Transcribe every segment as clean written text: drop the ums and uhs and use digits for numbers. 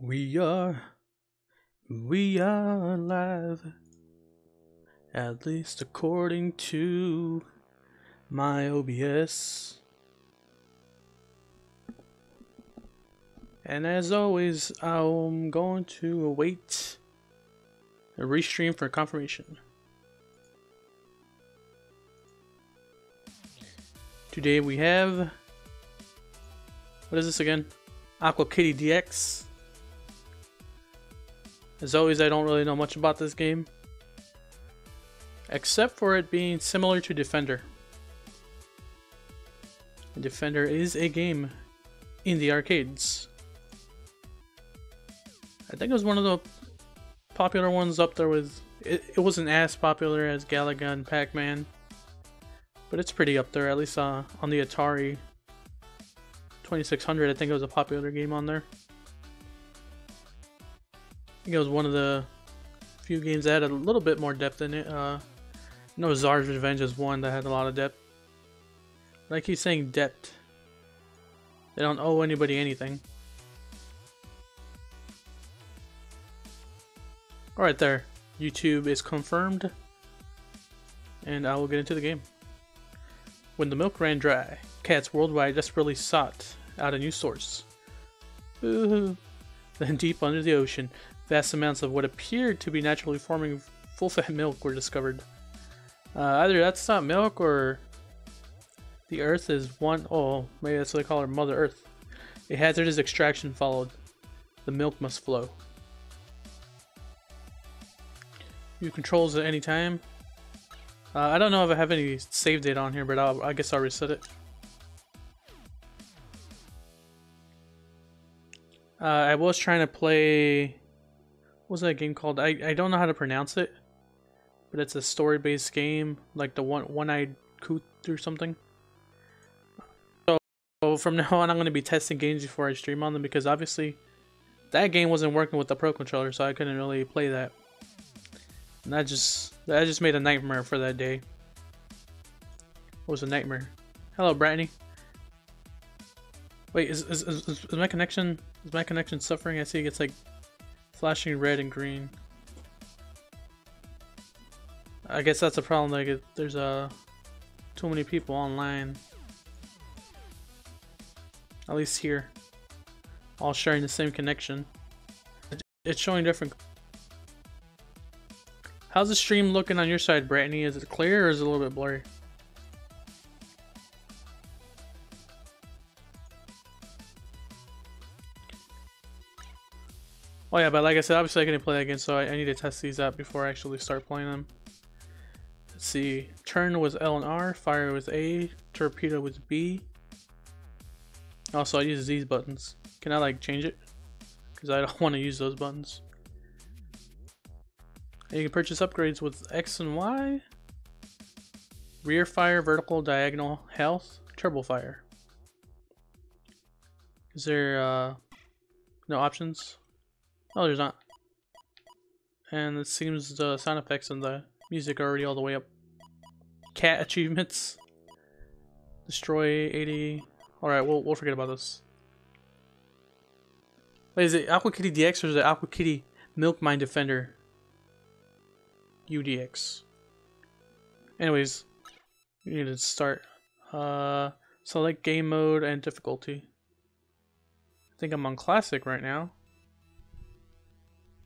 We are, we are alive, at least according to my OBS. And as always, I'm going to await a restream for confirmation. Today we have, what is this again? Aqua DX. As always, I don't really know much about this game, except for it being similar to Defender. And Defender is a game in the arcades. I think it was one of the popular ones up there with, it wasn't as popular as Galaga and Pac-Man, but it's pretty up there, at least on the Atari 2600. I think it was a popular game on there. I think it was one of the few games that had a little bit more depth in it. No, Czar's Revenge is one that had a lot of depth. But I keep saying depth. They don't owe anybody anything. Alright there. YouTube is confirmed. And I will get into the game. When the milk ran dry, cats worldwide desperately sought out a new source. Ooh. Then deep under the ocean, vast amounts of what appeared to be naturally forming full-fat milk were discovered. Either that's not milk or the earth is one. Oh, maybe that's what they call her, Mother Earth. A hazardous extraction followed. The milk must flow. You controls at any time. I don't know if I have any save data on here, but I guess I'll reset it. I was trying to play, what was that game called? I don't know how to pronounce it, but it's a story-based game, like the One-Eyed Coot or something. So from now on, I'm going to be testing games before I stream on them, because obviously that game wasn't working with the Pro Controller, so I couldn't really play that. And that just made a nightmare for that day. It was a nightmare. Hello, Brittany. Wait, is my connection? Is my connection suffering? I see it's like flashing red and green. I guess that's a problem. Like, there's too many people online. At least here, all sharing the same connection. It's showing different. How's the stream looking on your side, Brittany? Is it clear or is it a little bit blurry? Oh yeah, but like I said, obviously I couldn't play that again, so I need to test these out before I actually start playing them. Let's see. Turn was L and R, fire was A, torpedo was B. Also, I use these buttons. Can I like change it? Because I don't want to use those buttons. And you can purchase upgrades with X and Y. Rear fire, vertical, diagonal, health, turbo fire. Is there no options? Oh, there's not. And it seems the sound effects and the music are already all the way up. Cat achievements. Destroy 80. Alright, we'll forget about this. Wait, is it Aqua DX or is it Aqua Milk Mine Defender? UDX. Anyways, we need to start. Select game mode and difficulty. I think I'm on classic right now.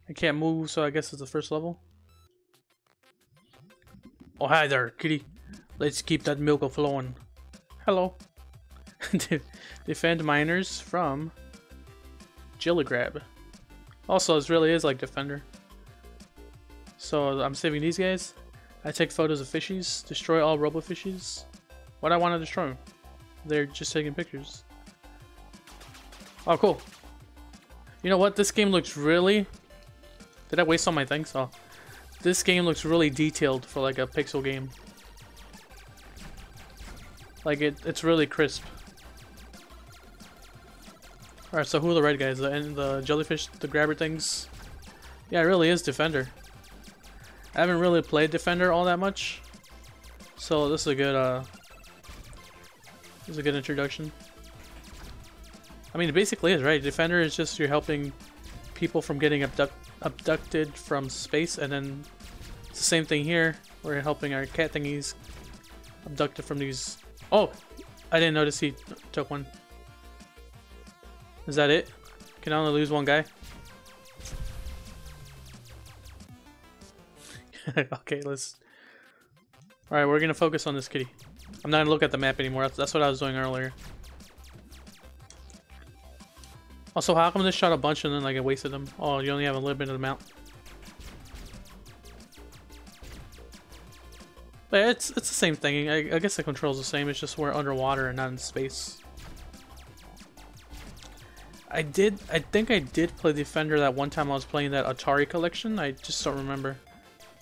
I can't move, so I guess it's the first level. Oh, hi there, kitty. Let's keep that milk flowing. Hello. Defend miners from Grab. Also, this really is like Defender. So I'm saving these guys. I take photos of fishies. Destroy all robo fishies. What do I want to destroy them? They're just taking pictures. Oh, cool. You know what? This game looks really... Did I waste all my things? Oh. This game looks really detailed for like a pixel game. Like it's really crisp. Alright, so who are the red guys? The jellyfish, the grabber things? Yeah, it really is Defender. I haven't really played Defender all that much. So this is a good introduction. I mean, it basically is, right? Defender is just you're helping people from getting abducted from space, and then it's the same thing here. We're helping our cat thingies abducted from these. Oh, I didn't notice he took one. Is that it? Can I only lose one guy? Okay, let's. All right, we're gonna focus on this kitty. I'm not gonna look at the map anymore. That's what I was doing earlier. Also, how come this shot a bunch and then like I wasted them? Oh, you only have a little bit of the amount. But it's the same thing. I guess the control's the same. It's just we're underwater and not in space. I think I did play Defender that one time I was playing that Atari collection. I just don't remember.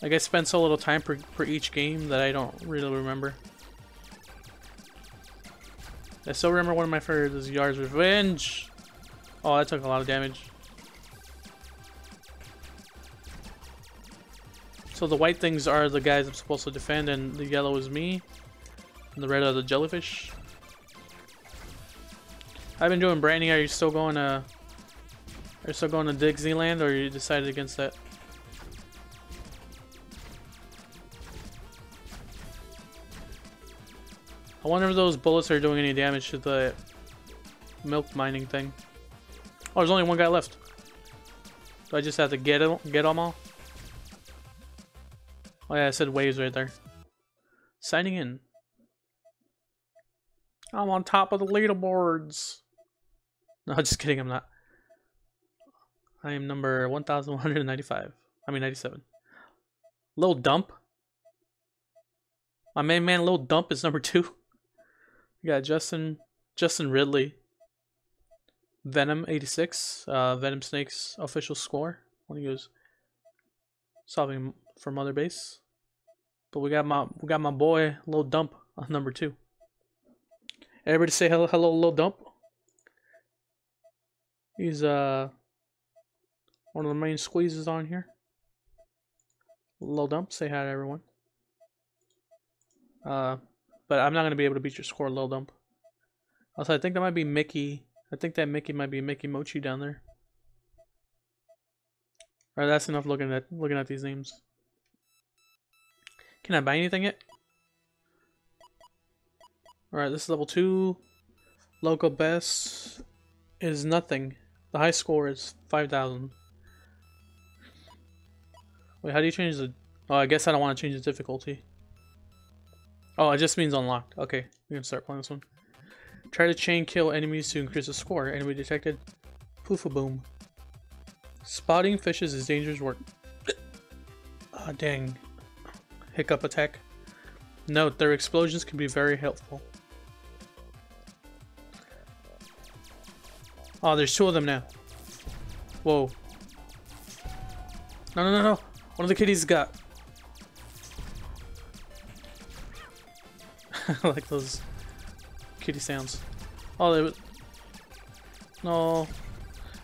Like I spent so little time per each game that I don't really remember. I still remember one of my favorites is Yard's Revenge. Oh, that took a lot of damage. So the white things are the guys I'm supposed to defend, and the yellow is me, and the red are the jellyfish. I've been doing branding. Are you still going to Dixieland, or you decided against that? I wonder if those bullets are doing any damage to the milk mining thing. Oh, there's only one guy left. Do I just have to get them all? Oh yeah, I said waves right there. Signing in. I'm on top of the leaderboards. No, just kidding, I'm not. I am number 1195. I mean 97. Lil Dump. My main man Lil Dump is number 2. We got Justin Ridley. Venom 86. Venom Snake's official score when he was solving for Mother Base. But we got my boy Lil Dump on number 2. Everybody say hello Lil Dump. He's one of the main squeezes on here. Lil Dump, say hi to everyone. But I'm not gonna be able to beat your score, Lil Dump. Also, I think that might be Mickey. I think that Mickey might be Mickey Mochi down there. Alright, that's enough looking at these names. Can I buy anything yet? Alright, this is level 2. Local best is nothing. The high score is 5,000. Wait, how do you change the... Oh, I guess I don't want to change the difficulty. Oh, it just means unlocked. Okay, we can start playing this one. Try to chain kill enemies to increase the score. Enemy detected. Poof-a-boom. Spotting fishes is dangerous work. Ah, dang. Hiccup attack. Note, their explosions can be very helpful. Oh, there's 2 of them now. Whoa. No. One of the kitties got. I like those kitty sounds. Oh, they... No.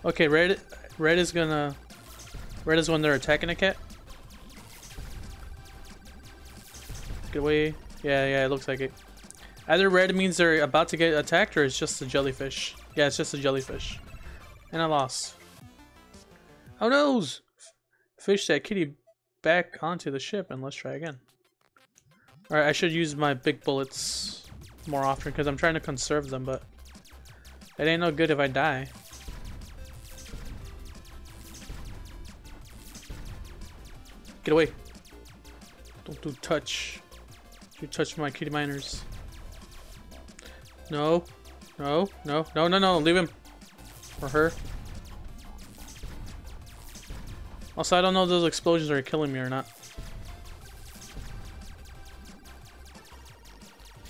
Okay, red is when they're attacking a cat. Get away. Yeah, it looks like it. Either red means they're about to get attacked, or it's just a jellyfish. Yeah, it's just a jellyfish. And I lost. Oh no! Fish that kitty back onto the ship, and let's try again. Alright, I should use my big bullets more often because I'm trying to conserve them, but it ain't no good if I die. Get away. Don't touch. You touch my kitty miners. No. Leave him. Or her. Also, I don't know if those explosions are killing me or not.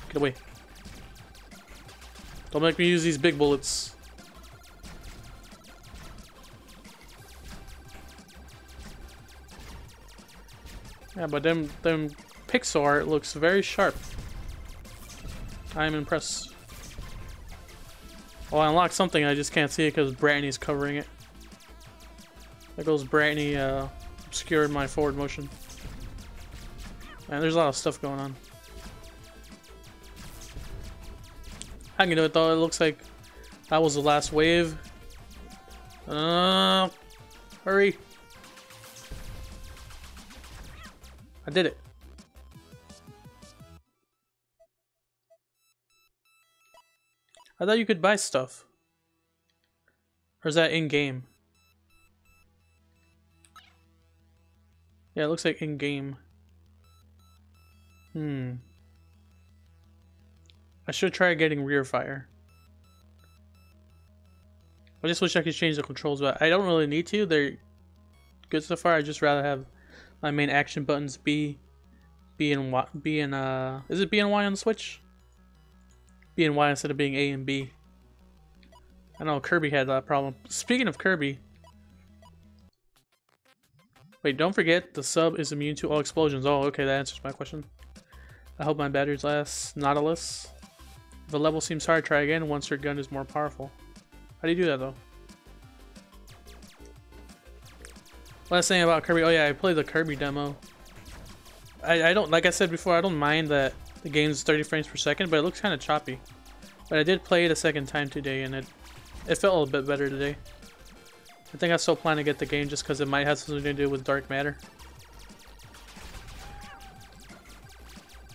Get away. Don't make me use these big bullets. Yeah, but them pixel art looks very sharp. I am impressed. Oh, I unlocked something, I just can't see it because Brittany's covering it. There goes Brittany, obscured my forward motion. Man, there's a lot of stuff going on. I can do it though, it looks like that was the last wave. Hurry! I did it. I thought you could buy stuff. Or is that in-game? Yeah, it looks like in-game. I should try getting rear fire. I just wish I could change the controls, but I don't really need to. They're good so far. I just rather have my main action buttons B and Y. Is it B and Y on the Switch? B and Y instead of being A and B. I know Kirby had that problem. Speaking of Kirby, wait, don't forget the sub is immune to all explosions. Oh, okay, that answers my question. I hope my batteries last. Nautilus. If a level seems hard, try again once your gun is more powerful. How do you do that though? Last thing about Kirby. Oh yeah, I played the Kirby demo. I don't, like I said before, I don't mind that the game's 30 frames per second, but it looks kind of choppy. But I did play it a second time today, and it felt a little bit better today. I think I still plan to get the game just because it might have something to do with dark matter.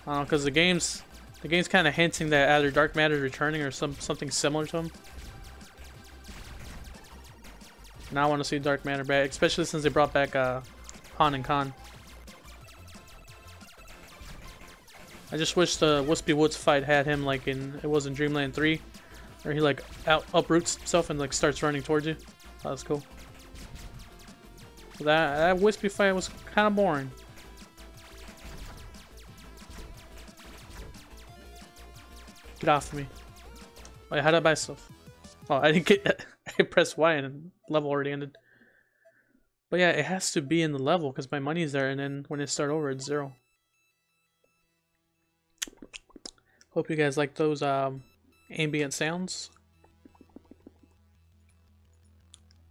I don't know, because the game's kind of hinting that either dark matter is returning or something similar to him. Now I want to see dark matter back, especially since they brought back Han and Khan. I just wish the Wispy Woods fight had him like it was in Dreamland 3, where he like uproots himself and like starts running towards you. Oh, that's cool. That Wispy fight was kind of boring. Get off of me. Wait, how did I buy stuff? Oh, I didn't get. I pressed Y and the level already ended. But yeah, it has to be in the level because my money's there, and then when it start over, it's 0. Hope you guys like those ambient sounds.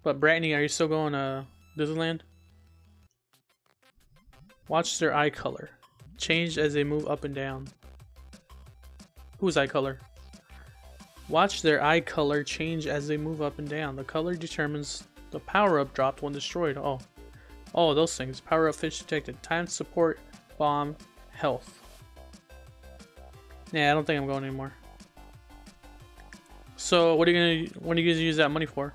But Brittany, are you still going to Disneyland? Watch their eye color change as they move up and down. Whose eye color? Watch their eye color change as they move up and down. The color determines the power-up dropped when destroyed. Oh, those things. Power-up fish detected. Time, support, bomb, health. Yeah, I don't think I'm going anymore. So, what are you gonna use that money for?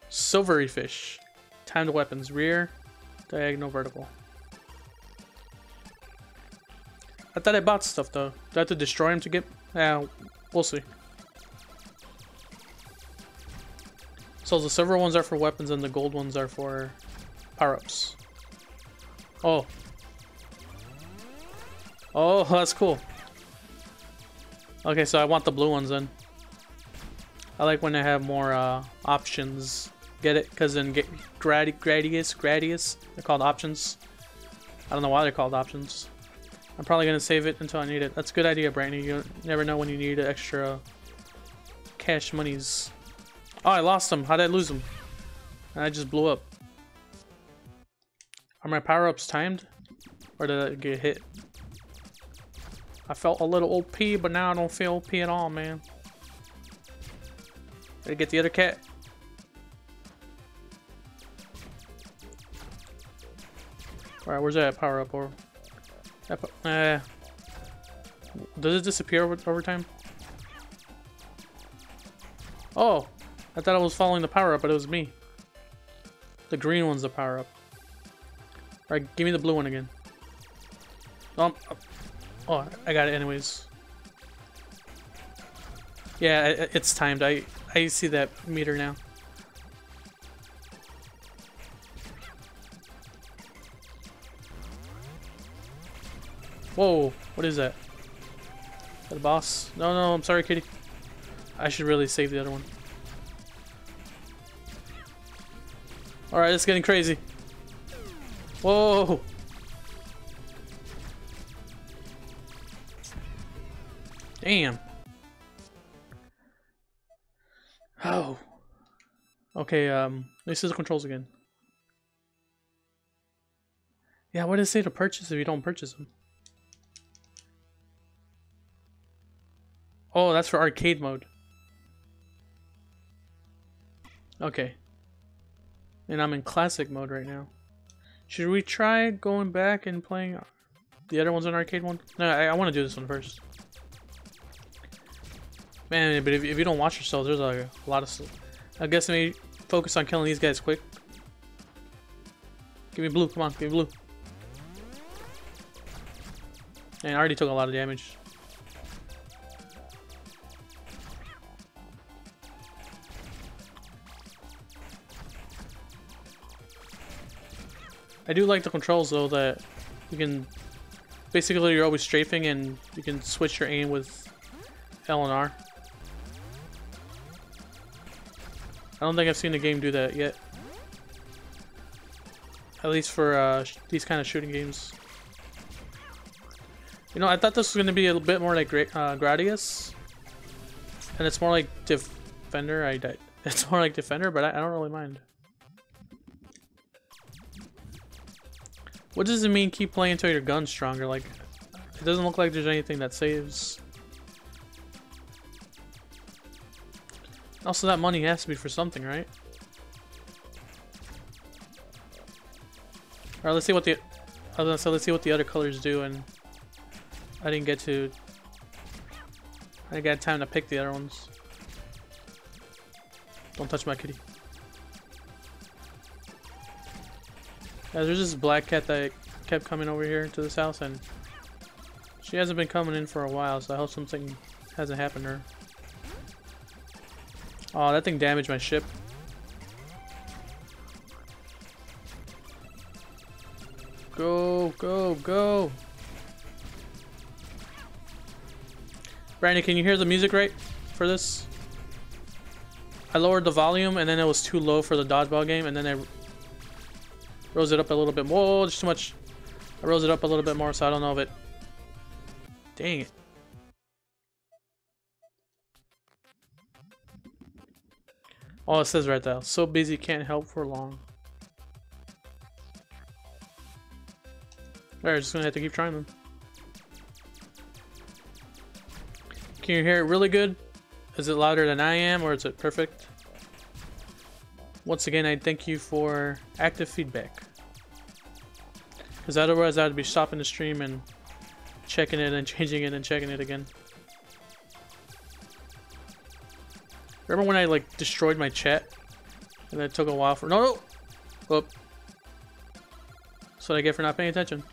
Silvery fish. Timed weapons. Rear, diagonal, vertical. I thought I bought stuff though. Do I have to destroy him to get? Yeah, we'll see. So the silver ones are for weapons and the gold ones are for power-ups. Oh. Oh, that's cool. Okay, so I want the blue ones then. I like when they have more options. Get it? Because in Gradius, they're called options. I don't know why they're called options. I'm probably going to save it until I need it. That's a good idea, Brandy. You never know when you need extra cash monies. Oh, I lost them. How did I lose them? I just blew up. Are my power-ups timed? Or did I get hit? I felt a little OP, but now I don't feel OP at all, man. Did I get the other cat? Alright, where's that power-up? Or does it disappear over time? Oh, I thought I was following the power-up, but it was me. The green one's the power-up. Alright, give me the blue one again. Oh, I got it anyways. Yeah, it's timed. I see that meter now. Whoa, what is that? Is that a boss? No, I'm sorry, kitty. I should really save the other one. Alright, it's getting crazy. Whoa! Damn. Oh. Okay, let's see the controls again. Yeah, what does it say to purchase if you don't purchase them? Oh, that's for arcade mode. Okay. And I'm in classic mode right now. Should we try going back and playing the other ones on arcade one? No, I want to do this one first. Man, but if you don't watch yourself, there's like a lot of... I guess maybe focus on killing these guys quick. Give me blue, come on, give me blue. And I already took a lot of damage. I do like the controls though, that you can... Basically you're always strafing and you can switch your aim with L and R. I don't think I've seen the game do that yet. At least for these kind of shooting games. You know, I thought this was going to be a bit more like Gradius. And it's more like Defender. I died. It's more like Defender, but I don't really mind. What does it mean keep playing until your gun's stronger? Like, it doesn't look like there's anything that saves. Also, that money has to be for something, right? Alright, let's see what the... I was gonna say, let's see what the other colors do, and... I didn't get to... I didn't get time to pick the other ones. Don't touch my kitty. Yeah, there's this black cat that kept coming over here to this house, and... She hasn't been coming in for a while, so I hope something hasn't happened to her. Oh, that thing damaged my ship. Go, go, go! Brandon, can you hear the music right for this? I lowered the volume and then it was too low for the dodgeball game, and then I rose it up a little bit more. Whoa, there's too much. I rose it up a little bit more, so I don't know if it... Dang it. Oh, it says right there. So busy, can't help for long. Alright, just gonna have to keep trying them. Can you hear it really good? Is it louder than I am, or is it perfect? Once again, I thank you for active feedback. Because otherwise I'd be stopping the stream and checking it and changing it and checking it again. Remember when I like destroyed my chat? And it took a while for... No! Whoop. That's what I get for not paying attention.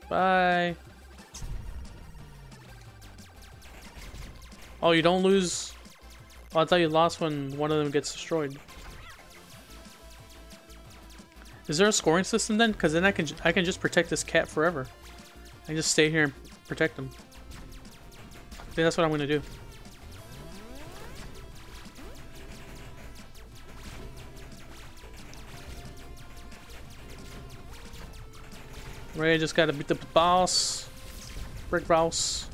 Bye. Oh, you don't lose... Oh, I thought you lost when one of them gets destroyed. Is there a scoring system then? Because then I can just protect this cat forever. I can just stay here and protect him. I think that's what I'm gonna do. Right, just gotta beat the boss. Brick boss.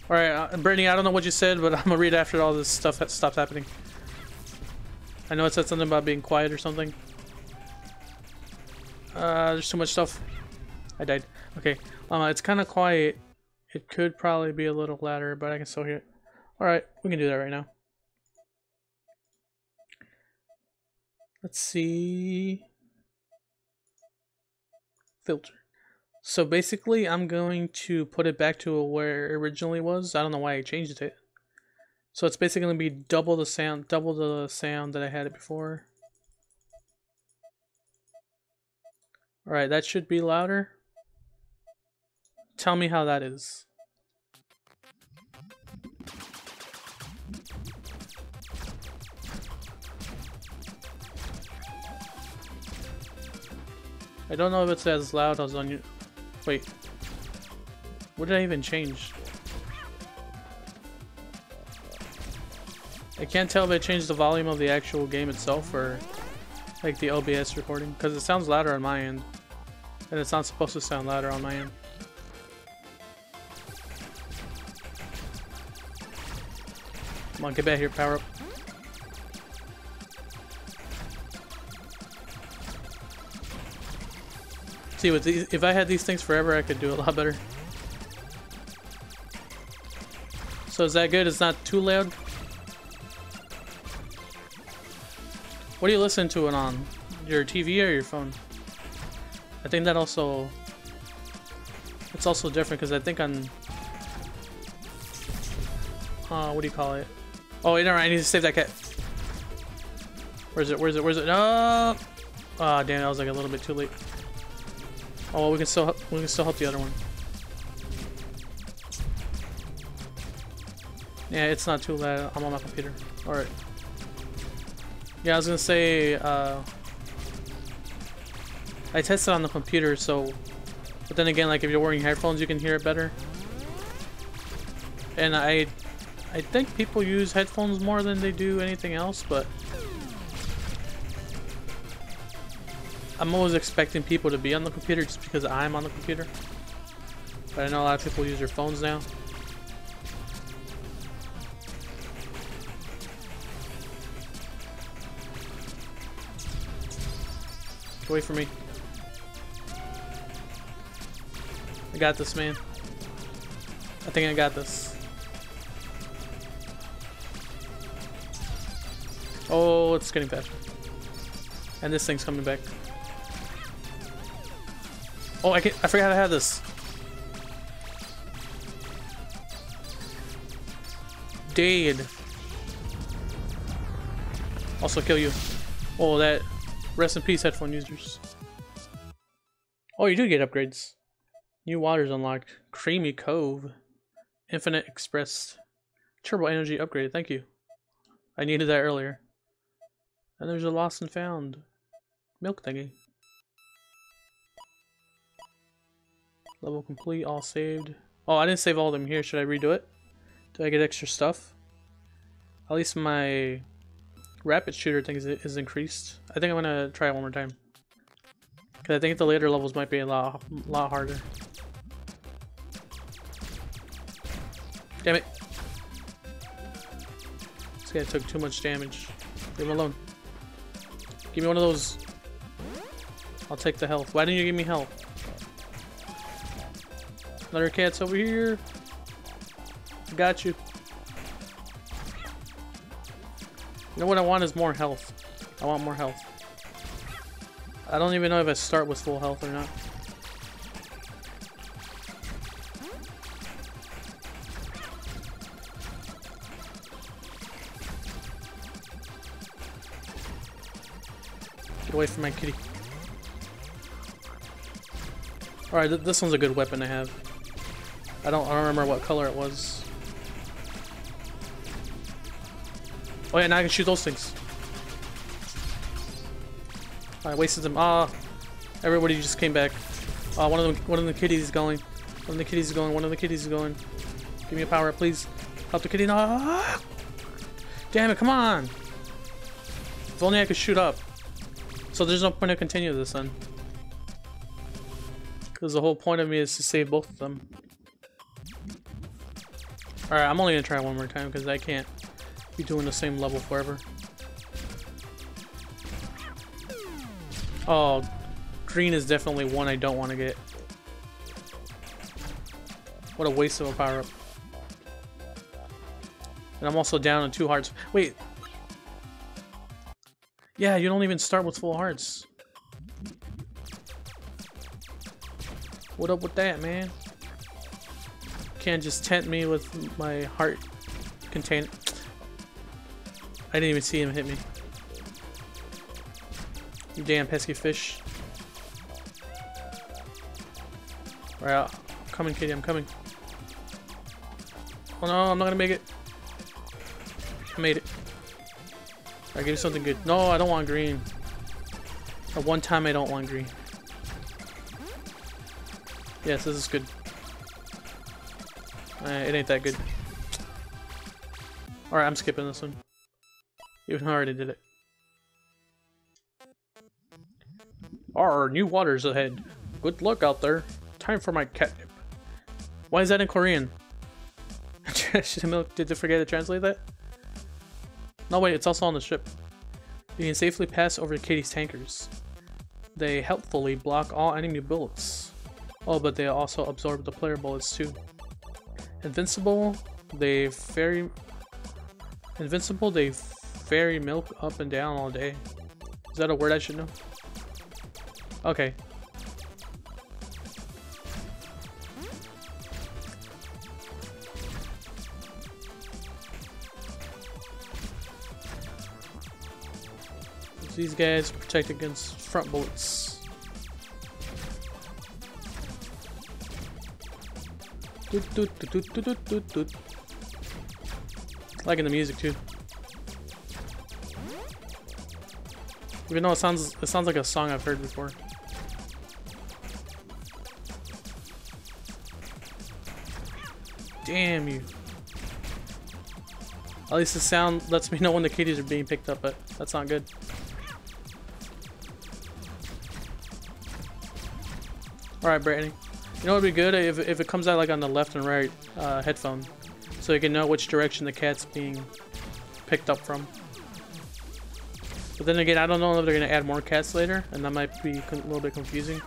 Alright, Brittany, I don't know what you said, but I'm gonna read after all this stuff that stops happening. I know it said something about being quiet or something. There's too much stuff. I died. Okay, it's kind of quiet. It could probably be a little louder, but I can still hear it. Alright, we can do that right now. Let's see... Filter. So basically I'm going to put it back to where it originally was. I don't know why I changed it. So it's basically going to be double the sound that I had it before. Alright, that should be louder. Tell me how that is. I don't know if it's as loud as on you. Wait. What did I even change? I can't tell if I changed the volume of the actual game itself or like the OBS recording, because it sounds louder on my end. And it's not supposed to sound louder on my end. Come on, get back here, power up. See, with these, if I had these things forever, I could do a lot better. So is that good? It's not too loud? What do you listen to it on? Your TV or your phone? I think that also... It's also different because I think on... what do you call it? Oh, wait, never mind. I need to save that cat. Where's it? Where's it? Where's it? No! Ah, damn, that was like a little bit too late. Oh, well, we can still help the other one. Yeah, it's not too late. I'm on my computer. Alright. Yeah, I was gonna say, I tested on the computer, so... But then again, like, if you're wearing headphones, you can hear it better. And I think people use headphones more than they do anything else, but... I'm always expecting people to be on the computer just because I'm on the computer. But I know a lot of people use their phones now. Get away from me. I got this, man. I think I got this. Oh, it's getting faster. And this thing's coming back. Oh, I forgot I had this. Dead. Also kill you. Oh, that. Rest in peace, headphone users. Oh, you do get upgrades. New waters unlocked. Creamy Cove. Infinite Express. Turbo Energy upgraded. Thank you. I needed that earlier. And there's a lost and found milk thingy. Level complete, all saved. Oh, I didn't save all of them here. Should I redo it? Do I get extra stuff? At least my rapid shooter thing is increased. I think I'm gonna try it one more time. Cause I think the later levels might be a lot harder. Damn it! This guy took too much damage. Leave him alone. Give me one of those. I'll take the health. Why didn't you give me health? Another cat's over here. Got you. You know what I want is more health. I want more health. I don't even know if I start with full health or not. Get away from my kitty. Alright, this one's a good weapon to have. I don't remember what color it was. Oh yeah, now I can shoot those things. I wasted them. Ah, everybody just came back. One of the kitties is going. One of the kitties is going. One of the kitties is going. Give me a power up, please. Help the kitty. No. Damn it! Come on. If only I could shoot up. So there's no point to continue this then. Because the whole point of me is to save both of them. Alright, I'm only gonna try one more time because I can't be doing the same level forever. Oh, green is definitely one I don't want to get. What a waste of a power up. And I'm also down on 2 hearts. Wait. Yeah, you don't even start with full hearts. What up with that, man? Can't just tempt me with my heart container. I didn't even see him hit me. You damn pesky fish. Alright, I'm coming, kitty, I'm coming. Oh no, I'm not gonna make it. I made it. Alright, give me something good. No, I don't want green. At one time I don't want green. Yes, this is good. It ain't that good. Alright, I'm skipping this one. Even though I already did it. Our new waters ahead. Good luck out there. Time for my catnip. Why is that in Korean? Did they forget to translate that? No, wait, it's also on the ship. You can safely pass over Katie's tankers. They helpfully block all enemy bullets. Oh, but they also absorb the player bullets too. Invincible, they ferry milk up and down all day. Is that a word I should know? Okay. These guys protect against front bullets. Liking the music too. Even though it sounds like a song I've heard before. Damn you. At least the sound lets me know when the kitties are being picked up, but that's not good. Alright, Brittany. You know what would be good if it comes out like on the left and right headphone, so you can know which direction the cat's being picked up from. But then again, I don't know if they're gonna add more cats later, and that might be a little bit confusing.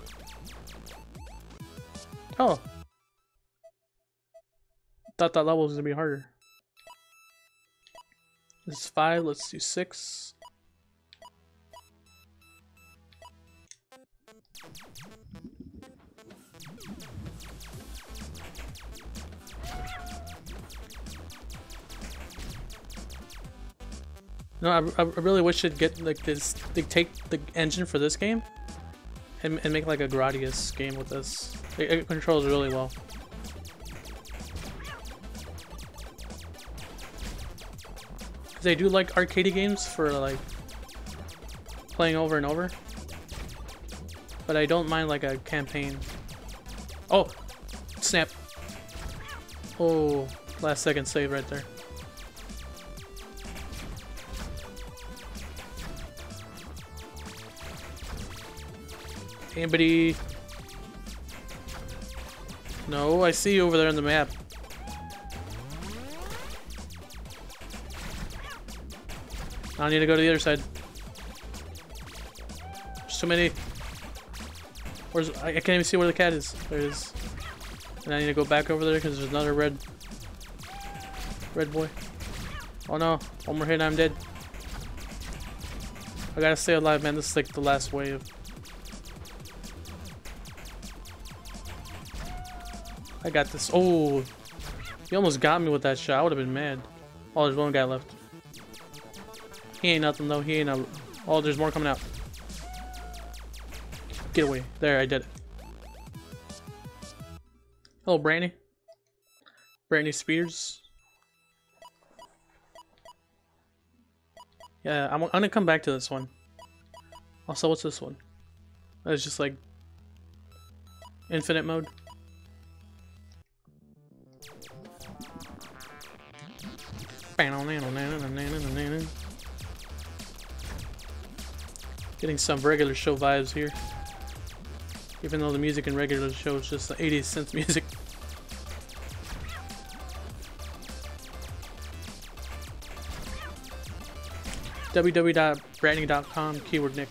Oh, thought that level was gonna be harder. This is 5. Let's do 6. No, I really wish they'd get like this. They take the engine for this game and make like a Gradius game with this. It controls really well. They do like arcade games for like playing over and over, but I don't mind like a campaign. Oh, snap! Oh, last second save right there. Anybody? No, I see you over there on the map. I need to go to the other side. There's so many. Where's I can't even see where the cat is. There it is. And I need to go back over there because there's another red boy. Oh no! One more hit and I'm dead. I gotta stay alive, man. This is like the last wave. I got this. Oh, he almost got me with that shot. I would have been mad. Oh, there's one guy left. He ain't nothing though. He ain't a. Oh, there's more coming out. Get away. There, I did it. Hello, Brandy. Brandy Spears. Yeah, I'm gonna come back to this one. Also, what's this one? It's just like infinite mode. Getting some regular show vibes here. Even though the music in regular show is just the 80s synth music. www.branding.com keyword Nick.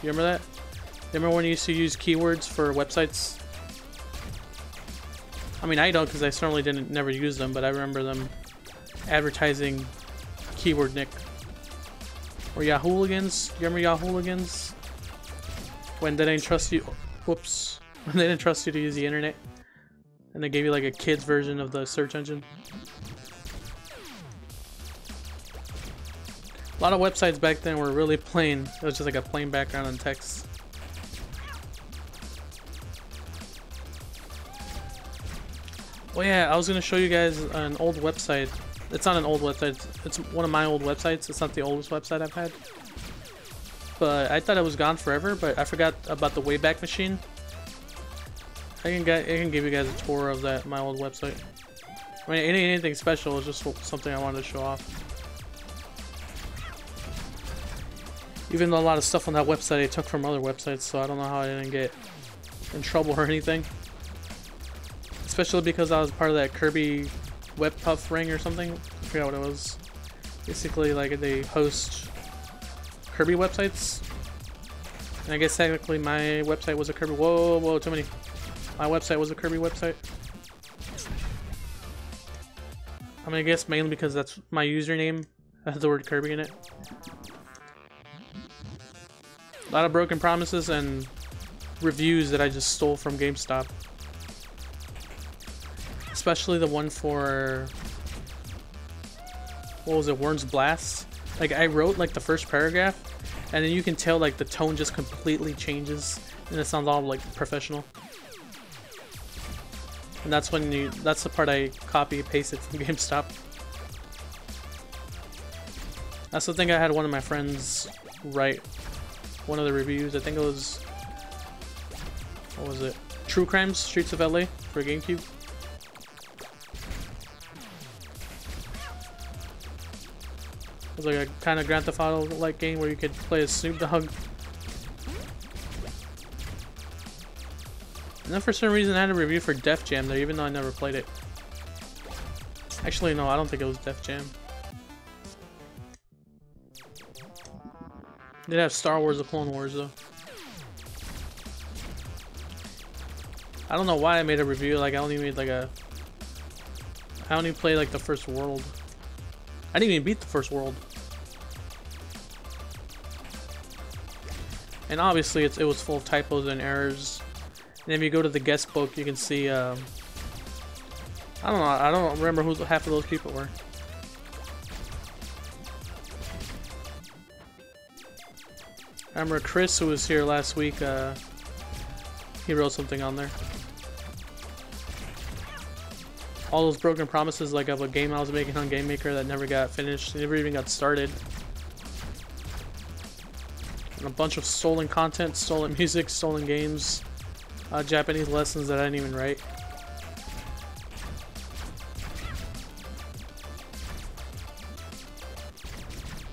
You remember that? You remember when you used to use keywords for websites? I mean, I don't because I certainly never use them, but I remember them advertising keyword Nick. Or Yahooligans. You remember Yahooligans? When they didn't trust you. Whoops. When they didn't trust you to use the internet. And they gave you like a kid's version of the search engine. A lot of websites back then were really plain. It was just like a plain background and text. Oh yeah, I was gonna show you guys an old website. It's not an old website, it's one of my old websites. It's not the oldest website I've had. But I thought it was gone forever, but I forgot about the Wayback Machine. I can give you guys a tour of that, my old website. I mean, anything special, it's just something I wanted to show off. Even though a lot of stuff on that website I took from other websites, so I don't know how I didn't get in trouble or anything. Especially because I was part of that Kirby Web Puff ring or something. I forgot what it was. Basically, like, they host Kirby websites. And I guess technically my website was a Kirby. Whoa, too many. My website was a Kirby website. I mean, I guess mainly because that's my username has the word Kirby in it. A lot of broken promises and reviews that I just stole from GameStop. Especially the one for, what was it, Worm's Blast? Like, I wrote like the first paragraph, and then you can tell like the tone just completely changes, and it sounds all like professional. And that's when that's the part I copy pasted from GameStop. That's the thing I had one of my friends write one of the reviews. I think it was, what was it? True Crimes Streets of LA for GameCube. It was like a kind of Grand Theft Auto like game where you could play as Snoop Dogg. And then for some reason I had a review for Def Jam there, even though I never played it. Actually, no, I don't think it was Def Jam. They did have Star Wars: The Clone Wars though. I don't know why I made a review. Like I only made like a. I only played like the first world. I didn't even beat the first world. And obviously it was full of typos and errors. And if you go to the guest book, you can see. I don't know. I don't remember who half of those people were. I remember Chris, who was here last week, he wrote something on there. All those broken promises, like of a game I was making on Game Maker that never got finished, never even got started. And a bunch of stolen content, stolen music, stolen games, Japanese lessons that I didn't even write.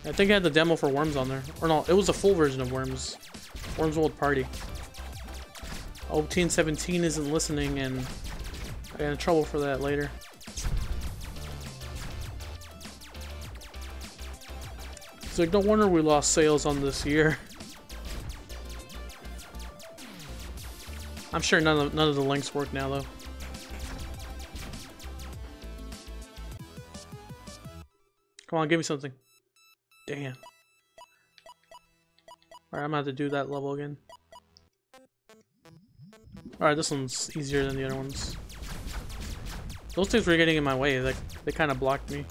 I think I had the demo for Worms on there. Or no, it was a full version of Worms. Worms World Party. Oh, Teen 17 isn't listening, and I got in trouble for that later. It's like, no wonder we lost sales on this year. I'm sure none of the links work now, though. Come on, give me something. Damn. Alright, I'm gonna have to do that level again. Alright, this one's easier than the other ones. Those things were getting in my way, like they kind of blocked me.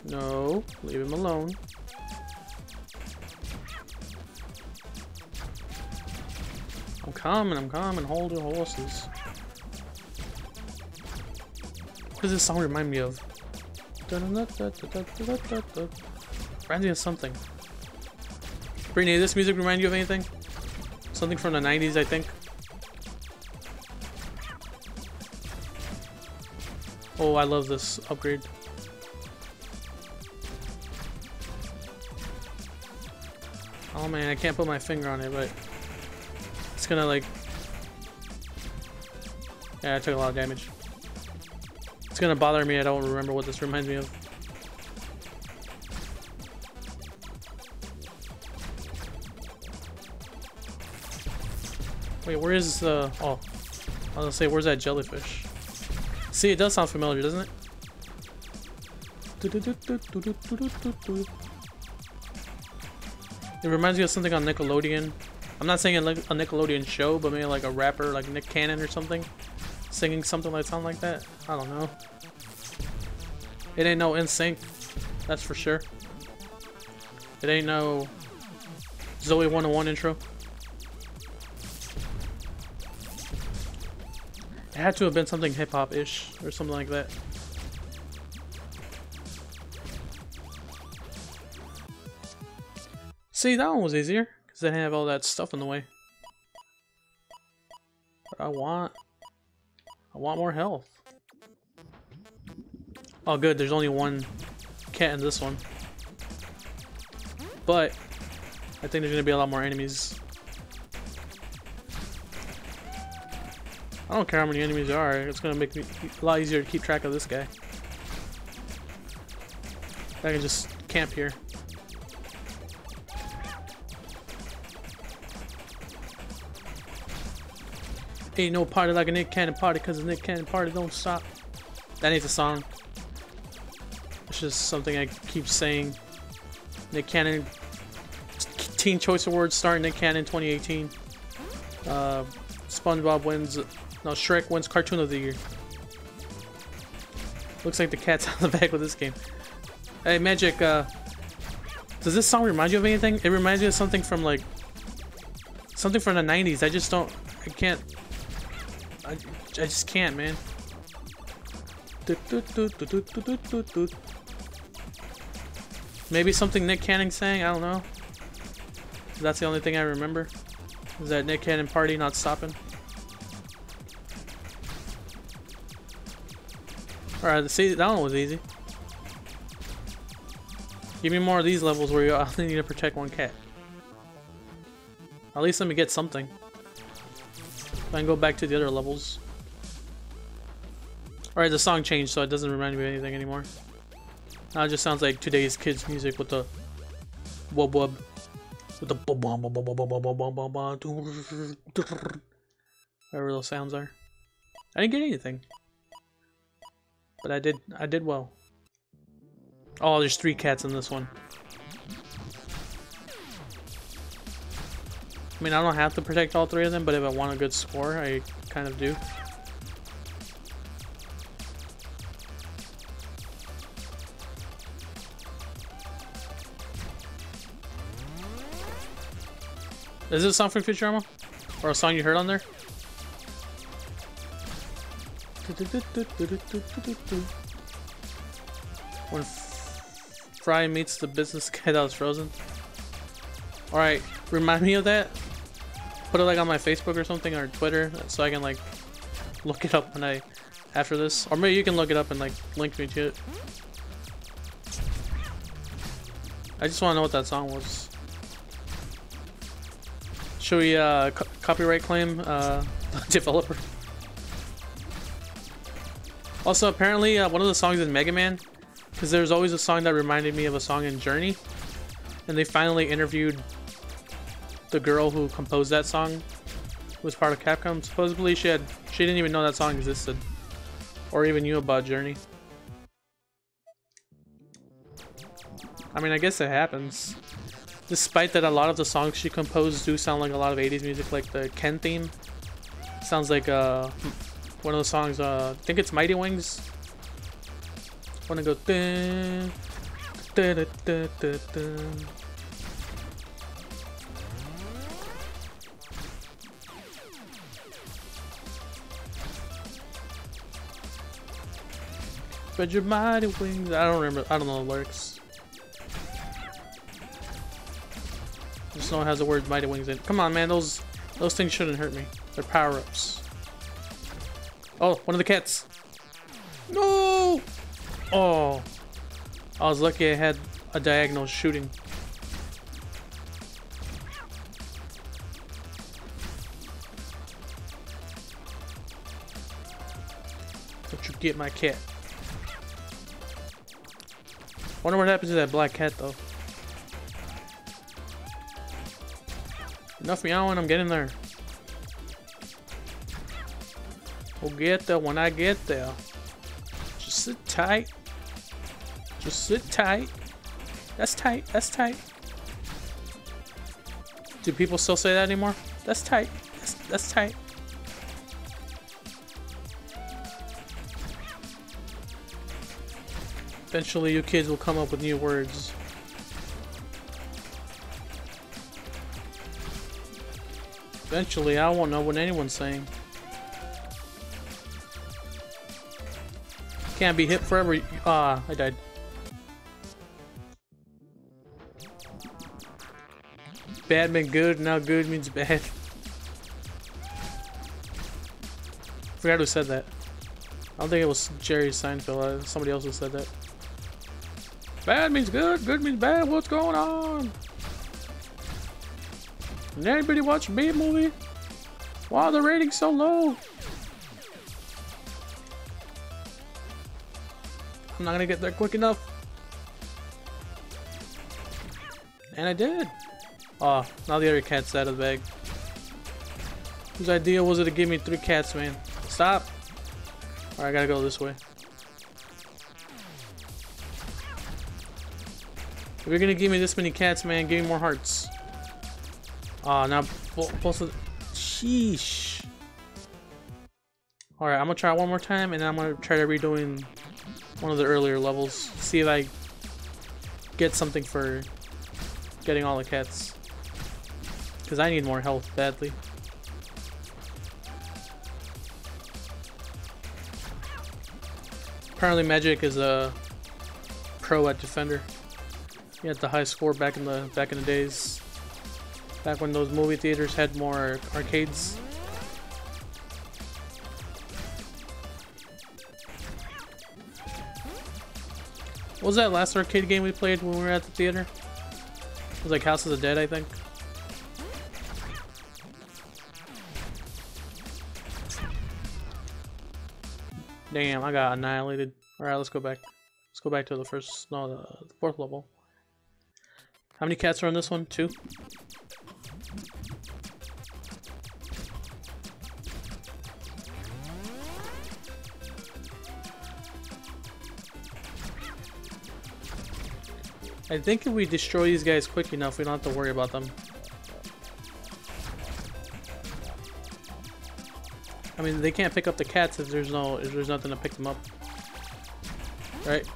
No, leave him alone. I'm coming, hold your horses. What does this song remind me of? Reminds me of something. Brittany, does this music remind you of anything? Something from the 90s, I think. Oh, I love this upgrade. Oh man, I can't put my finger on it, but it's gonna like... Yeah, I took a lot of damage. It's gonna bother me, I don't remember what this reminds me of. Wait, where is the... Oh, I was gonna say, where's that jellyfish? See, it does sound familiar, doesn't it? It reminds me of something on Nickelodeon. I'm not saying a Nickelodeon show, but maybe like a rapper like Nick Cannon or something. Singing something like sound like that. I don't know. It ain't no NSYNC, that's for sure. It ain't no Zoe 101 intro. It had to have been something hip-hop-ish or something like that. See, that one was easier because they didn't have all that stuff in the way. But I want more health. Oh good, there's only one cat in this one. But I think there's gonna be a lot more enemies. I don't care how many enemies there are, it's gonna make me a lot easier to keep track of this guy. I can just camp here. Ain't no party like a Nick Cannon party, cause a Nick Cannon party don't stop. That ain't the song. It's just something I keep saying. Nick Cannon Teen Choice Awards starring Nick Cannon 2018. SpongeBob wins. No, Shrek wins Cartoon of the Year. Looks like the cat's on the back with this game. Hey, Magic, does this song remind you of anything? It reminds me of something from like... something from the 90s. I just don't... I can't... I just can't, man. Maybe something Nick Cannon sang? I don't know. That's the only thing I remember. Is that Nick Cannon party not stopping? Alright, see, that one was easy. Give me more of these levels where you only need to protect one cat. At least let me get something. I can go back to the other levels. Alright, the song changed so it doesn't remind me of anything anymore. Now it just sounds like today's kids' music with the wub wub. With the bum bum bum bum bum bum bum bum bum bum, whatever those sounds are. I didn't get anything. But I did well. Oh, there's 3 cats in this one. I mean, I don't have to protect all 3 of them, but if I want a good score, I kind of do. Is this a song from Futurama? Or a song you heard on there? When Fry meets the business guy that was frozen. Alright, remind me of that. Put it like on my Facebook or something, or Twitter, so I can like look it up when I after this. Or maybe you can look it up and like link me to it. I just want to know what that song was. Should we copyright claim the developer? Also, apparently one of the songs in Mega Man, because there's always a song that reminded me of a song in Journey, and they finally interviewed the girl who composed that song, who was part of Capcom. Supposedly she didn't even know that song existed, or even knew about Journey. I mean, I guess it happens. Despite that, a lot of the songs she composed do sound like a lot of 80s music, like the Ken theme. Sounds like one of the songs, I think it's Mighty Wings. Wanna go dun, dun, dun, dun, dun, dun. Spread your mighty wings. I don't remember. I don't know the lyrics. Just know it has the word mighty wings in it. Come on, man. Those things shouldn't hurt me. They're power-ups. Oh, one of the cats. No! Oh. I was lucky I had a diagonal shooting. Don't you get my cat. Wonder what happens to that black cat though. Enough meowing, I'm getting there. We'll get there when I get there. Just sit tight. Just sit tight. That's tight. That's tight. Do people still say that anymore? That's tight. That's tight. Eventually you kids will come up with new words. Eventually I won't know what anyone's saying. Can't be hip forever. Ah, I died. Bad meant good, now good means bad. Forgot who said that. I don't think it was Jerry Seinfeld. Somebody else who said that. Bad means good, good means bad. What's going on? Did anybody watch B movie? Why are the ratings so low? I'm not gonna get there quick enough. And I did. Oh, now the other cat's out of the bag. Whose idea was it to give me 3 cats, man? Stop. Alright, I gotta go this way. If you're gonna give me this many cats, man, give me more hearts. Now both of. Sheesh. Alright, I'm gonna try one more time, and then I'm gonna try to redoing one of the earlier levels. See if I get something for getting all the cats. Because I need more health badly. Apparently Magic is a pro at Defender. He had the high score back in the days. Back when those movie theaters had more arcades. What was that last arcade game we played when we were at the theater? It was like House of the Dead, I think. Damn, I got annihilated. Alright, let's go back. Let's go back to the first, no, the fourth level. How many cats are on this one? 2? I think if we destroy these guys quick enough, we don't have to worry about them. I mean, they can't pick up the cats if there's nothing to pick them up. Right?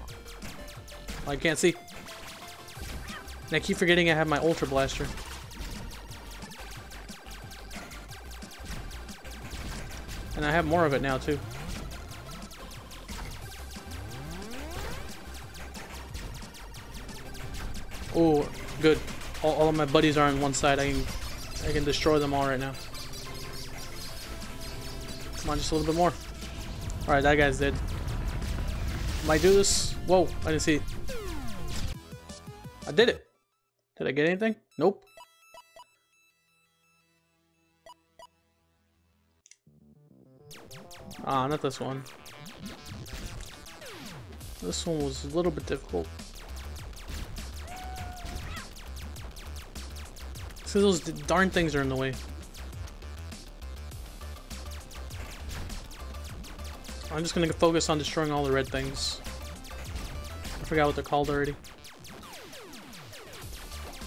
I can't see. And I keep forgetting I have my Ultra Blaster. And I have more of it now too. Oh, good. All of my buddies are on one side. I can destroy them all right now. Come on, just a little bit more. Alright, that guy's dead. Might do this. Whoa, I didn't see it. I did it. Did I get anything? Nope. Ah, not this one. This one was a little bit difficult. See, those darn things are in the way. I'm just gonna focus on destroying all the red things. I forgot what they're called already.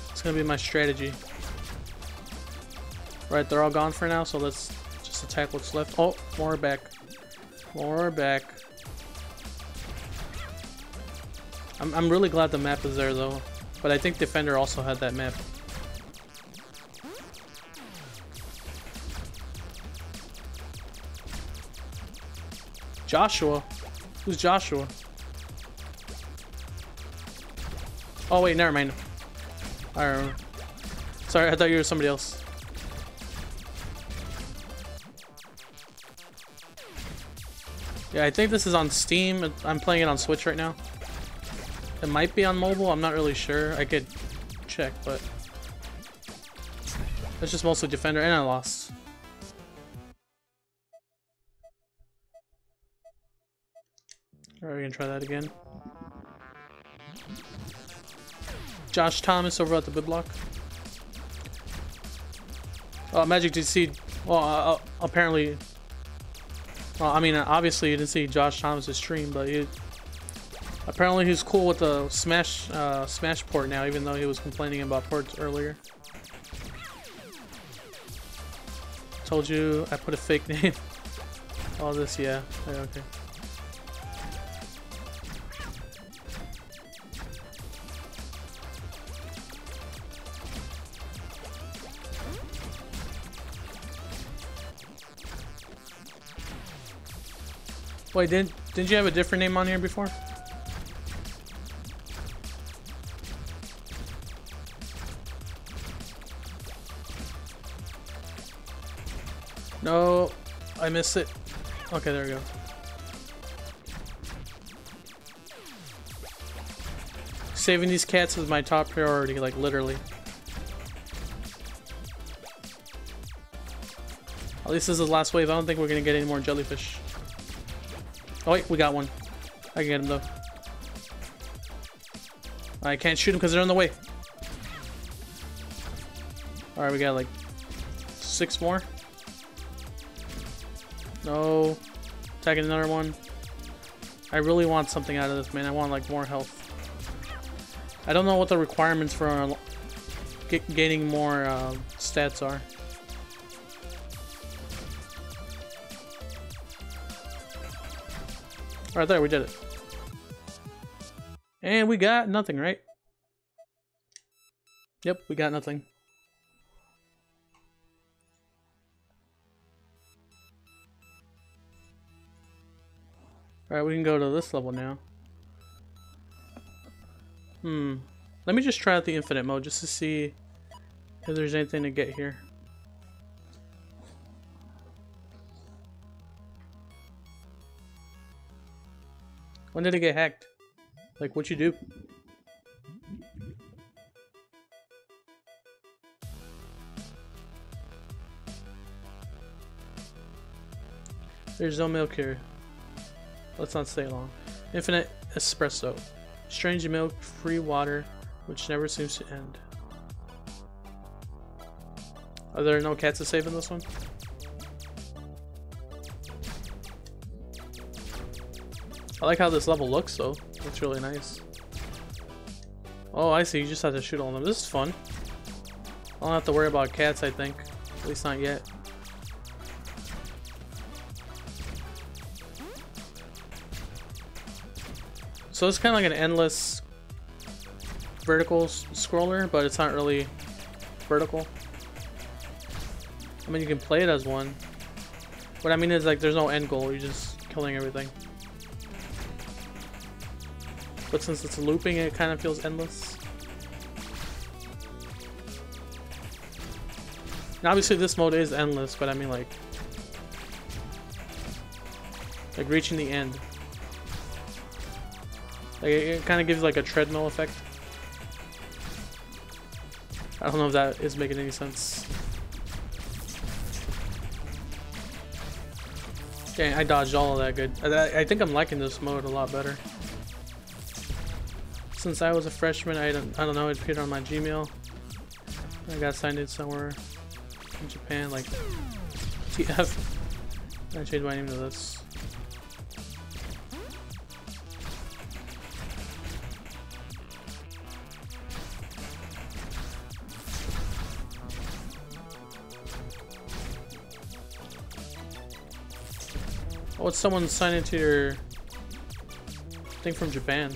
It's gonna be my strategy. Right, they're all gone for now, so let's just attack what's left. Oh, more back. More back. I'm really glad the map is there though, but I think Defender also had that map. Joshua? Who's Joshua? Oh wait, never mind. I remember. Sorry, I thought you were somebody else. Yeah, I think this is on Steam. I'm playing it on Switch right now. It might be on mobile, I'm not really sure. I could check, but it's just mostly Defender, and I lost. Alright, we're gonna try that again. Josh Thomas over at the bid block. Oh, Magic did see. Well, apparently. Well, I mean, obviously you didn't see Josh Thomas's stream, but apparently he's cool with the Smash port now, even though he was complaining about ports earlier. Told you I put a fake name. All this, yeah. Okay. Wait, didn't you have a different name on here before? No, I missed it. Okay, there we go. Saving these cats is my top priority, like literally. At least this is the last wave. I don't think we're gonna get any more jellyfish. Oh wait, we got one. I can get him though. I can't shoot him because they're in the way. Alright, we got like 6 more. No. Attacking another one. I really want something out of this, man. I want like more health. I don't know what the requirements for gaining more stats are. Alright, there, we did it. And we got nothing, right? Yep, we got nothing. Alright, we can go to this level now. Let me just try out the infinite mode just to see if there's anything to get here. When did it get hacked? Like, what'd you do? There's no milk here. Let's not stay long. Infinite espresso. Strange milk, free water, which never seems to end. Are there no cats to save in this one? I like how this level looks though. Looks really nice. Oh, I see. You just have to shoot all of them. This is fun. I don't have to worry about cats, I think. At least not yet. So it's kind of like an endless vertical scroller, but it's not really vertical. I mean, you can play it as one. What I mean is, like, there's no end goal. You're just killing everything. But since it's looping, it kind of feels endless. And obviously this mode is endless, but I mean like reaching the end. Like it kind of gives like a treadmill effect. I don't know if that is making any sense. Dang, I dodged all of that good. I think I'm liking this mode a lot better. Since I was a freshman, I don't know, it appeared on my Gmail. I got signed in somewhere in Japan, like TF. I changed my name to this. Oh, it's someone signed into your thing from Japan.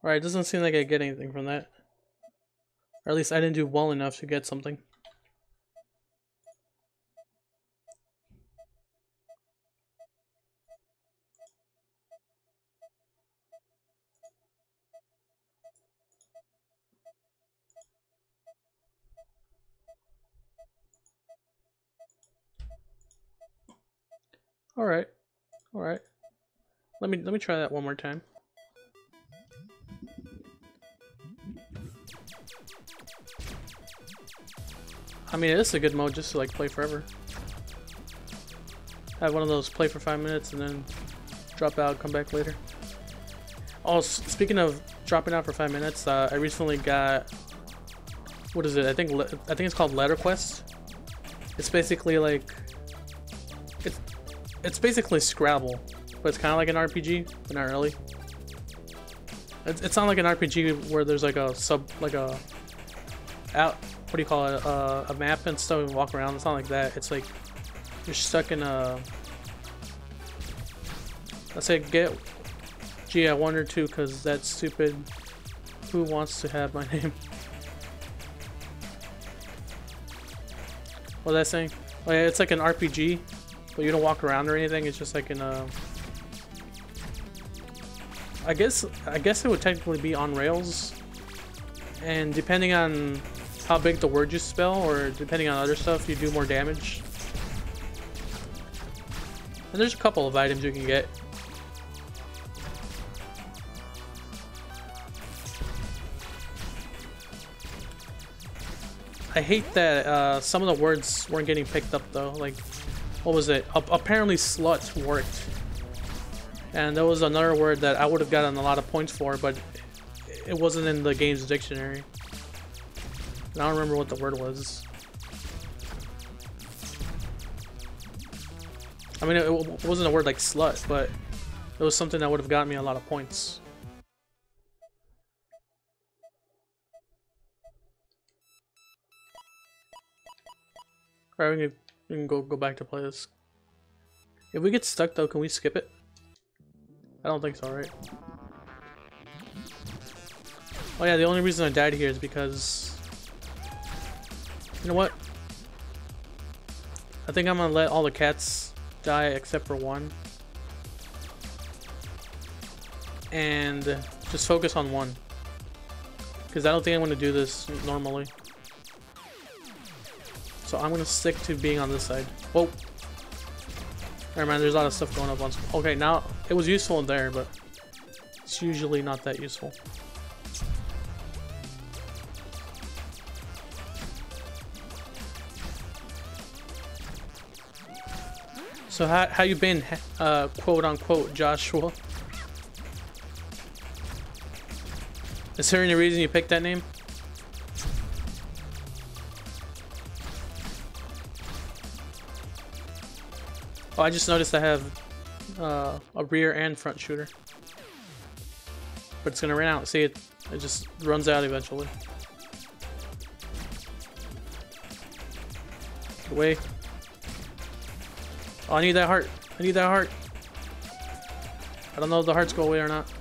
Alright, it doesn't seem like I get anything from that. Or at least I didn't do well enough to get something. Alright. Alright. Let me try that one more time. I mean, it's a good mode just to like play forever. Have one of those play for 5 minutes and then drop out, come back later. Oh, speaking of dropping out for 5 minutes, I recently got, what is it? I think it's called Letter Quest. It's basically like it's basically Scrabble, but it's kind of like an RPG, but not really. It's not like an RPG where there's like a what do you call it, a map and stuff and walk around. It's not like that. It's like you're stuck in a, let's say get, gee, I 1 or 2 because that's stupid. Who wants to have my name? What was I saying? Oh yeah, it's like an RPG, but you don't walk around or anything. It's just like in a, I guess it would technically be on rails, and depending on how big the word you spell, or depending on other stuff, you do more damage. And there's a couple of items you can get. I hate that some of the words weren't getting picked up though. Like, what was it? Apparently slut worked. And there was another word that I would have gotten a lot of points for, but it wasn't in the game's dictionary. I don't remember what the word was. I mean, it wasn't a word like slut, but it was something that would have gotten me a lot of points. Alright, we can go back to play this. If we get stuck though, can we skip it? I don't think so, right? Oh yeah, the only reason I died here is because... You know what? I think I'm gonna let all the cats die except for one. And just focus on one. Because I don't think I'm gonna do this normally. So I'm gonna stick to being on this side. Whoa! Never mind, there's a lot of stuff going up on... Okay, now, it was useful in there, but it's usually not that useful. So how you been, quote unquote, Joshua? Is there any reason you picked that name? Oh, I just noticed I have a rear and front shooter. But it's gonna run out. See, it just runs out eventually. Get away. Oh, I need that heart. I need that heart. I don't know if the hearts go away or not.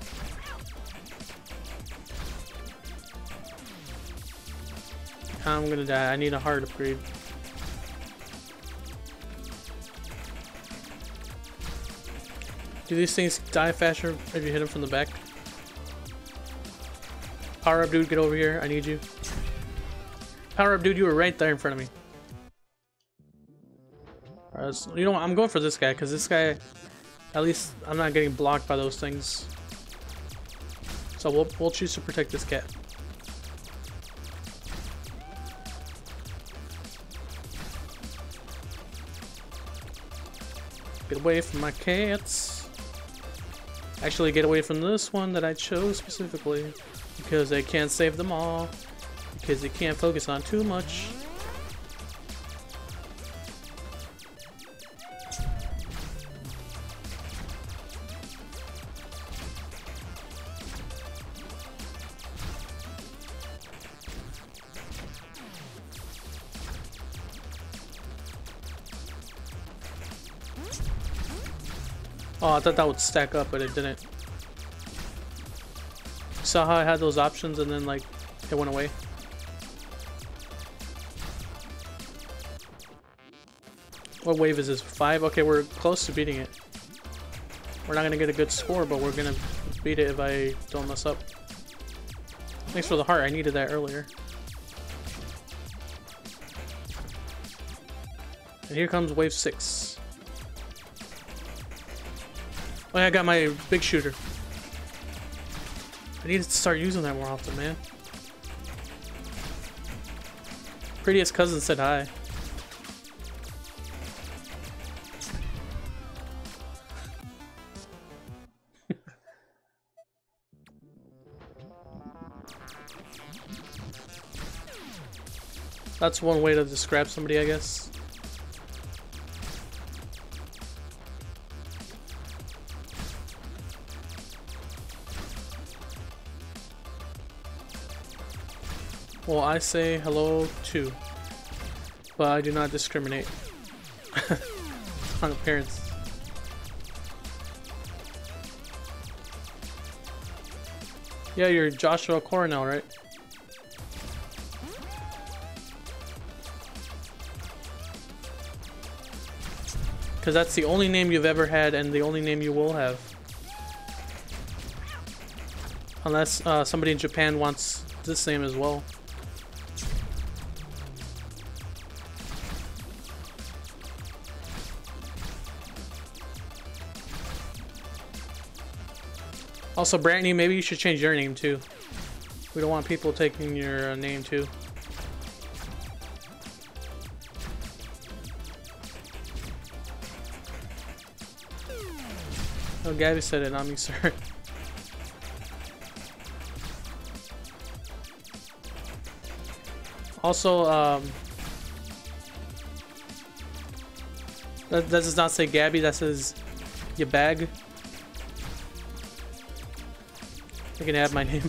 I'm gonna die. I need a heart upgrade. Do these things die faster if you hit them from the back? Power up, dude. Get over here. I need you. Power up, dude. You were right there in front of me. Alright, so, you know what? I'm going for this guy because this guy, at least I'm not getting blocked by those things. So we'll choose to protect this cat. Get away from my cats. Actually, get away from this one that I chose specifically. Because I can't save them all. Because you can't focus on too much. Oh, I thought that would stack up, but it didn't. Saw how I had those options and then, like, it went away. What wave is this? 5? Okay, we're close to beating it. We're not gonna get a good score, but we're gonna beat it if I don't mess up. Thanks for the heart. I needed that earlier. And here comes wave 6. Oh yeah, I got my big shooter. I need to start using that more often, man. Prettiest cousin said hi. That's one way to describe somebody, I guess. Well, I say hello too, but I do not discriminate on appearance. Yeah, you're Joshua Coronel, right? Because that's the only name you've ever had and the only name you will have. Unless somebody in Japan wants this name as well. Also, Brittany, maybe you should change your name too. We don't want people taking your name too. Oh, Gabby said it, not me, sir. Also, That does not say Gabby, that says your bag. I can add my name.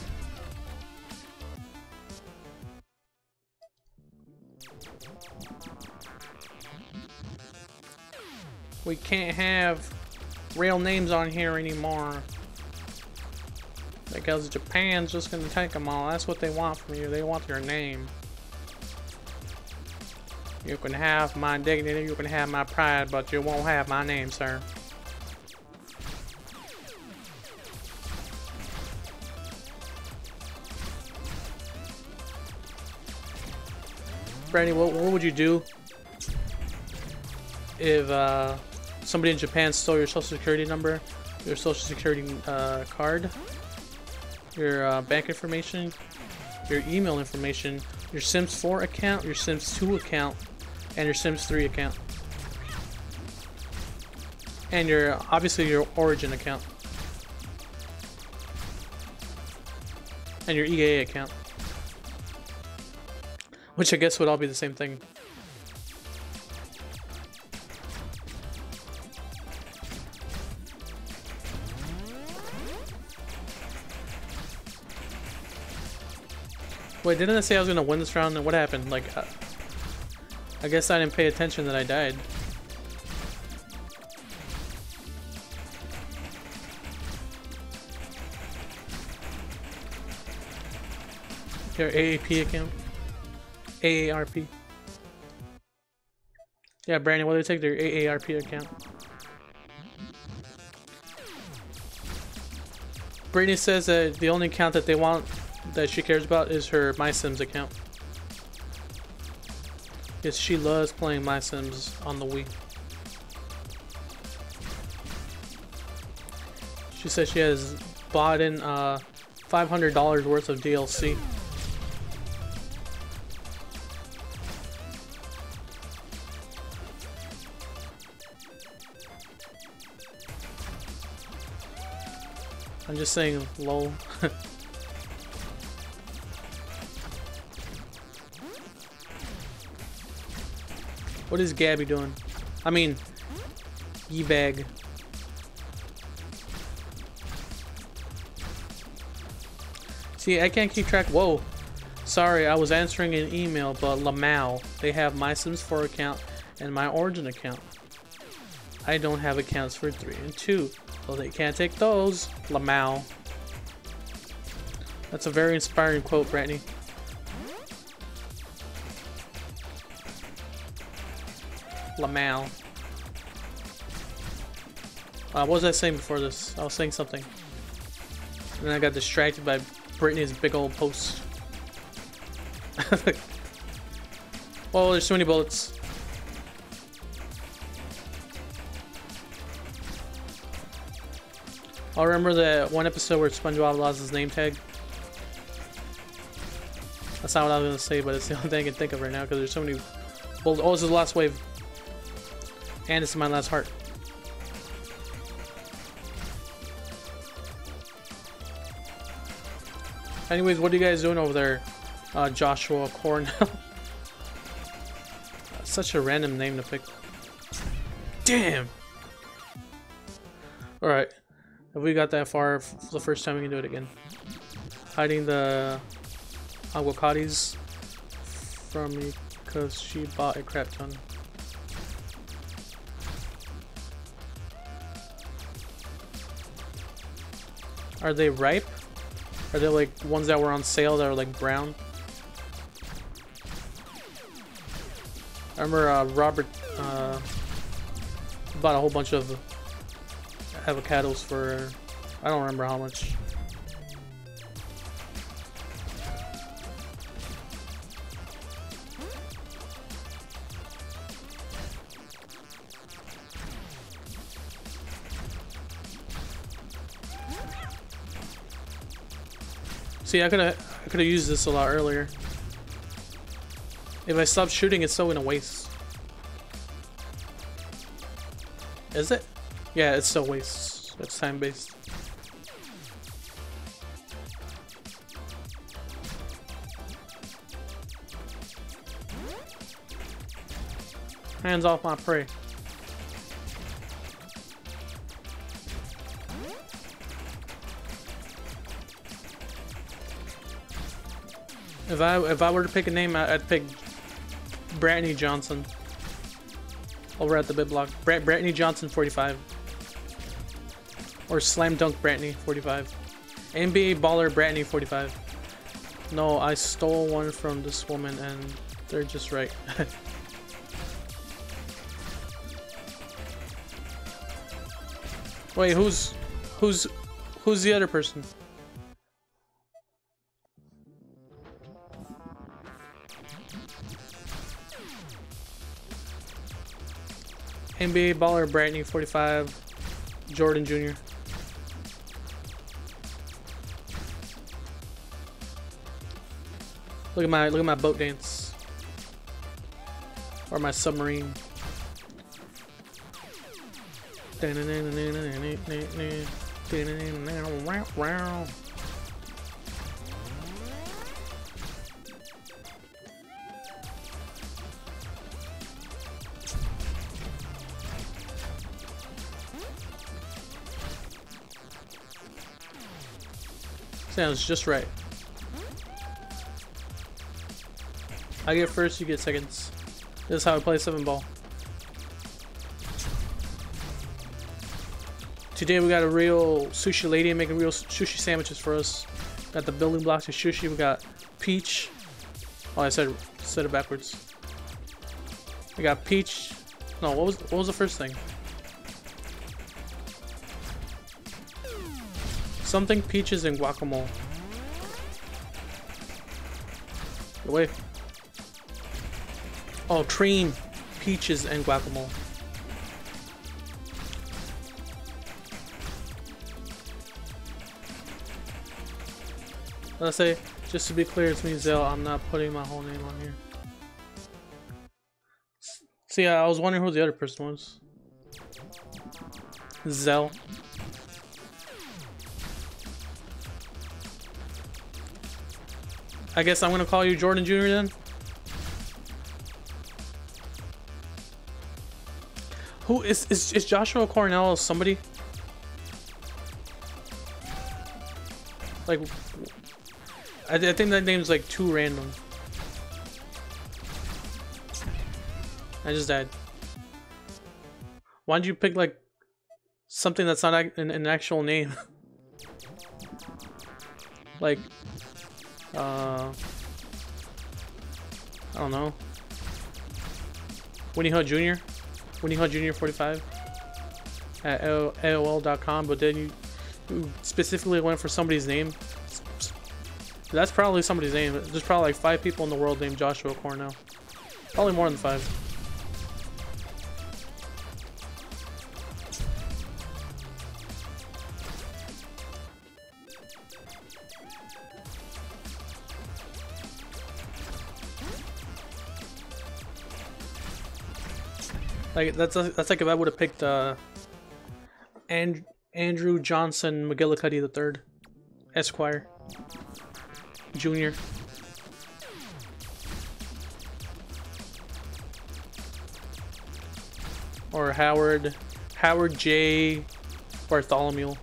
We can't have real names on here anymore. Because Japan's just gonna take them all. That's what they want from you. They want your name. You can have my dignity, you can have my pride, but you won't have my name, sir. Brandy, what would you do if somebody in Japan stole your social security number, your social security card, your bank information, your email information, your Sims 4 account, your Sims 2 account, and your Sims 3 account, and your obviously your Origin account, and your EA account, which I guess would all be the same thing. Wait, didn't I say I was gonna win this round? And what happened? Like, I guess I didn't pay attention that I died. Your AAP account? AARP? Yeah, Brandon, what do they take their AARP account? Brittany says that the only account that they want, that she cares about, is her My Sims account. Because she loves playing My Sims on the Wii. She says she has bought in $500 worth of DLC. I'm just saying, lol. What is Gabby doing? I mean, E-bag. See, I can't keep track. Whoa. Sorry, I was answering an email, but Lamau. They have my Sims 4 account and my Origin account. I don't have accounts for 3 and 2, so they can't take those. Lamau. That's a very inspiring quote, Brittany. Lamau. What was I saying before this? I was saying something. And then I got distracted by Brittany's big old post. Oh, there's too many bullets. I remember that one episode where SpongeBob lost his name tag. That's not what I was gonna say, but it's the only thing I can think of right now because there's so many bullets. Oh, this is the last wave. And this is my last heart. Anyways, what are you guys doing over there, Joshua Cornell? Such a random name to pick. Damn! Alright. If we got that far for the first time, we can do it again. Hiding the aguacates from me because she bought a crap ton. Are they ripe? Are they like ones that were on sale that are like brown? I remember Robert bought a whole bunch of avocados for, I don't remember how much. See, I could have used this a lot earlier. If I stop shooting, it's so in a waste. Is it? Yeah, it's still waste. It's time based. Hands off my prey. If I were to pick a name, I'd pick Brittany Johnson. Over at the bid block. Brittany Johnson 45. Or Slam Dunk Brittany 45. NBA Baller Brittany 45. No, I stole one from this woman and they're just right. Wait, who's the other person? NBA Baller Brittany 45. Jordan Jr. Look at my boat dance. Or my submarine. Sounds just right. I get first, you get seconds. This is how I play 7-ball. Today we got a real sushi lady making real sushi sandwiches for us. Got the building blocks of sushi. We got peach. Oh, I said it backwards. We got peach. No, what was the first thing? Something peaches and guacamole. Wait. Oh, cream, peaches, and guacamole. Let's say, just to be clear, it's me, Zell. I'm not putting my whole name on here. See, I was wondering who the other person was. Zell. I guess I'm gonna call you Jordan Jr. then. Who is Joshua Cornell somebody? Like, I think that name's like too random. I just died. Why'd you pick like something that's not an actual name? Like, I don't know. Winnie Ho Jr. Winnie Ho Jr. 45 at AOL.com, but then you specifically went for somebody's name. That's probably somebody's name. There's probably like 5 people in the world named Joshua Cornell. Probably more than 5. Like that's like if I would have picked Andrew Johnson McGillicuddy III, Esquire, Jr. Or Howard J. Bartholomew.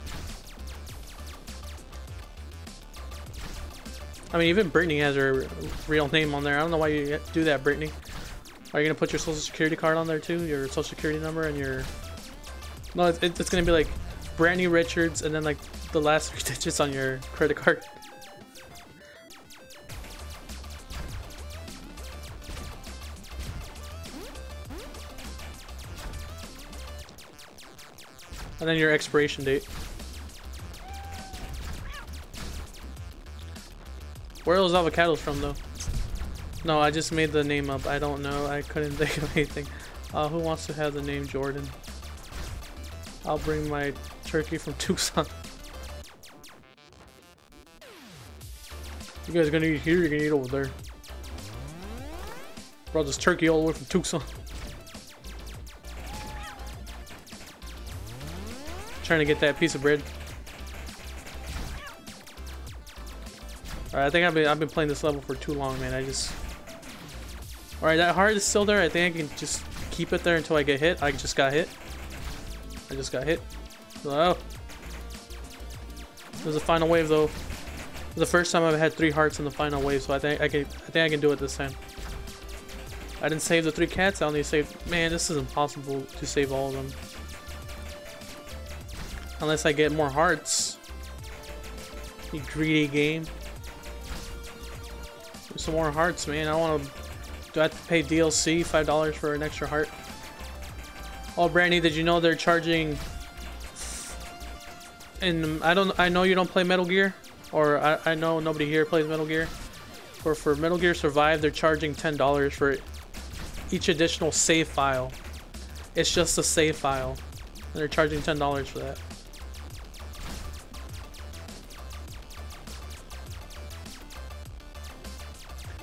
I mean, even Brittany has her real name on there. I don't know why you do that, Brittany. Are you gonna put your social security card on there too? Your social security number and your... No, it's gonna be like Brittany Richards and then like the last 3 digits on your credit card. And then your expiration date. Where are those avocados from though? No, I just made the name up. I don't know. I couldn't think of anything. Who wants to have the name Jordan? I'll bring my turkey from Tucson. You guys gonna eat here? You're gonna eat over there. Brought this turkey all the way from Tucson. Trying to get that piece of bread. Alright, I think I've been playing this level for too long, man. Alright, that heart is still there. I think I can just keep it there until I get hit. I just got hit. Oh. There's a final wave though. The first time I've had 3 hearts in the final wave, so I think I can do it this time. I didn't save the 3 cats. I only saved. Man, this is impossible to save all of them. Unless I get more hearts. You greedy game. There's some more hearts, man. I want to. Do I have to pay DLC $5 for an extra heart? Oh, Brandy, did you know they're charging? And I know you don't play Metal Gear, or I know nobody here plays Metal Gear. Or for Metal Gear Survive, they're charging $10 for each additional save file. It's just a save file, and they're charging $10 for that.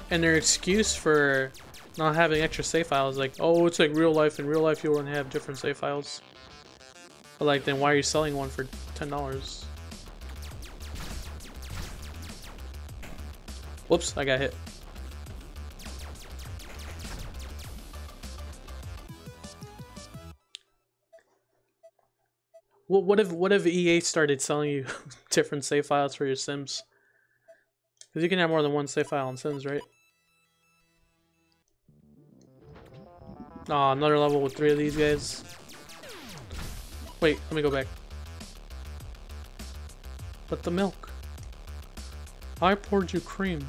And their excuse for not having extra save files, like, oh, it's like real life. In real life, you'll only have different save files. But like, then why are you selling one for $10? Whoops, I got hit. What if EA started selling you different save files for your Sims? Because you can have more than one save file in Sims, right? Oh, another level with 3 of these guys. Wait, let me go back. But the milk. I poured you cream.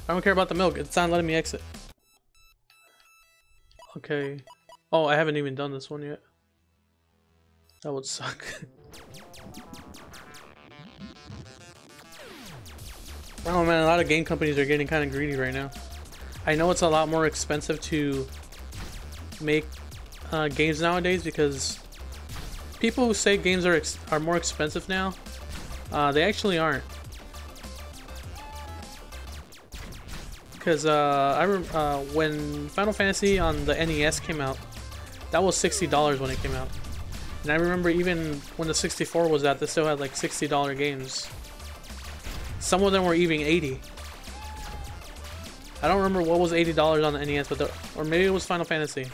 I don't care about the milk. It's not letting me exit. Okay. Oh, I haven't even done this one yet. That would suck. Oh man, a lot of game companies are getting kind of greedy right now. I know it's a lot more expensive to make games nowadays because people who say games are more expensive now, they actually aren't. Because when Final Fantasy on the NES came out, that was $60 when it came out. And I remember even when the 64 was out, they still had like $60 games. Some of them were even 80. I don't remember what was $80 on the NES, but or maybe it was Final Fantasy.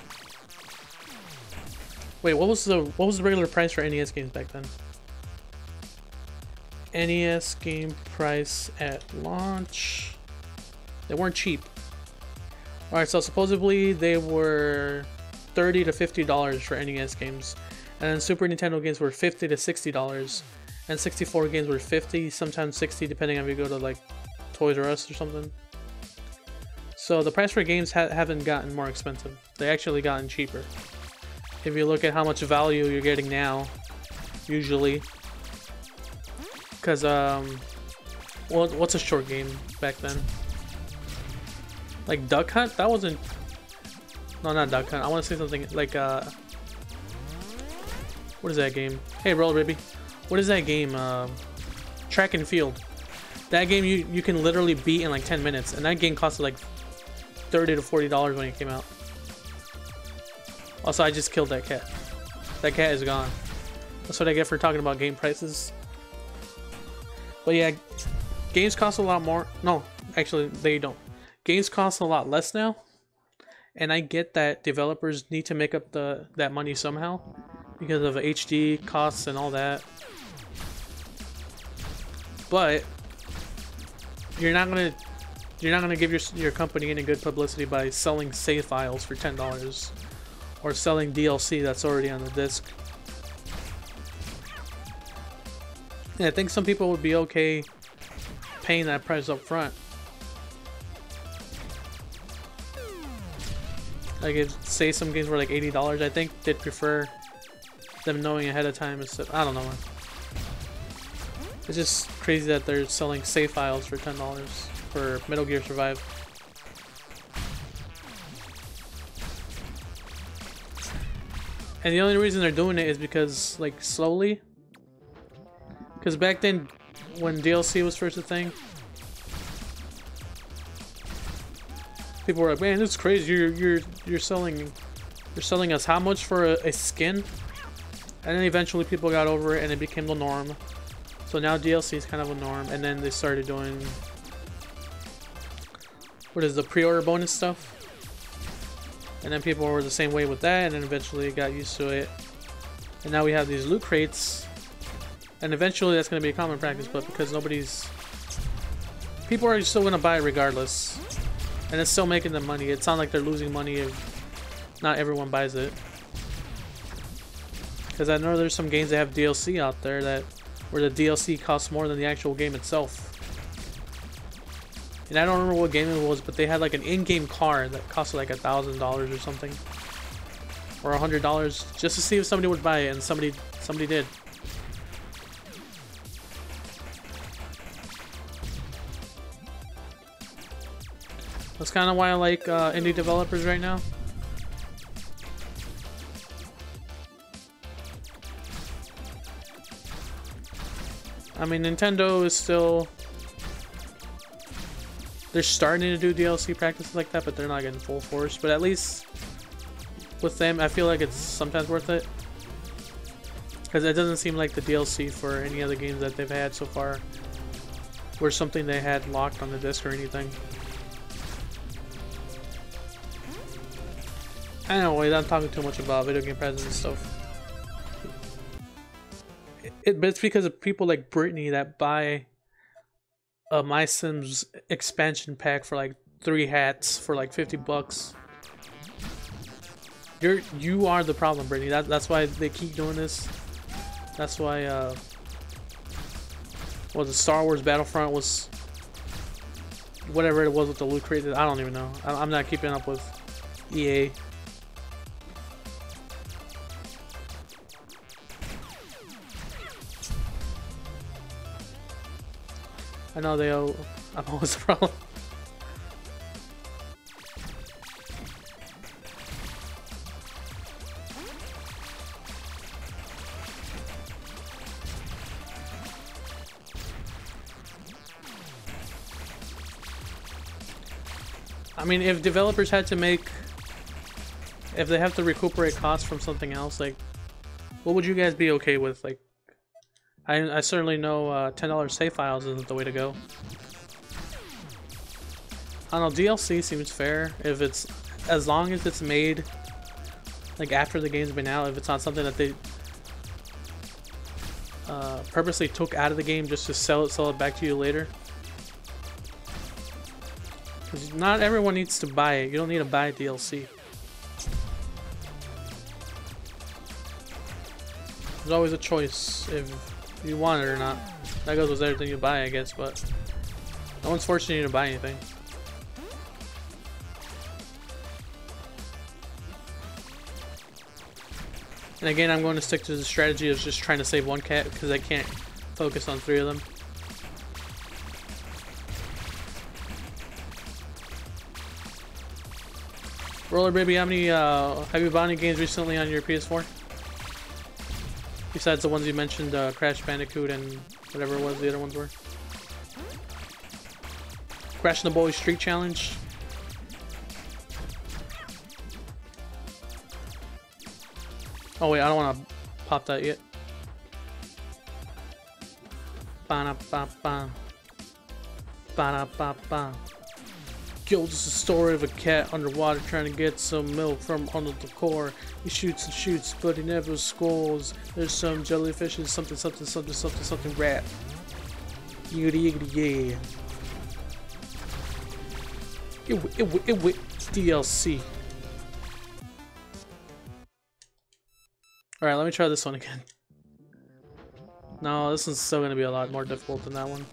Wait, what was the regular price for NES games back then? NES game price at launch. They weren't cheap. All right, so supposedly they were $30 to $50 for NES games, and then Super Nintendo games were $50 to $60, and 64 games were $50, sometimes $60, depending on if you go to like Toys R Us or something. So the price for games haven't gotten more expensive. They actually gotten cheaper. If you look at how much value you're getting now, usually, because well, what's a short game back then? Like Duck Hunt? That wasn't. No, not Duck Hunt. I want to say something like what is that game? Hey, Roll Ribby. What is that game? Track and Field. That game you can literally beat in like 10 minutes, and that game costed like $30 to $40 when it came out. Also, I just killed that cat. That cat is gone. That's what I get for talking about game prices. But yeah, games cost a lot more. No, actually, they don't. Games cost a lot less now, and I get that developers need to make up that money somehow because of HD costs and all that. But you're not gonna give your company any good publicity by selling save files for $10 or selling DLC that's already on the disc. Yeah, I think some people would be okay paying that price up front. Like, say some games were like $80, I think they'd prefer them knowing ahead of time instead. I don't know, man. It's just crazy that they're selling save files for $10 for Metal Gear Survive. And the only reason they're doing it is because, like, slowly. Because back then, when DLC was first a thing, people were like, "Man, this is crazy! You're selling us how much for a skin?" And then eventually people got over it, and it became the norm. So now DLC is kind of a norm, and then they started doing what is the pre-order bonus stuff, and then people were the same way with that, and then eventually got used to it. And now we have these loot crates And eventually that's going to be a common practice, but because people are still going to buy it regardless. And it's still making them money. It's not like they're losing money if not everyone buys it. Because I know there's some games that have DLC out there where the DLC costs more than the actual game itself. And I don't remember what game it was, but they had like an in-game car that costed like $1,000 or something. Or $100 just to see if somebody would buy it, and somebody did. That's kind of why I like indie developers right now. I mean, Nintendo is still... They're starting to do DLC practices like that, but they're not getting full force. But at least with them, I feel like it's sometimes worth it. Because it doesn't seem like the DLC for any other games that they've had so far were something they had locked on the disc or anything. Anyway, I'm talking too much about video game prices and stuff. But it's because of people like Brittany that buy a My Sims expansion pack for like 3 hats for like $50. You are the problem, Brittany. That's why they keep doing this. That's why well, the Star Wars Battlefront was whatever it was with the loot crate. I don't even know. I'm not keeping up with EA. I know I'm always a problem. I mean, if developers had to if they have to recuperate costs from something else, like, what would you guys be okay with? Like, I certainly know $10 save files isn't the way to go. I don't know, DLC seems fair if it's, as long as it's made like after the game's been out, if it's not something that they purposely took out of the game just to sell it back to you later. Because not everyone needs to buy it. You don't need to buy DLC. There's always a choice if you want it or not. That goes with everything you buy, I guess, but no one's forcing you to buy anything. And again, I'm going to stick to the strategy of just trying to save one cat because I can't focus on 3 of them. Roller Baby, how many have you bought any games recently on your PS4? Besides the ones you mentioned, Crash Bandicoot and whatever it was the other ones were. Crash the Boy Street Challenge. Oh wait, I don't want to pop that yet. Ba-da-ba-ba. Ba-da-ba-ba. Yo, this is the story of a cat underwater trying to get some milk from under the core. He shoots and shoots, but he never scores. There's some jellyfish and something rat. Yiggity yiggity yeah. It DLC. Alright, let me try this one again. No, this is still going to be a lot more difficult than that one.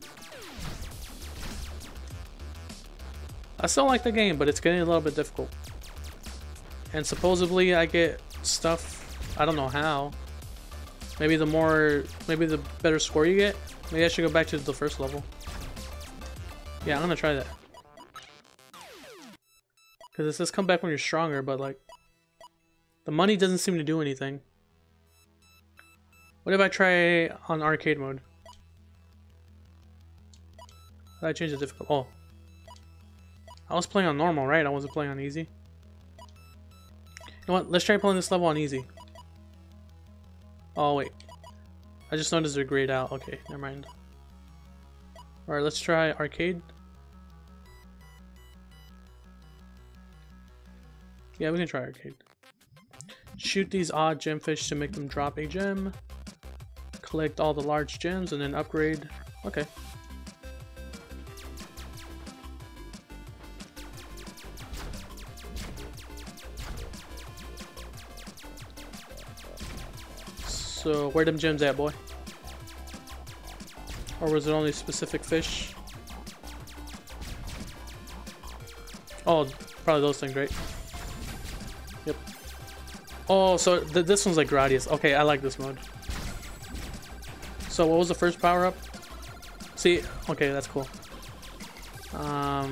I still like the game, but it's getting a little bit difficult. And supposedly I get stuff, I don't know how. Maybe the better score you get. Maybe I should go back to the first level. Yeah, I'm gonna try that. Because it says come back when you're stronger, but like, the money doesn't seem to do anything. What if I try on arcade mode? Did I change the difficulty? Oh. I was playing on normal, right? I wasn't playing on easy. You know what? Let's try playing this level on easy. Oh, wait. I just noticed they're grayed out. Okay, never mind. Alright, let's try arcade. Yeah, we can try arcade. Shoot these odd gemfish to make them drop a gem. collect all the large gems and then upgrade. Okay. So where them gems at, boy? Or was it only specific fish? Oh, probably those things, right? Yep. Oh, so this one's like Gradius. Okay, I like this mode. So what was the first power up? See, okay, that's cool. I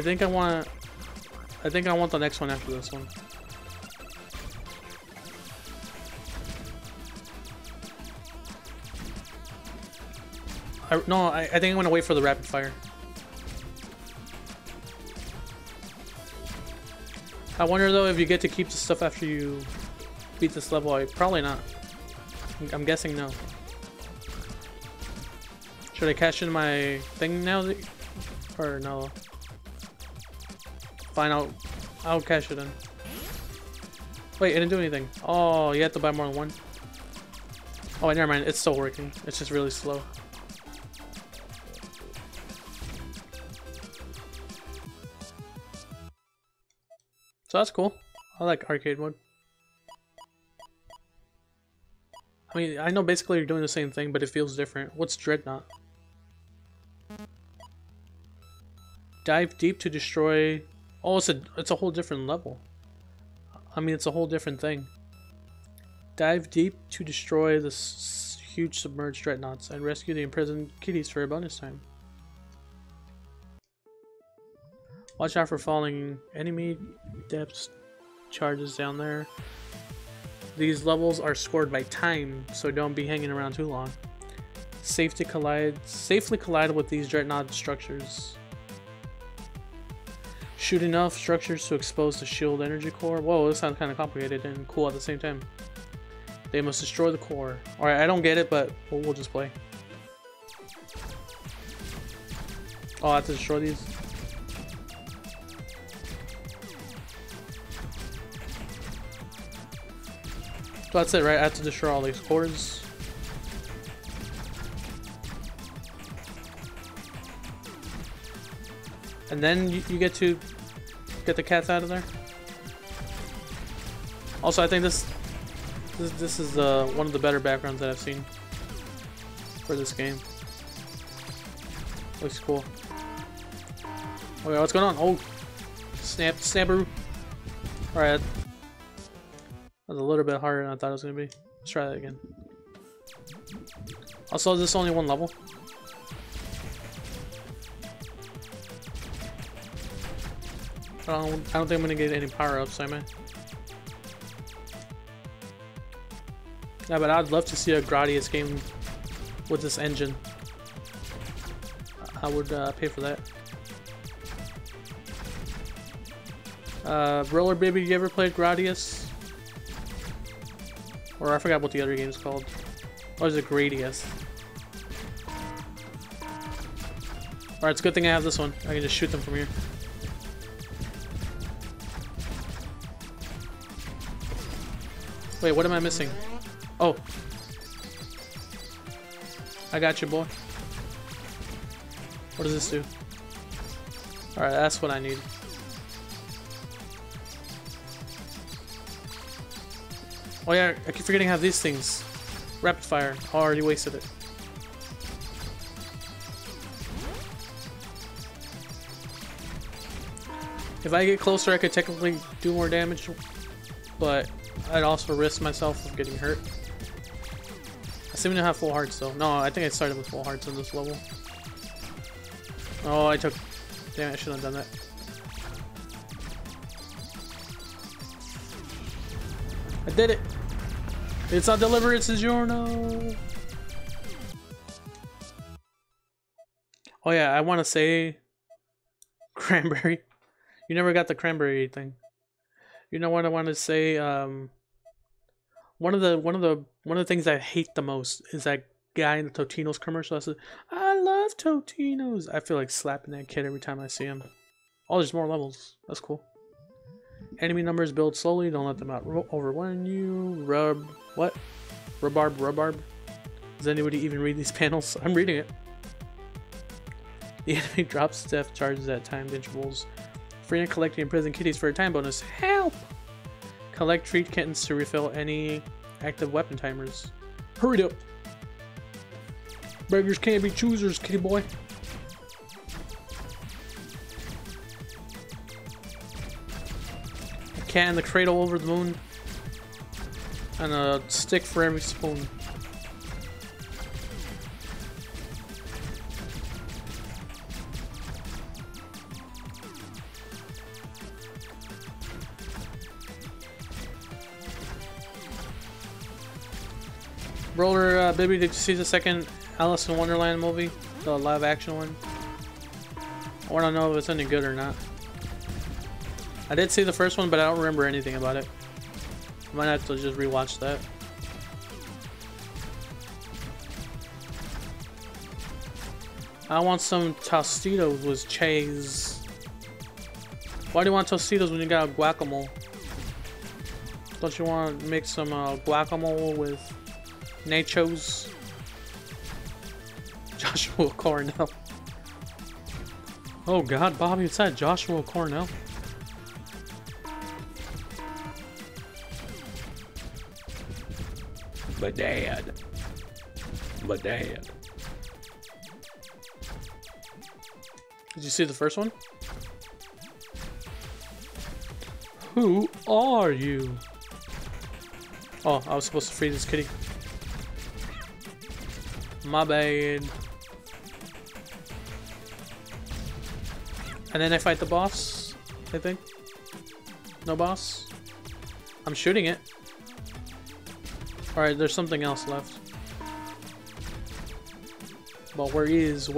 think I want the next one after this one. No, I think I'm gonna wait for the rapid fire. I wonder though if you get to keep the stuff after you beat this level. Probably not. I'm guessing no. Should I cash in my thing now? Or no? Fine, I'll cash it in. Wait, I didn't do anything. Oh, you have to buy more than one. Oh, wait, never mind. It's still working. It's just really slow. So that's cool. I like arcade mode. I mean, I know basically you're doing the same thing, but it feels different. What's Dreadnought? Dive deep to destroy... Oh, it's a whole different level. I mean, it's a whole different thing. Dive deep to destroy the huge submerged dreadnoughts and rescue the imprisoned kitties for a bonus time. Watch out for falling enemy depths charges down there. These levels are scored by time, so don't be hanging around too long. Safely collide with these dreadnought structures. Shoot enough structures to expose the shield energy core. Whoa, this sounds kind of complicated and cool at the same time. They must destroy the core. Alright, I don't get it, but we'll just play. Oh, I have to destroy these? So that's it, right? I have to destroy all these cores. And then you get to get the cats out of there. Also, I think this is one of the better backgrounds that I've seen for this game. Looks cool. Okay, what's going on? Oh, snapperoo. Alright. That was a little bit harder than I thought it was going to be. Let's try that again. Also, is this only one level? I don't think I'm going to get any power-ups, am I? Yeah, but I'd love to see a Gradius game with this engine. I would pay for that. Roller Baby, you ever played Gradius? Or I forgot what the other game's called. Or is it Gradius? Alright, it's a good thing I have this one. I can just shoot them from here. Wait, what am I missing? Oh. I got you, boy. What does this do? Alright, that's what I need. Oh yeah, I keep forgetting I have these things. Rapid fire. Oh, I already wasted it. If I get closer, I could technically do more damage, but I'd also risk myself of getting hurt. I seem to have full hearts though. No, I think I started with full hearts on this level. Oh, I took... Damn it, I shouldn't have done that. I did it! It's not delivered, it's DiGiorno! Oh yeah, I want to say... Cranberry. You never got the cranberry thing. You know what I want to say? One of the things I hate the most is that guy in the Totino's commercial that says, "I love Totino's." I feel like slapping that kid every time I see him. Oh, there's more levels. That's cool. Enemy numbers build slowly. Don't let them overrun you. What? Rhubarb. Does anybody even read these panels? I'm reading it. The enemy drops death charges at timed intervals. Free and collecting imprisoned kitties for a time bonus. Help! Collect treat kittens to refill any active weapon timers. Hurry up! Beggars can't be choosers, kitty boy. A cat in the cradle over the moon. And a stick for every spoon. Roller, baby, did you see the second Alice in Wonderland movie? The live action one? I want to know if it's any good or not. I did see the first one, but I don't remember anything about it. Might have to just rewatch that. I want some Tostitos with cheese. Why do you want Tostitos when you got guacamole? Don't you want to make some guacamole with nachos? Joshua Cornell. Oh god, Bobby, it's that Joshua Cornell. My dad. Did you see the first one? Who are you? Oh, I was supposed to free this kitty. My bad. And then I fight the boss, I think. No boss? I'm shooting it. Alright, there's something else left. But where is?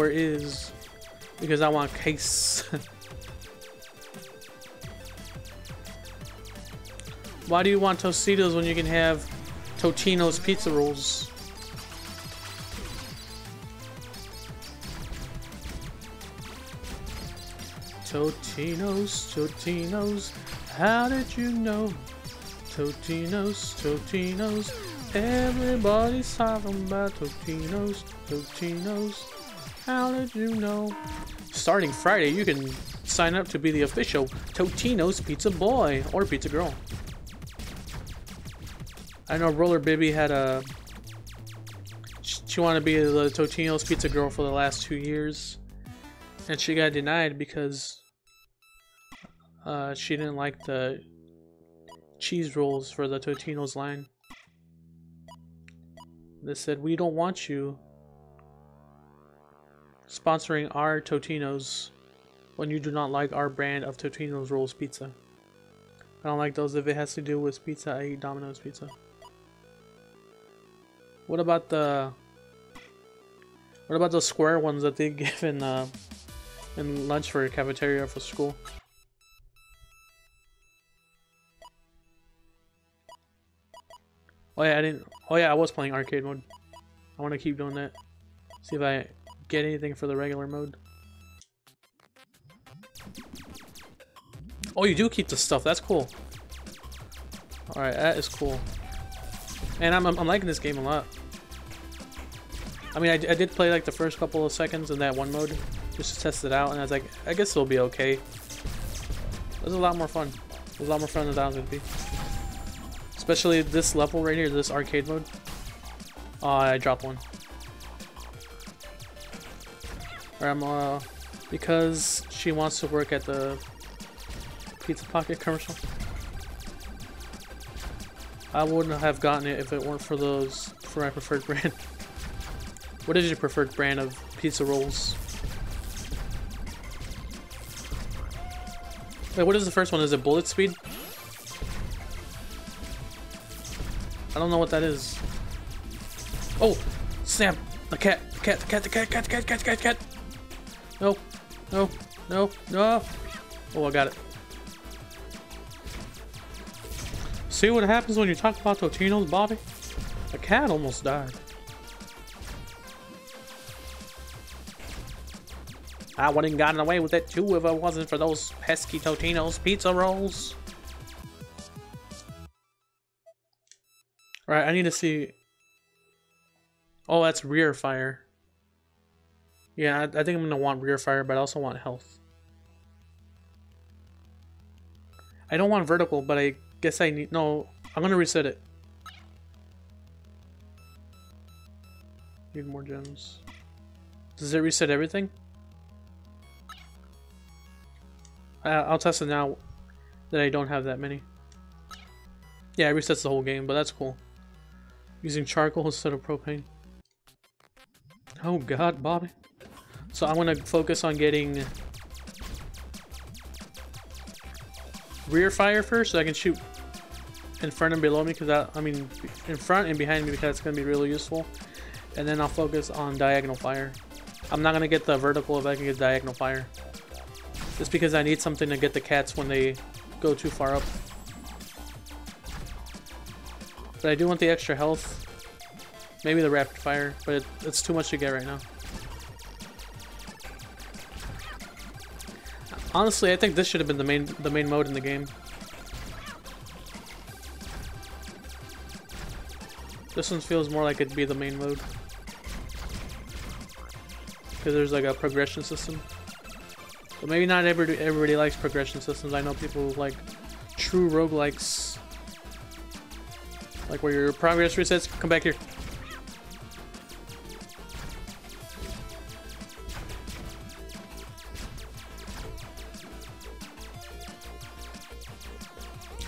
Because I want case. Why do you want Tostitos when you can have Totino's pizza rolls? Totino's, how did you know? Totino's, everybody's talking about Totino's, how did you know? Starting Friday, you can sign up to be the official Totino's pizza boy or pizza girl. I know Roller Baby had she wanted to be the Totino's pizza girl for the last 2 years, and she got denied because she didn't like the cheese rolls for the Totino's line. They said, we don't want you sponsoring our Totino's when you do not like our brand of Totino's rolls pizza. I don't like those if it has to do with pizza. I eat Domino's pizza. What about the square ones that they give in lunch for cafeteria for school? Oh yeah, I was playing arcade mode. I want to keep doing that. See if I get anything for the regular mode. Oh, you do keep the stuff. That's cool. All right, that is cool. And I'm liking this game a lot. I mean, I did play like the first couple of seconds in that one mode just to test it out, and I was like, I guess it'll be okay. It was a lot more fun. It was a lot more fun than I was gonna be. Especially this level right here, this arcade mode. Oh, I dropped one. Or because she wants to work at the Pizza Pocket commercial. I wouldn't have gotten it if it weren't for my preferred brand. What is your preferred brand of pizza rolls? Wait, what is the first one? Is it Bullet Speed? I don't know what that is. Oh, snap! The cat! No! Oh, I got it. See what happens when you talk about Totino's, Bobby? The cat almost died. I wouldn't gotten away with it too if it wasn't for those pesky Totino's pizza rolls. Right, I need to see. Oh, that's rear fire. Yeah, I think I'm gonna want rear fire, but I also want health. I don't want vertical, but I guess I need. No, I'm gonna reset it. Need more gems. Does it reset everything? I'll test it now that I don't have that many. Yeah, it resets the whole game, but that's cool. Using charcoal instead of propane. Oh god, Bobby. So I'm gonna focus on getting rear fire first so I can shoot in front and below me, because I mean in front and behind me, because that's gonna be really useful. And then I'll focus on diagonal fire. I'm not gonna get the vertical if I can get diagonal fire. Just because I need something to get the cats when they go too far up. But I do want the extra health. Maybe the rapid fire, but it's too much to get right now. Honestly, I think this should have been the main mode in the game. This one feels more like it'd be the main mode. Because there's like a progression system. But maybe not everybody likes progression systems. I know people like true roguelikes. Like where your progress resets. Come back here.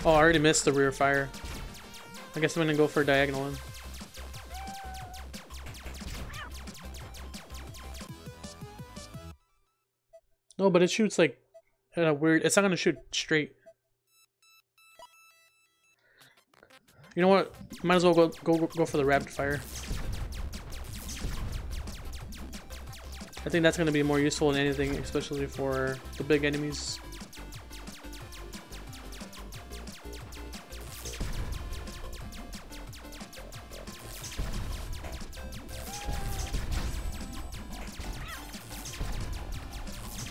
Oh, I already missed the rear fire. I guess I'm gonna go for a diagonal one. No, but it shoots like in a weird. It's not gonna shoot straight. You know what? Might as well go for the rapid fire. I think that's gonna be more useful than anything, especially for the big enemies.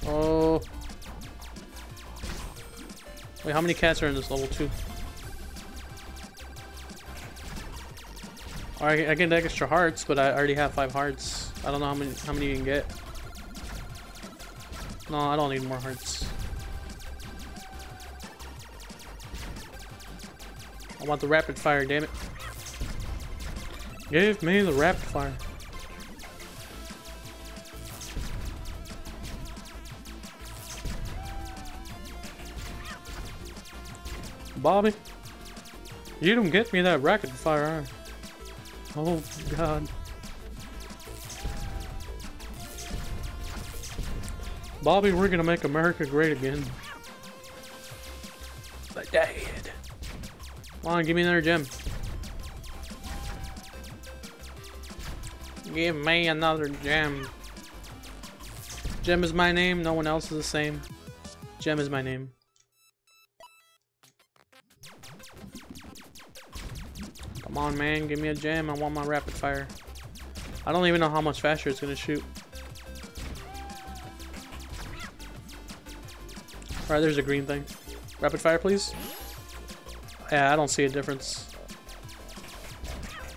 Oh. Wait, how many cats are in this level 2? Alright, I get extra hearts, but I already have 5 hearts. I don't know how many you can get. No, I don't need more hearts. I want the rapid fire, damn it. Give me the rapid fire. Bobby, you don't get me that rapid fire. Oh god. Bobby, we're gonna make America great again. But Dad. Come on, give me another gem. Give me another gem. Gem is my name, no one else is the same. Gem is my name. Come on, man, give me a gem. I want my rapid fire. I don't even know how much faster it's gonna shoot. Alright, there's a green thing. Rapid fire, please. Yeah, I don't see a difference.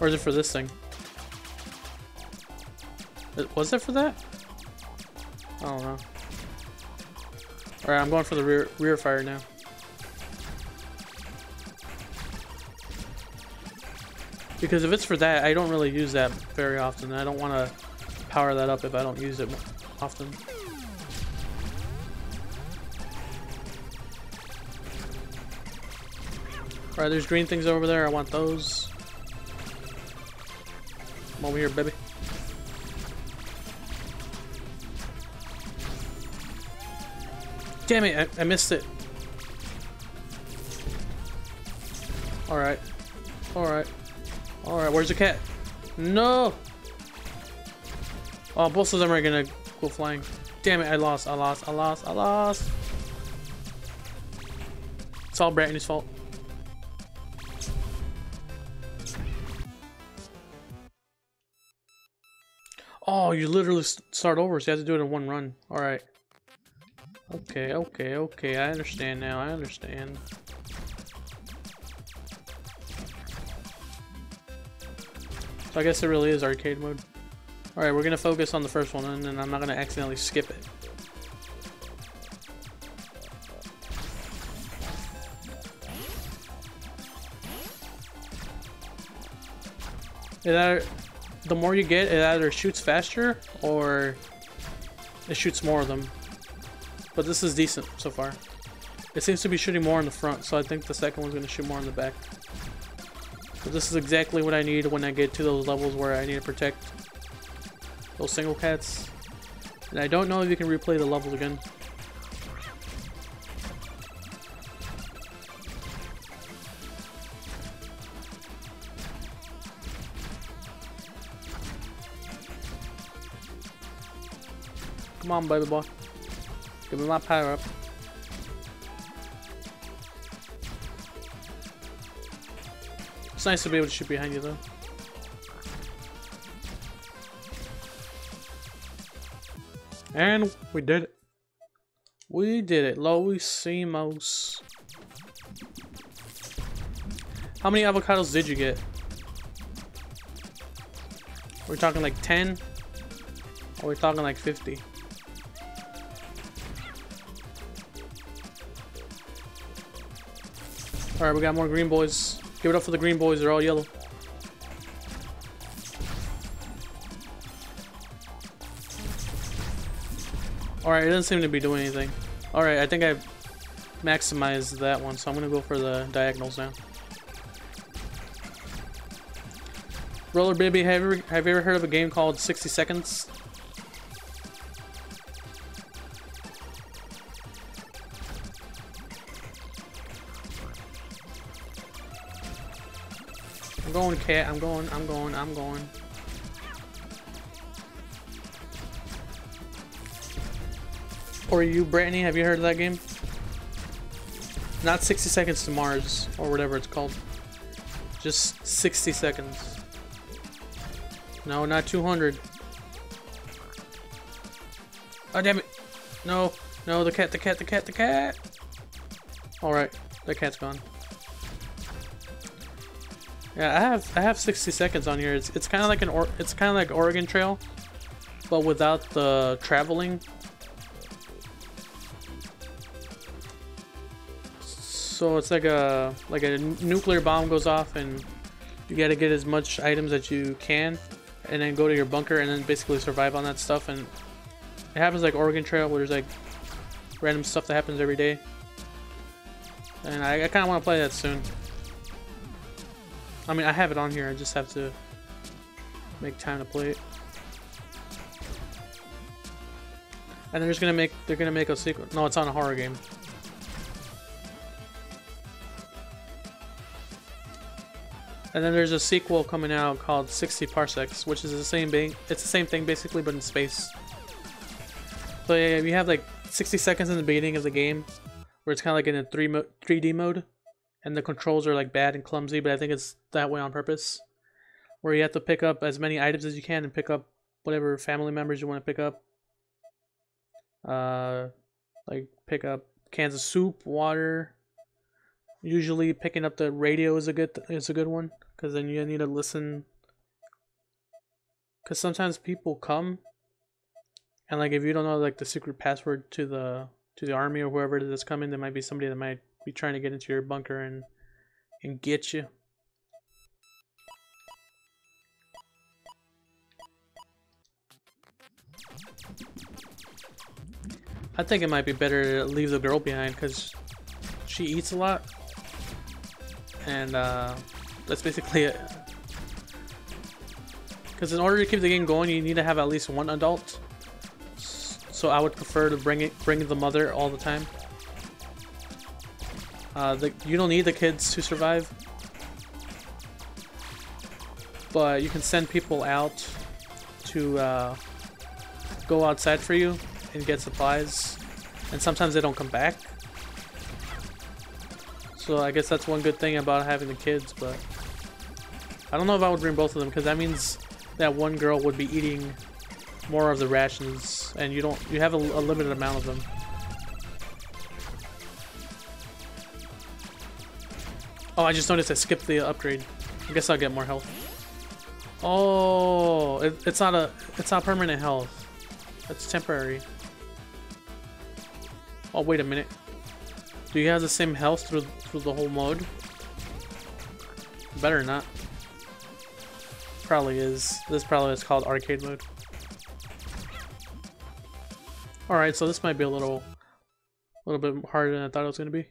Or is it for this thing? Was it for that? I don't know. Alright, I'm going for the rear fire now. Because if it's for that, I don't really use that very often. I don't want to power that up if I don't use it often. Alright, there's green things over there. I want those. Come over here, baby. Damn it, I missed it. Alright. Alright. Alright, where's the cat? No! Oh, both of them are gonna go flying. Damn it, I lost. It's all Brittany's fault. Oh, you literally start over, so you have to do it in one run. Alright. Okay, I understand now, I understand. So I guess it really is arcade mode. Alright, we're gonna focus on the first one, and then I'm not gonna accidentally skip it. The more you get, it either shoots faster or it shoots more of them. But this is decent so far. It seems to be shooting more in the front, so I think the second one's going to shoot more in the back. But this is exactly what I need when I get to those levels where I need to protect those single cats. And I don't know if you can replay the levels again. Come on, baby boy. Give me my power up. It's nice to be able to shoot behind you, though. And we did it. We did it. Loisimos. How many avocados did you get? We're talking like 10? Or we're talking like 50? Alright, we got more green boys. Give it up for the green boys, they're all yellow. Alright, it doesn't seem to be doing anything. Alright, I think I maximized that one, so I'm gonna go for the diagonals now. Roller Baby, have you ever heard of a game called 60 Seconds? I'm going, cat. I'm going. Or you, Brittany, have you heard of that game? Not 60 Seconds to Mars, or whatever it's called. Just 60 seconds. No, not 200. Oh, damn it. No, the cat. Alright, the cat's gone. Yeah, I have 60 seconds on here. It's kind of like Oregon Trail, but without the traveling. So it's like a nuclear bomb goes off, and you got to get as much items as you can, and then go to your bunker, and then basically survive on that stuff. And it happens like Oregon Trail, where there's like random stuff that happens every day. And I kind of want to play that soon. I mean, I have it on here. I just have to make time to play it. And they're gonna make a sequel. No, it's on a horror game. And then there's a sequel coming out called 60 Parsecs, which is the same thing. It's the same thing basically, but in space. So yeah, you have like 60 seconds in the beginning of the game, where it's kind of like in a 3D mode. And the controls are like bad and clumsy, but I think it's that way on purpose. Where you have to pick up as many items as you can and pick up whatever family members you want to pick up. Like pick up cans of soup, water. Usually picking up the radio is a good one, because then you need to listen. Because sometimes people come, and like if you don't know like the secret password to the army or whoever it is that's coming, there might be somebody that might be trying to get into your bunker and get you. I think it might be better to leave the girl behind, because she eats a lot, and that's basically it. Because in order to keep the game going, you need to have at least one adult. So I would prefer to bring the mother all the time. You don't need the kids to survive, but you can send people out to go outside for you and get supplies, and sometimes they don't come back. So I guess that's one good thing about having the kids, but I don't know if I would bring both of them, because that means that one girl would be eating more of the rations, and you have a limited amount of them. Oh, I just noticed I skipped the upgrade. I guess I'll get more health. Oh, it's not permanent health. It's temporary. Oh, wait a minute. Do you have the same health through the whole mode? Better not. Probably is. This probably is called arcade mode. Alright, so this might be a little bit harder than I thought it was gonna be.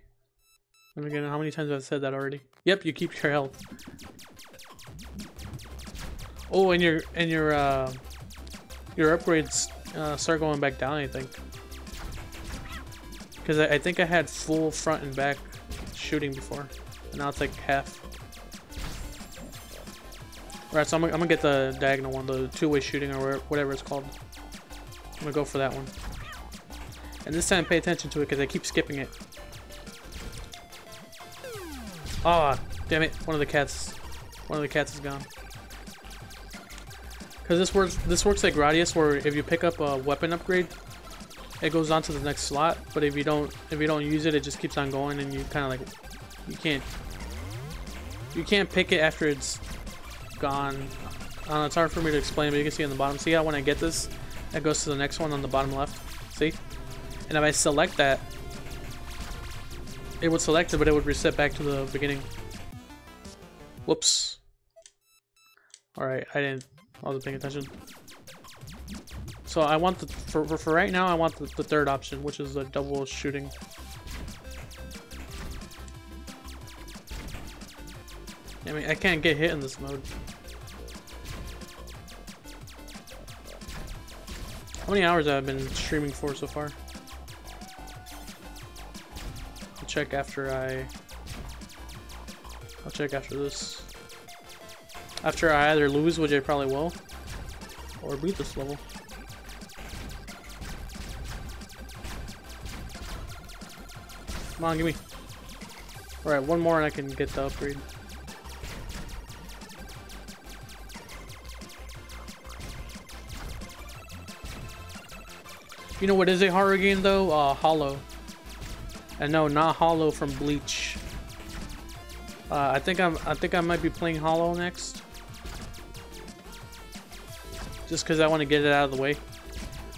And again, how many times have I said that already? Yep, you keep your health. Oh, and your upgrades start going back down, I think. Because I think I had full front and back shooting before, and now it's like half. Alright, so I'm gonna get the diagonal one, the two-way shooting or whatever it's called. I'm gonna go for that one. And this time pay attention to it because I keep skipping it. Ah, oh, damn it, one of the cats is gone. Because this works like Gradius, where if you pick up a weapon upgrade, it goes on to the next slot, but if you don't use it, it just keeps on going, and you kind of like you can't pick it after it's gone. I don't know, it's hard for me to explain, but you can see on the bottom. See how when I get this, it goes to the next one on the bottom left. See? And if I select that, it would select it, but it would reset back to the beginning. Whoops. Alright, I wasn't paying attention. So I want the, for right now, I want the third option, which is the double shooting. I mean, I can't get hit in this mode. How many hours have I been streaming for so far? I'll check after I'll check after this. After I either lose, which I probably will, or beat this level. Come on, give me. Alright, one more and I can get the upgrade. You know what is a horror game though? Hollow. And no, not Hollow from Bleach. I think I might be playing Hollow next. Just because I want to get it out of the way.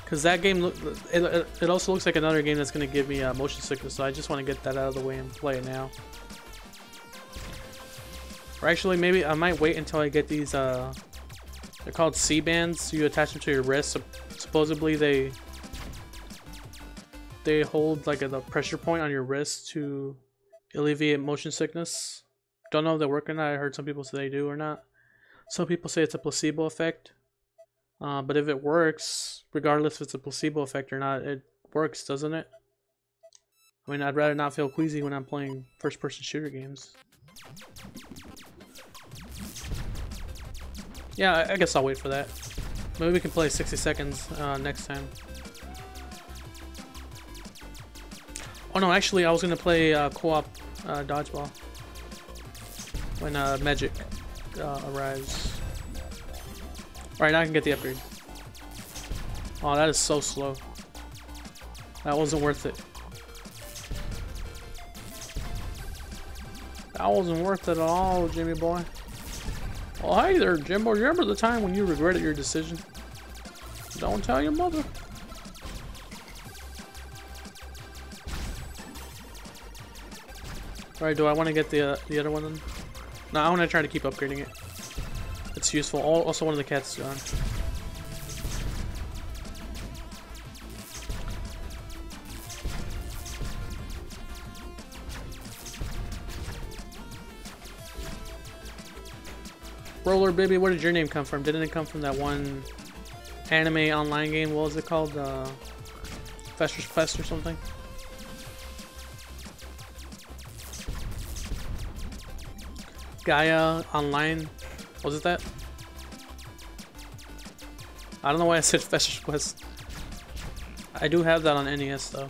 Because that game, it also looks like another game that's going to give me motion sickness, so I just want to get that out of the way and play it now. Or actually, maybe I might wait until I get these, they're called C-bands. You attach them to your wrist. Supposedly they hold like the pressure point on your wrist to alleviate motion sickness. Don't know if they work or not. I heard some people say they do or not. Some people say it's a placebo effect. But if it works, regardless if it's a placebo effect or not, it works, doesn't it? I mean, I'd rather not feel queasy when I'm playing first-person shooter games. Yeah, I guess I'll wait for that. Maybe we can play 60 seconds next time. Oh no, actually, I was gonna play co-op dodgeball when Magic arrives. Alright, now I can get the upgrade. Oh, that is so slow. That wasn't worth it. That wasn't worth it at all, Jimmy boy. Oh, hey there, Jimbo. Remember the time when you regretted your decision? Don't tell your mother. Alright, do I want to get the other one then? No, I want to try to keep upgrading it. It's useful. Also, one of the cats is gone. Roller Baby, where did your name come from? Didn't it come from that one anime online game? What was it called? Fester's Quest or something? Gaia Online? Was it that? I don't know why I said Fester's Quest. I do have that on NES though.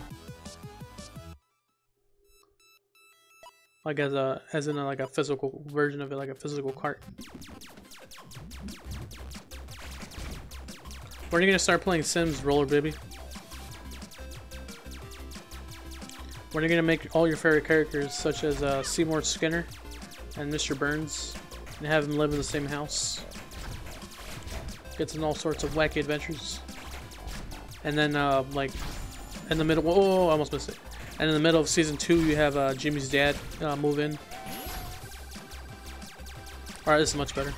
Like as in like a physical version of it, like a physical cart. When are you gonna start playing Sims, Roller Baby? When are you gonna make all your favorite characters, such as Seymour Skinner and Mr. Burns, and have them live in the same house? Gets in all sorts of wacky adventures. And then, like, in the middle... Whoa, I almost missed it. And in the middle of Season 2, you have Jimmy's dad move in. Alright, this is much better.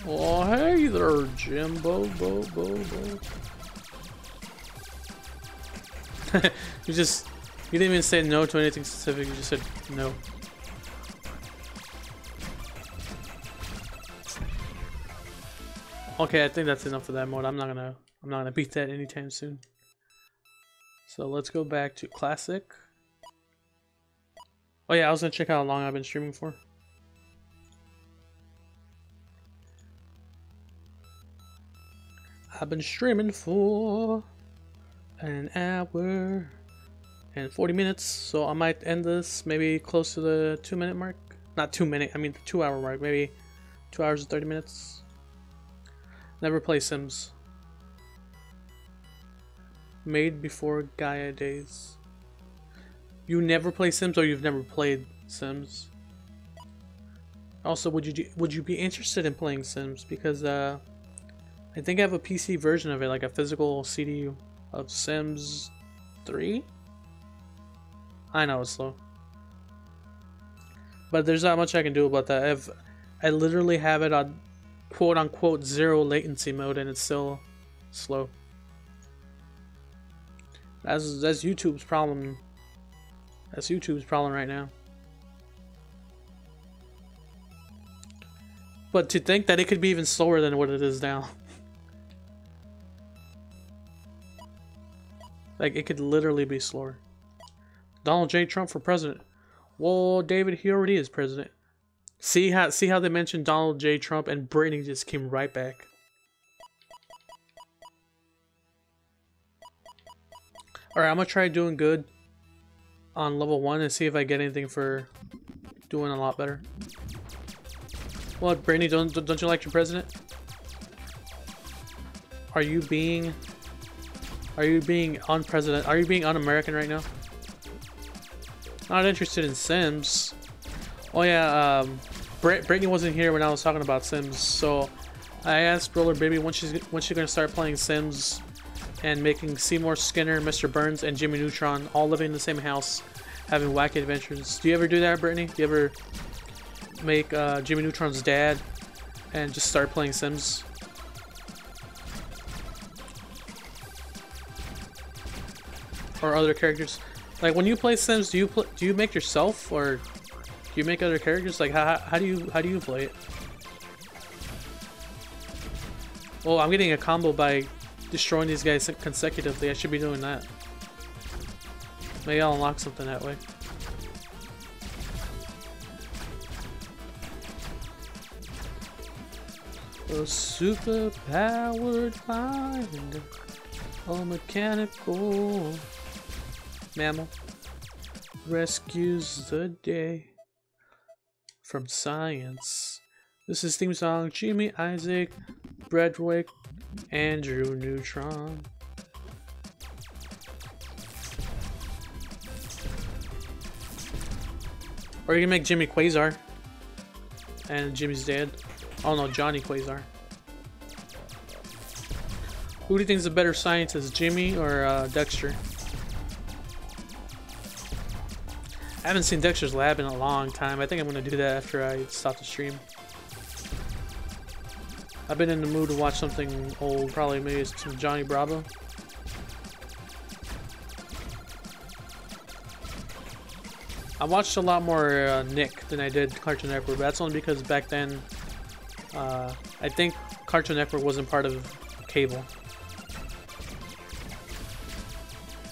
Oh, hey there, Jimbo, bo. You didn't even say no to anything specific, you just said no. Okay, I think that's enough for that mode. I'm not gonna beat that anytime soon. So let's go back to classic. Oh yeah, I was gonna check out how long I've been streaming for. I've been streaming for an hour and 40 minutes, so I might end this maybe close to the 2-minute mark. Not 2 minute, I mean the 2-hour mark, maybe 2 hours and 30 minutes. Never play Sims. Made before Gaia days. You never play Sims, or you've never played Sims? Also, would you be interested in playing Sims? Because I think I have a PC version of it, like a physical CD of Sims 3. I know it's slow, but there's not much I can do about that. I literally have it on quote-unquote 0 latency mode, and it's still slow. That's YouTube's problem. That's YouTube's problem right now. But to think that it could be even slower than what it is now. Like, it could literally be slower. Donald J. Trump for president. Well, David, he already is president. See how they mentioned Donald J. Trump and Brittany just came right back. Alright, I'm gonna try doing good on level 1 and see if I get anything for doing a lot better. What, Brittany, don't you like your president? Are you being un-president? Are you being un-American right now? Not interested in Sims. Oh yeah, Brittany wasn't here when I was talking about Sims, so I asked Roller Baby when she's gonna start playing Sims and making Seymour Skinner, Mr. Burns, and Jimmy Neutron all living in the same house, having wacky adventures. Do you ever do that, Brittany? Do you ever make Jimmy Neutron's dad and just start playing Sims? Or other characters? Like, when you play Sims, do you make yourself, or do you make other characters? Like, how do you play it? Well, I'm getting a combo by destroying these guys consecutively. I should be doing that. Maybe I'll unlock something that way. A super powered mind, a mechanical mammal rescues the day from science. This is theme song Jimmy, Isaac, Bradwick, Andrew Neutron. Or you can make Jimmy Quasar and Jimmy's dad. Oh no, Johnny Quasar. Who do you think is a better scientist, Jimmy or Dexter? I haven't seen Dexter's Lab in a long time. I think I'm going to do that after I stop the stream. I've been in the mood to watch something old, probably maybe some Johnny Bravo. I watched a lot more Nick than I did Cartoon Network, but that's only because back then I think Cartoon Network wasn't part of cable.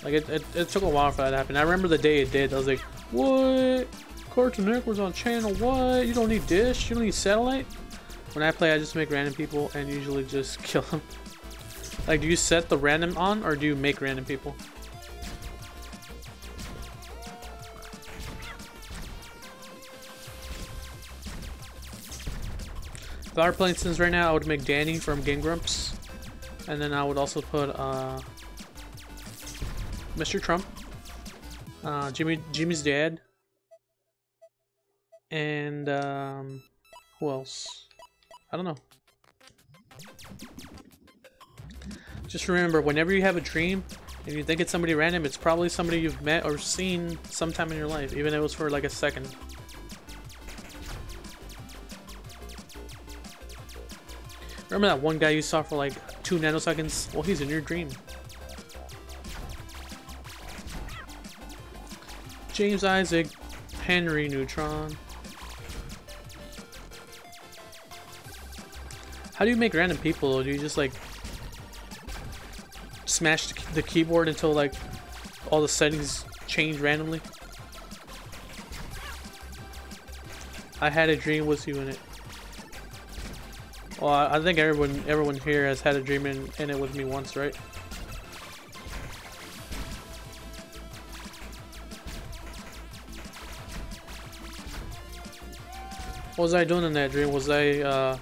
Like it took a while for that to happen. I remember the day it did. I was like, what? Cartoon Network's on channel? What? You don't need dish? You don't need satellite? When I play, I just make random people and usually just kill them. Like, do you set the random on, or do you make random people? If I were playing Sims right now, I would make Danny from Game Grumps. And then I would also put Mr. Trump, Jimmy's dad, and who else? I don't know. Just remember, whenever you have a dream and you think it's somebody random, it's probably somebody you've met or seen sometime in your life, even if it was for like a second. Remember that one guy you saw for like 2 nanoseconds? Well, he's in your dream. James Isaac, Henry Neutron. How do you make random people? Do you just like smash the keyboard until like all the settings change randomly? I had a dream with you in it. Well, I think everyone here has had a dream in it with me once, right? What was I doing in that dream? Was I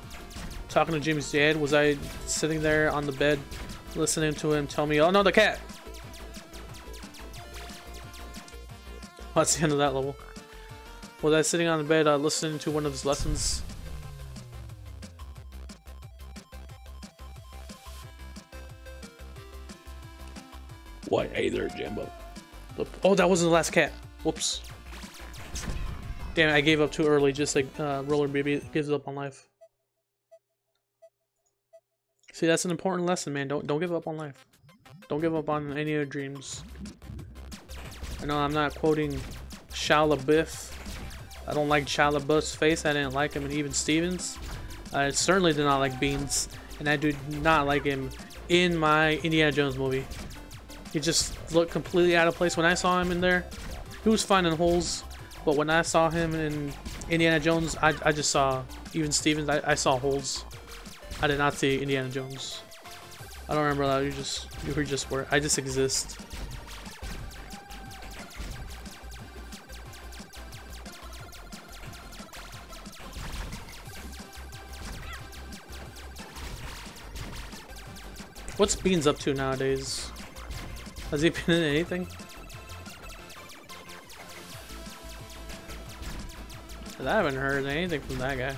talking to Jimmy's dad? Was I sitting there on the bed listening to him tell me, "Oh no, the cat"? Well, that's the end of that level. Was I sitting on the bed listening to one of his lessons? Why, hey there, Jimbo. Oh, that wasn't the last cat. Whoops. Damn it, I gave up too early, just like Roller Baby gives up on life. See, that's an important lesson, man. Don't give up on life. Don't give up on any of your dreams. I know I'm not quoting Shia LaBeouf. I don't like Shia LaBeouf's face. I didn't like him in Even Stevens. I certainly did not like Beans. And I do not like him in my Indiana Jones movie. He just looked completely out of place. When I saw him in there, he was finding holes. But when I saw him in Indiana Jones, I just saw Even Stevens. I saw holes. I did not see Indiana Jones. I don't remember that. You were just where I just exist. What's Beans up to nowadays? Has he been in anything? I haven't heard anything from that guy.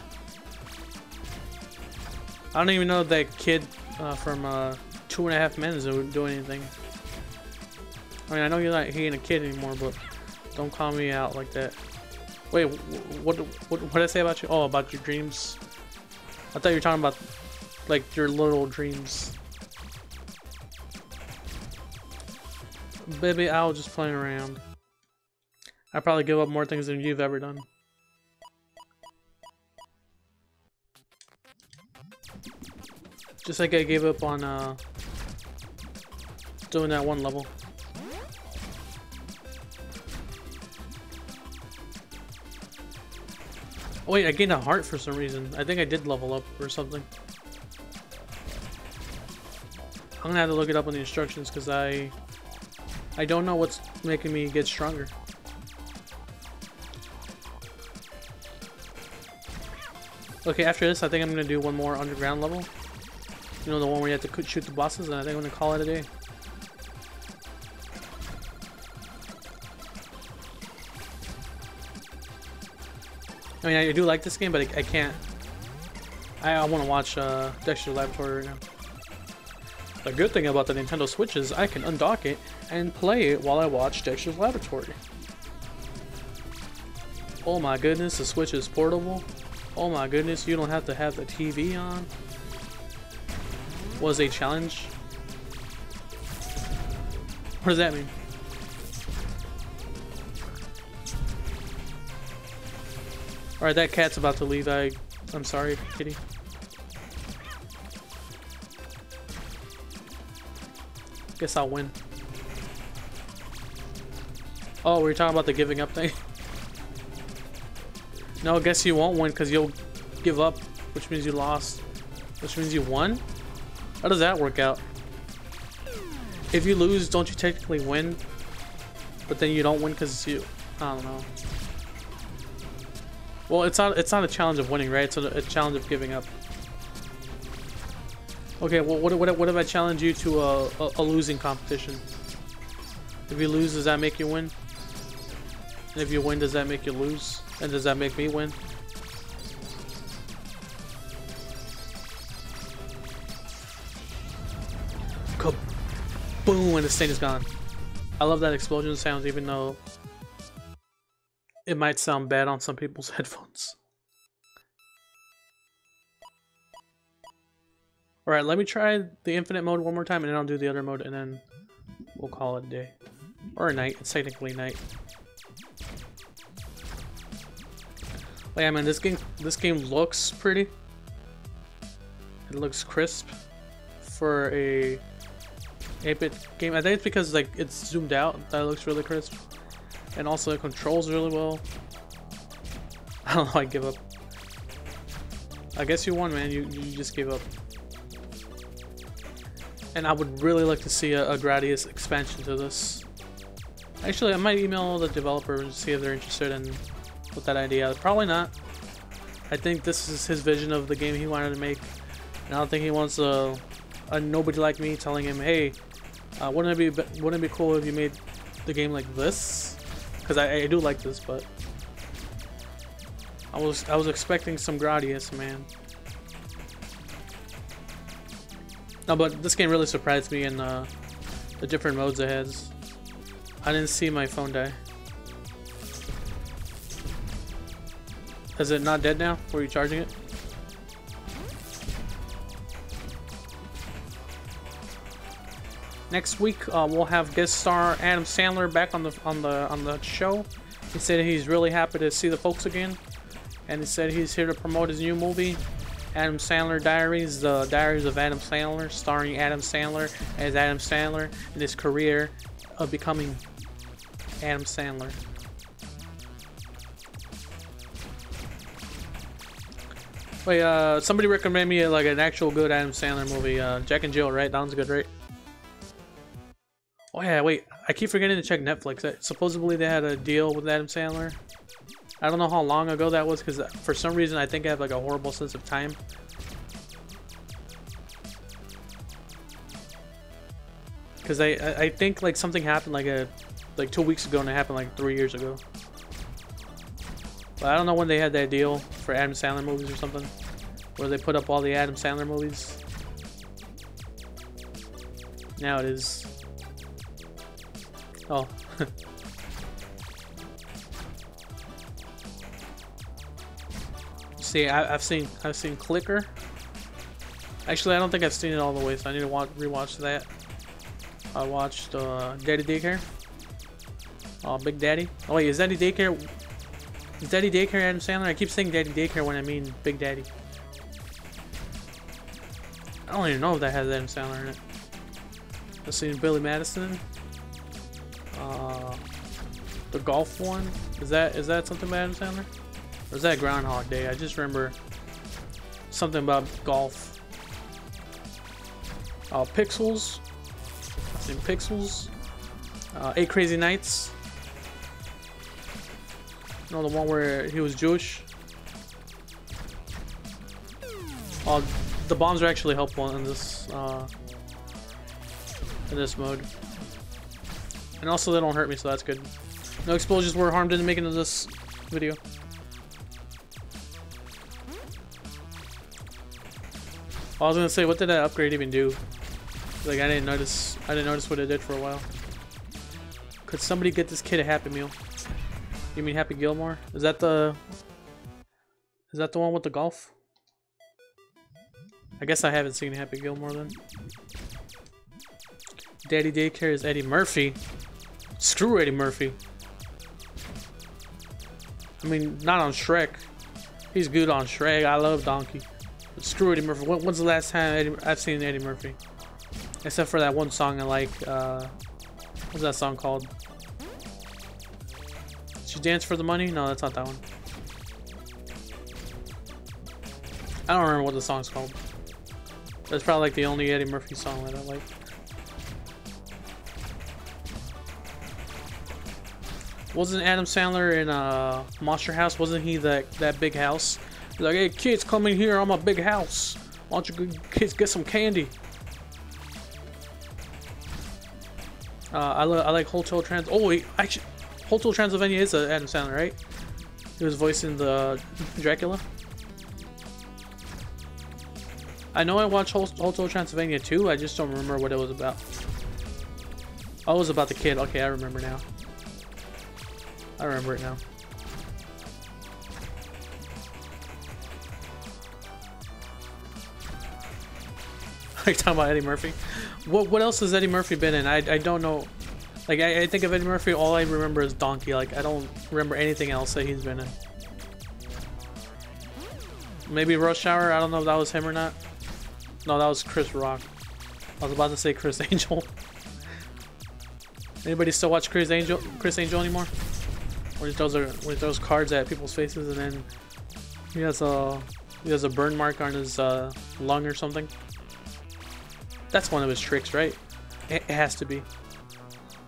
I don't even know if that kid from 2.5 Men is doing anything. I mean, I know he ain't a kid anymore, but don't call me out like that. Wait, what did I say about you? Oh, about your dreams. I thought you were talking about like your little dreams. Baby, I was just playing around. I probably give up more things than you've ever done. Just like I gave up on doing that one level. Oh wait, I gained a heart for some reason. I think I did level up or something. I'm gonna have to look it up on the instructions because I don't know what's making me get stronger. Okay, after this, I think I'm gonna do one more underground level. You know, the one where you have to shoot the bosses, and I think I'm gonna call it a day. I mean, I do like this game, but I can't. I want to watch Dexter's Laboratory right now. The good thing about the Nintendo Switch is I can undock it and play it while I watch Dexter's Laboratory. Oh my goodness, the Switch is portable. Oh my goodness, you don't have to have the TV on. Was a challenge? What does that mean? Alright, that cat's about to leave. I'm sorry, kitty. Guess I'll win. Oh, were you talking about the giving up thing? No, I guess you won't win because you'll give up, which means you lost. Which means you won? How does that work out? If you lose, don't you technically win? But then you don't win because you... I don't know. Well, it's not a challenge of winning, right? It's a challenge of giving up. Okay, well, what if I challenge you to a losing competition? If you lose, does that make you win? And if you win, does that make you lose? And does that make me win? Kaboom, and the stain is gone. I love that explosion sound, even though it might sound bad on some people's headphones. Alright, let me try the infinite mode one more time, and then I'll do the other mode, and then we'll call it a day. Or a night. It's technically night. But yeah, man, this game looks pretty. It looks crisp for a 8-bit game. I think it's because like it's zoomed out that it looks really crisp, and also it controls really well. I don't know. I give up. I guess you won, man. You just gave up. And I would really like to see a Gradius expansion to this. Actually, I might email the developer and see if they're interested in with that idea. Probably not. I think this is his vision of the game he wanted to make, and I don't think he wants a nobody like me telling him, "Hey, wouldn't it be cool if you made the game like this?" Because I do like this, but I was expecting some Gradius, man. No, but this game really surprised me in the different modes it has. I didn't see my phone die. Is it not dead now? Were you charging it? Next week we'll have guest star Adam Sandler back on the show. He said he's really happy to see the folks again, and he said he's here to promote his new movie, Adam Sandler Diaries, the Diaries of Adam Sandler, starring Adam Sandler as Adam Sandler in his career of becoming Adam Sandler. Wait, somebody recommend me like an actual good Adam Sandler movie. Jack and Jill, right? That one's good, right? Oh yeah, wait. I keep forgetting to check Netflix. Supposedly they had a deal with Adam Sandler. I don't know how long ago that was, because for some reason I think I have like a horrible sense of time. Because I think like something happened like 2 weeks ago, and it happened like 3 years ago. But I don't know when they had that deal for Adam Sandler movies or something, where they put up all the Adam Sandler movies. Now it is. Oh. See, I've seen Clicker. Actually, I don't think I've seen it all the way, so I need to rewatch that. I watched Daddy Daycare. Oh, Big Daddy. Oh wait, is Daddy Daycare? Is Daddy Daycare Adam Sandler? I keep saying Daddy Daycare when I mean Big Daddy. I don't even know if that has Adam Sandler in it. I've seen Billy Madison. The golf one. Is that something about Adam Sandler? Or is that Groundhog Day? I just remember something about golf. Pixels. I've seen Pixels. 8 Crazy Nights. You know, the one where he was Jewish. The bombs are actually helpful in this mode. And also they don't hurt me, so that's good. No explosions were harmed in the making of this video. I was gonna say, what did that upgrade even do? Like I didn't notice what it did for a while. Could somebody get this kid a Happy Meal? You mean Happy Gilmore? Is that the one with the golf? I guess I haven't seen Happy Gilmore then. Daddy Daycare is Eddie Murphy. Screw Eddie Murphy. I mean, not on Shrek. He's good on Shrek. I love Donkey. But screw Eddie Murphy. When's the last time I've seen Eddie Murphy? Except for that one song I like. What's that song called? She Dance for the Money? No, that's not that one. I don't remember what the song's called. That's probably like the only Eddie Murphy song that I like. Wasn't Adam Sandler in Monster House? Wasn't he that big house? He's like, hey kids, come in here. I'm a big house. Why don't you kids get some candy? I like Hotel Trans. Oh wait, actually, Hotel Transylvania is Adam Sandler, right? He was voicing the Dracula. I know I watched Hotel Transylvania 2, I just don't remember what it was about. Oh, it was about the kid. Okay, I remember now. I remember it now. Are you talking about Eddie Murphy? What else has Eddie Murphy been in? I don't know. Like, I think of Eddie Murphy, all I remember is Donkey. Like, I don't remember anything else that he's been in. Maybe Rush Hour? I don't know if that was him or not. No, that was Chris Rock. I was about to say Chris Angel. Anybody still watch Chris Angel anymore? When he throws cards at people's faces and then he has a burn mark on his lung or something. That's one of his tricks, right? It has to be.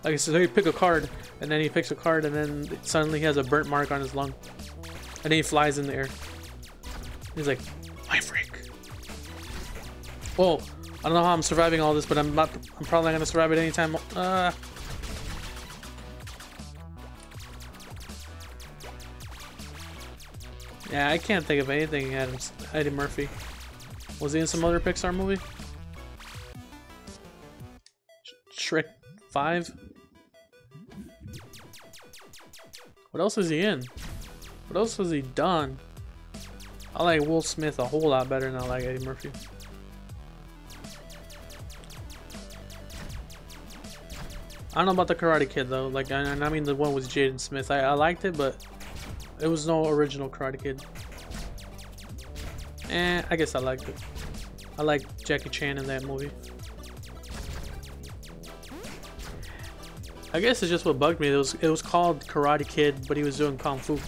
Like I said, so he pick a card, and then he picks a card, and then suddenly he has a burnt mark on his lung, and then he flies in the air. He's like, "My freak." Well, I don't know how I'm surviving all this, but I'm probably not gonna survive it anytime. Yeah, I can't think of anything Eddie Murphy. Was he in some other Pixar movie? Shrek 5? What else is he in? What else has he done? I like Will Smith a whole lot better than I like Eddie Murphy. I don't know about the Karate Kid though. Like, I mean the one with Jaden Smith. I liked it, but it was no original Karate Kid. I guess I liked it. I liked Jackie Chan in that movie. I guess it's just what bugged me. It was called Karate Kid, but he was doing Kung Fu.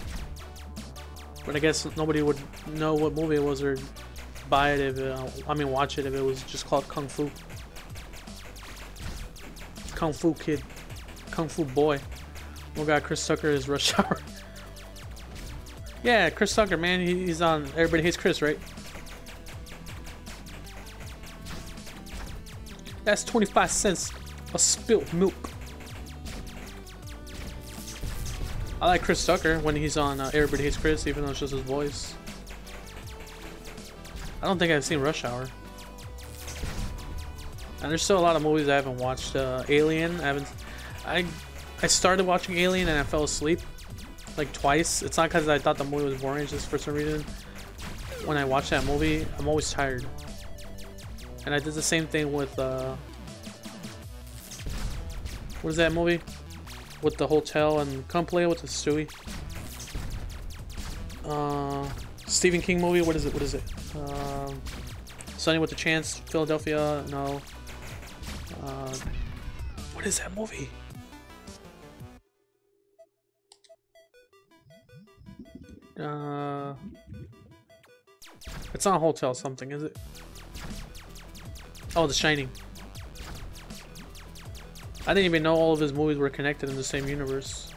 But I guess nobody would know what movie it was or buy it if watch it if it was just called Kung Fu. Kung Fu Kid. Kung Fu Boy. Oh god, Chris Tucker is Rush Hour. Yeah, Chris Tucker, man, he's on Everybody Hates Chris, right? That's 25 cents of spilt milk. I like Chris Tucker when he's on Everybody Hates Chris, even though it's just his voice. I don't think I've seen Rush Hour. And there's still a lot of movies I haven't watched. Alien, I started watching Alien and I fell asleep like twice. It's not because I thought the movie was boring, it's just for some reason when I watch that movie, I'm always tired. And I did the same thing with what is that movie? With the hotel and Come Play with the Stewie. Stephen King movie, what is it? Sunny with the Chance, Philadelphia, no. What is that movie? It's not Hotel something, is it? Oh, The Shining. I didn't even know all of his movies were connected in the same universe.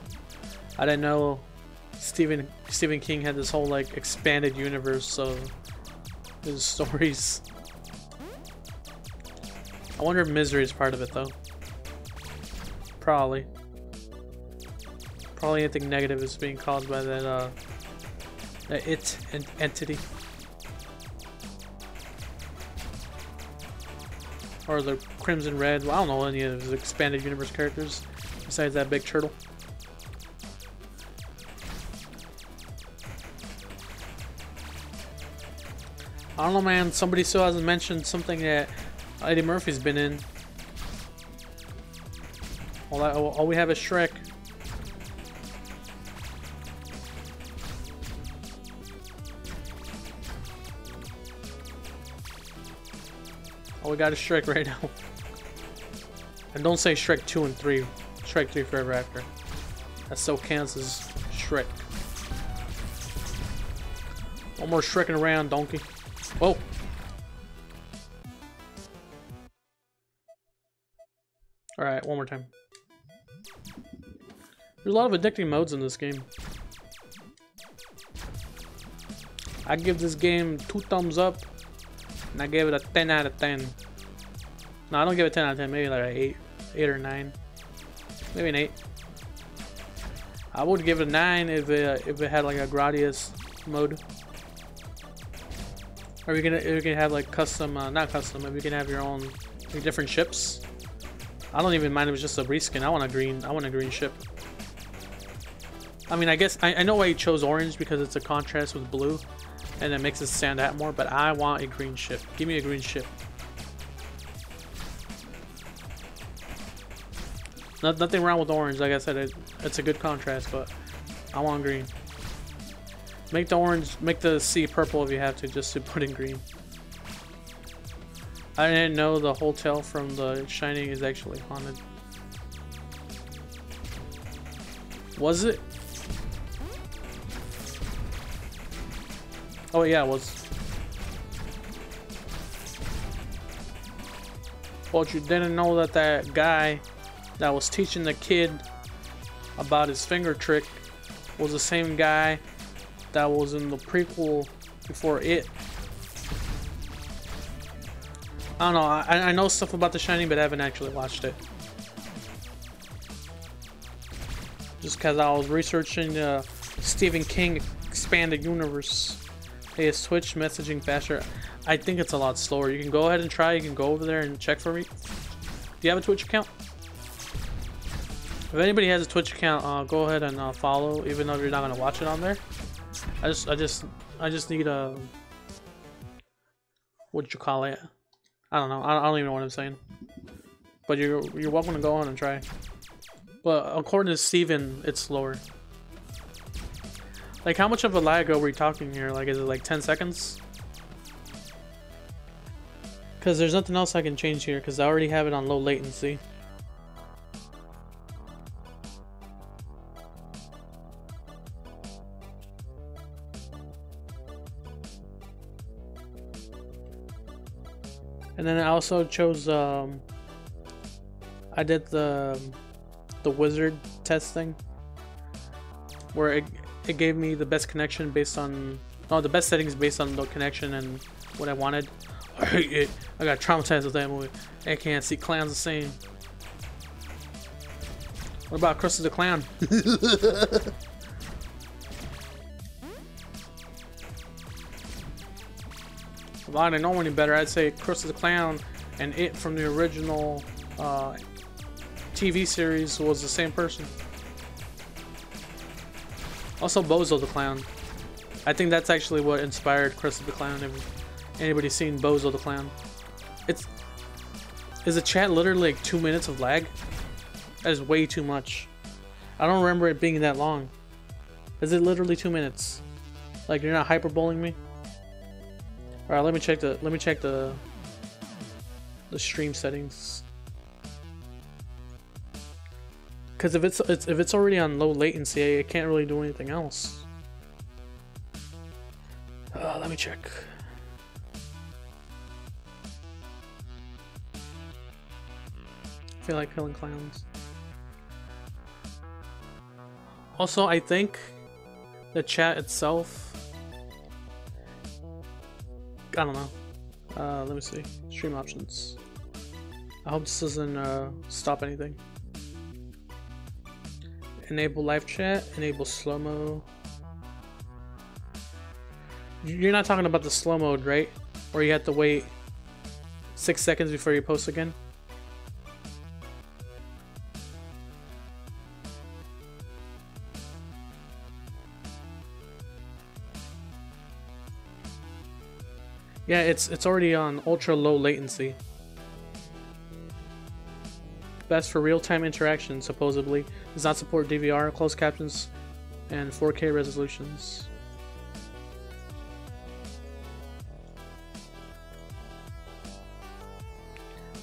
I didn't know Stephen King had this whole like expanded universe of his stories. I wonder if Misery is part of it though. Probably. Probably anything negative is being caused by that entity. Or the Crimson Red. Well, I don't know any of his expanded universe characters besides that big turtle. I don't know, man. Somebody still hasn't mentioned something that Eddie Murphy's been in. All we have is Shrek. All we got is Shrek right now. And don't say Shrek 2 and 3. Shrek 3 Forever After. That still counts as Shrek. One more Shreking around, donkey. Whoa. Alright, one more time. There's a lot of addicting modes in this game. I give this game 2 thumbs up. And I gave it a 10 out of 10. No, I don't give it 10 out of 10. Maybe like an 8 or 9. Maybe an 8. I would give it a 9 if it had like a Gradius mode. Are we gonna have like custom, not custom, maybe you can have your own like, different ships? I don't even mind if it's just a reskin. I want a green ship. I mean, I guess I know why you chose orange because it's a contrast with blue and it makes it stand out more, but I want a green ship. Give me a green ship. Nothing wrong with orange. Like I said, it's a good contrast, but I want green. Make the orange, make the sea purple if you have to, just to put in green. I didn't know the hotel from the Shining is actually haunted. Was it? Oh yeah, it was. But you didn't know that that guy that was teaching the kid about his finger trick was the same guy that was in the prequel before it. I don't know, I know stuff about The Shining, but I haven't actually watched it. Just because I was researching Stephen King expanded universe. Hey, is Twitch messaging faster? I think it's a lot slower. You can go ahead and try. You can go over there and check for me. Do you have a Twitch account? If anybody has a Twitch account, go ahead and follow, even though you're not gonna watch it on there. I just need a, what'd you call it? I don't know. I don't even know what I'm saying. But you're welcome to go on and try. But according to Steven, it's slower. Like, how much of a lag are we talking here? Like, is it like 10 seconds? Because there's nothing else I can change here, because I already have it on low latency. And then I also chose, I did the wizard test thing, where it gave me the best connection based on, no, the best settings based on the connection and what I wanted. I hate it. I got traumatized with that movie. I can't see clowns the same. What about Krusty the Clown? If I didn't know any better, I'd say Krusty the Clown and it from the original TV series was the same person. Also Bozo the Clown. I think that's actually what inspired Krusty the Clown. If anybody's seen Bozo the Clown. Is the chat literally like 2 minutes of lag? That is way too much. I don't remember it being that long. Is it literally 2 minutes? Like, you're not hyperboling me? Alright, let me check the stream settings. Because if it's already on low latency, I can't really do anything else. Let me check. I feel like killing clowns. Also, I think the chat itself, I don't know. Let me see. Stream options. I hope this doesn't stop anything. Enable live chat. Enable slow-mo. You're not talking about the slow mode, right? Or you have to wait 6 seconds before you post again? Yeah, it's already on ultra low latency. Best for real-time interaction, supposedly. Does not support DVR, closed captions, and 4K resolutions.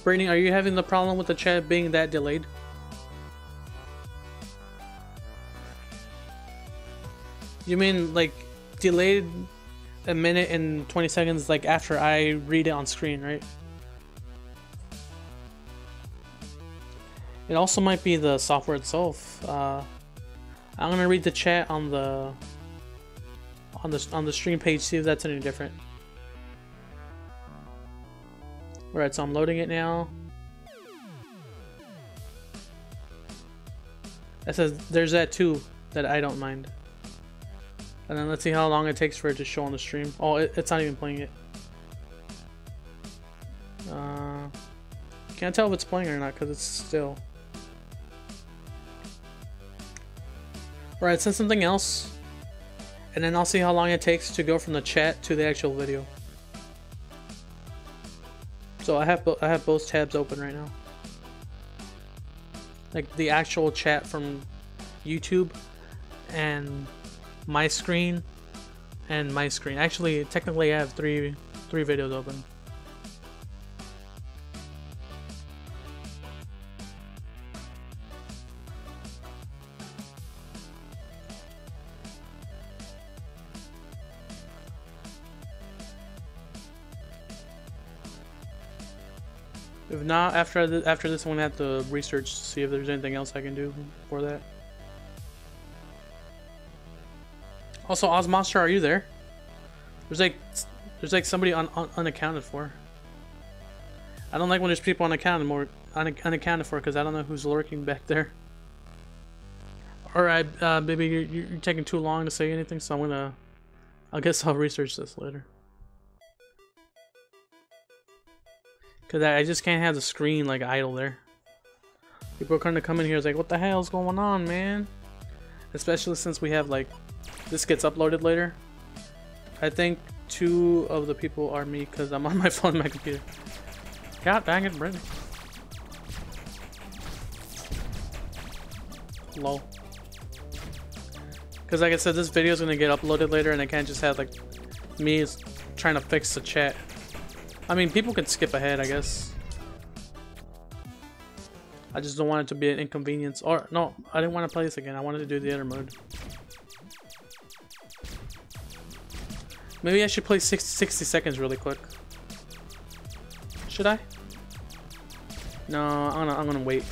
Brittany, are you having the problem with the chat being that delayed? You mean like delayed a minute and 20 seconds like after I read it on screen, right? It also might be the software itself. I'm gonna read the chat on the stream page, see if that's any different. Alright, so I'm loading it now. It says there's that too that I don't mind. And then let's see how long it takes for it to show on the stream. Oh, it's not even playing it. Can't tell if it's playing or not because it's still. Alright, send something else, and then I'll see how long it takes to go from the chat to the actual video. So I have both tabs open right now. Like the actual chat from YouTube and my screen and my screen. Actually, technically I have three videos open. If not, after this, I'm gonna have to research to see if there's anything else I can do for that. Also, Ozmonster, are you there? There's like somebody unaccounted for. I don't like when there's people unaccounted for because I don't know who's lurking back there. All right, baby, you're taking too long to say anything, so I guess I'll research this later. Cause I just can't have the screen like idle there. People are going to come in here it's like, what the hell's going on, man? Especially since we have like, this gets uploaded later. I think 2 of the people are me because I'm on my phone and my computer. God dang it, Brittany. Lol. Because like I said, this video is going to get uploaded later and I can't just have like me trying to fix the chat. I mean, people can skip ahead, I guess. I just don't want it to be an inconvenience. Or, no, I didn't want to play this again. I wanted to do the other mode. Maybe I should play 60 seconds really quick. Should I? No, I'm gonna wait.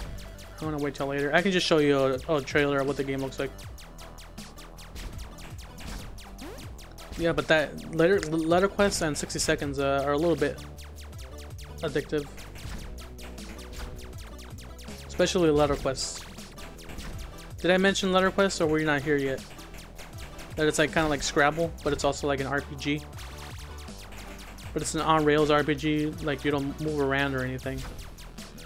I'm gonna wait till later. I can just show you a trailer of what the game looks like. Yeah, but that letter quests and 60 seconds are a little bit addictive. Especially letter quests. Did I mention letter quests or were you not here yet? That it's like kind of like Scrabble, but it's also like an RPG. But it's an on-rails RPG, like you don't move around or anything.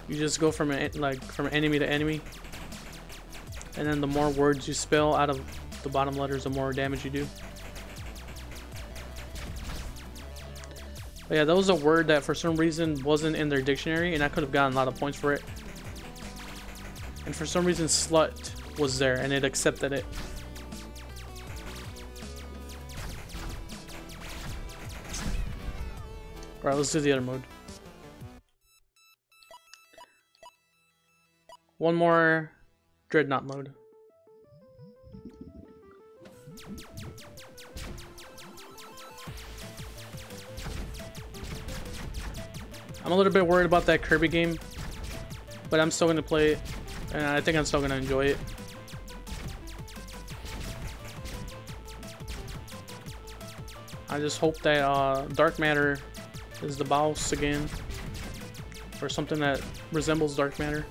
You just go from enemy to enemy. And then the more words you spell out of the bottom letters, the more damage you do. But yeah, that was a word that for some reason wasn't in their dictionary, and I could have gotten a lot of points for it. And for some reason, slut was there, and it accepted it. Alright, let's do the other mode. One more Dreadnought mode. I'm a little bit worried about that Kirby game, but I'm still going to play it, and I think I'm still going to enjoy it. I just hope that Dark Matter is the boss again, or something that resembles Dark Matter.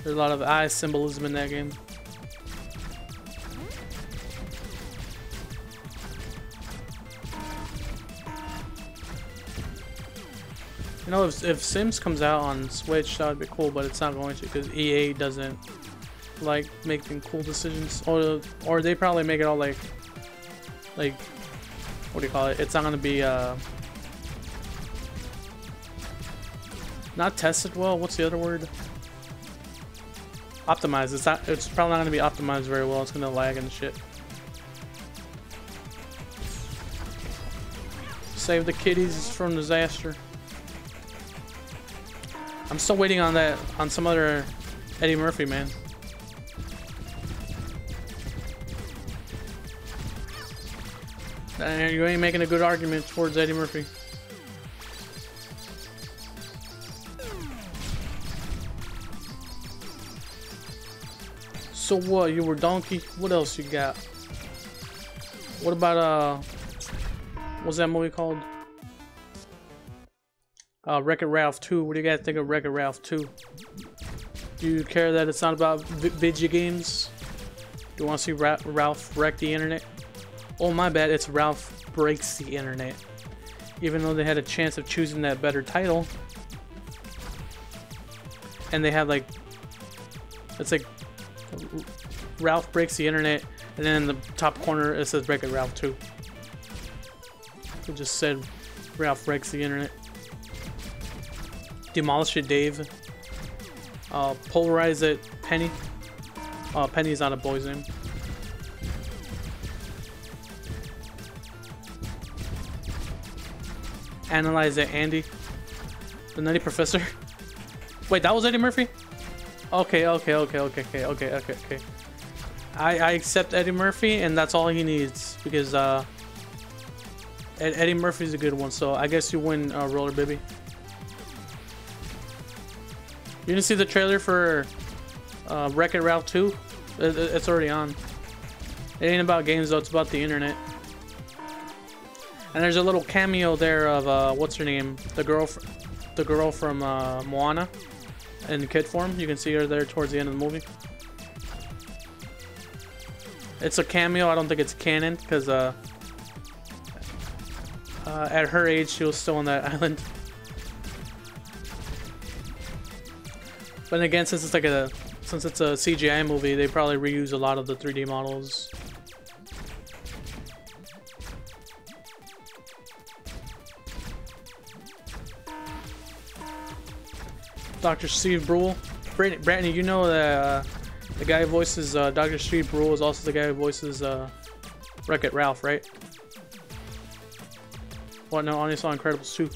There's a lot of eye symbolism in that game. You know, if Sims comes out on Switch, that would be cool, but it's not going to because EA doesn't like making cool decisions, or they probably make it all like what do you call it? It's not gonna be not tested well. What's the other word? Optimized. It's probably not gonna be optimized very well. It's gonna lag and shit. Save the kitties from disaster. I'm still waiting on that, on some other Eddie Murphy, man. You ain't making a good argument towards Eddie Murphy. So what? You were Donkey? What else you got? What about, what's that movie called? Wreck-It Ralph 2. What do you guys think of Wreck-It Ralph 2? Do you care that it's not about video games? Do you want to see Ralph wreck the internet? Oh, my bad. It's Ralph breaks the internet. even though they had a chance of choosing that better title. And they had like, it's like Ralph Breaks the Internet, and then in the top corner it says Wreck-It Ralph 2. It just said Ralph Breaks the Internet. Demolish It Dave. Polarize It Penny. Penny's not a boy's name. Analyze It Andy. The Nutty Professor. Wait, that was Eddie Murphy? Okay. I accept Eddie Murphy, and that's all he needs, because Eddie Murphy's a good one, so I guess you win, Roller Baby. You didn't see the trailer for Wreck-It Ralph 2? It's already on. It ain't about games though, it's about the internet. And there's a little cameo there of what's her name? The girl from Moana in kid form. You can see her there towards the end of the movie. It's a cameo. I don't think it's canon because at her age she was still on that island. But again, since it's a CGI movie, they probably reuse a lot of the 3D models. Dr. Steve Brule. Brittany, you know that the guy who voices Dr. Steve Brule is also the guy who voices Wreck-It Ralph, right? What? No, only saw Incredibles 2.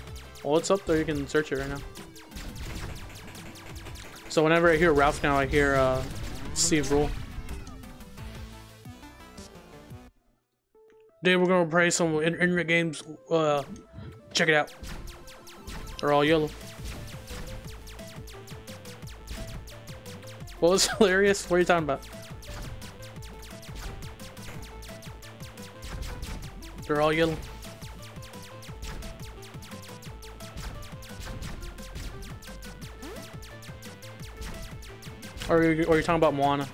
Well, it's up there. You can search it right now. So whenever I hear Ralph now, I hear Steve Brule. Today we're gonna play some internet games. Check it out. They're all yellow. What was hilarious? What are you talking about? They're all yellow. Or you're talking about Moana?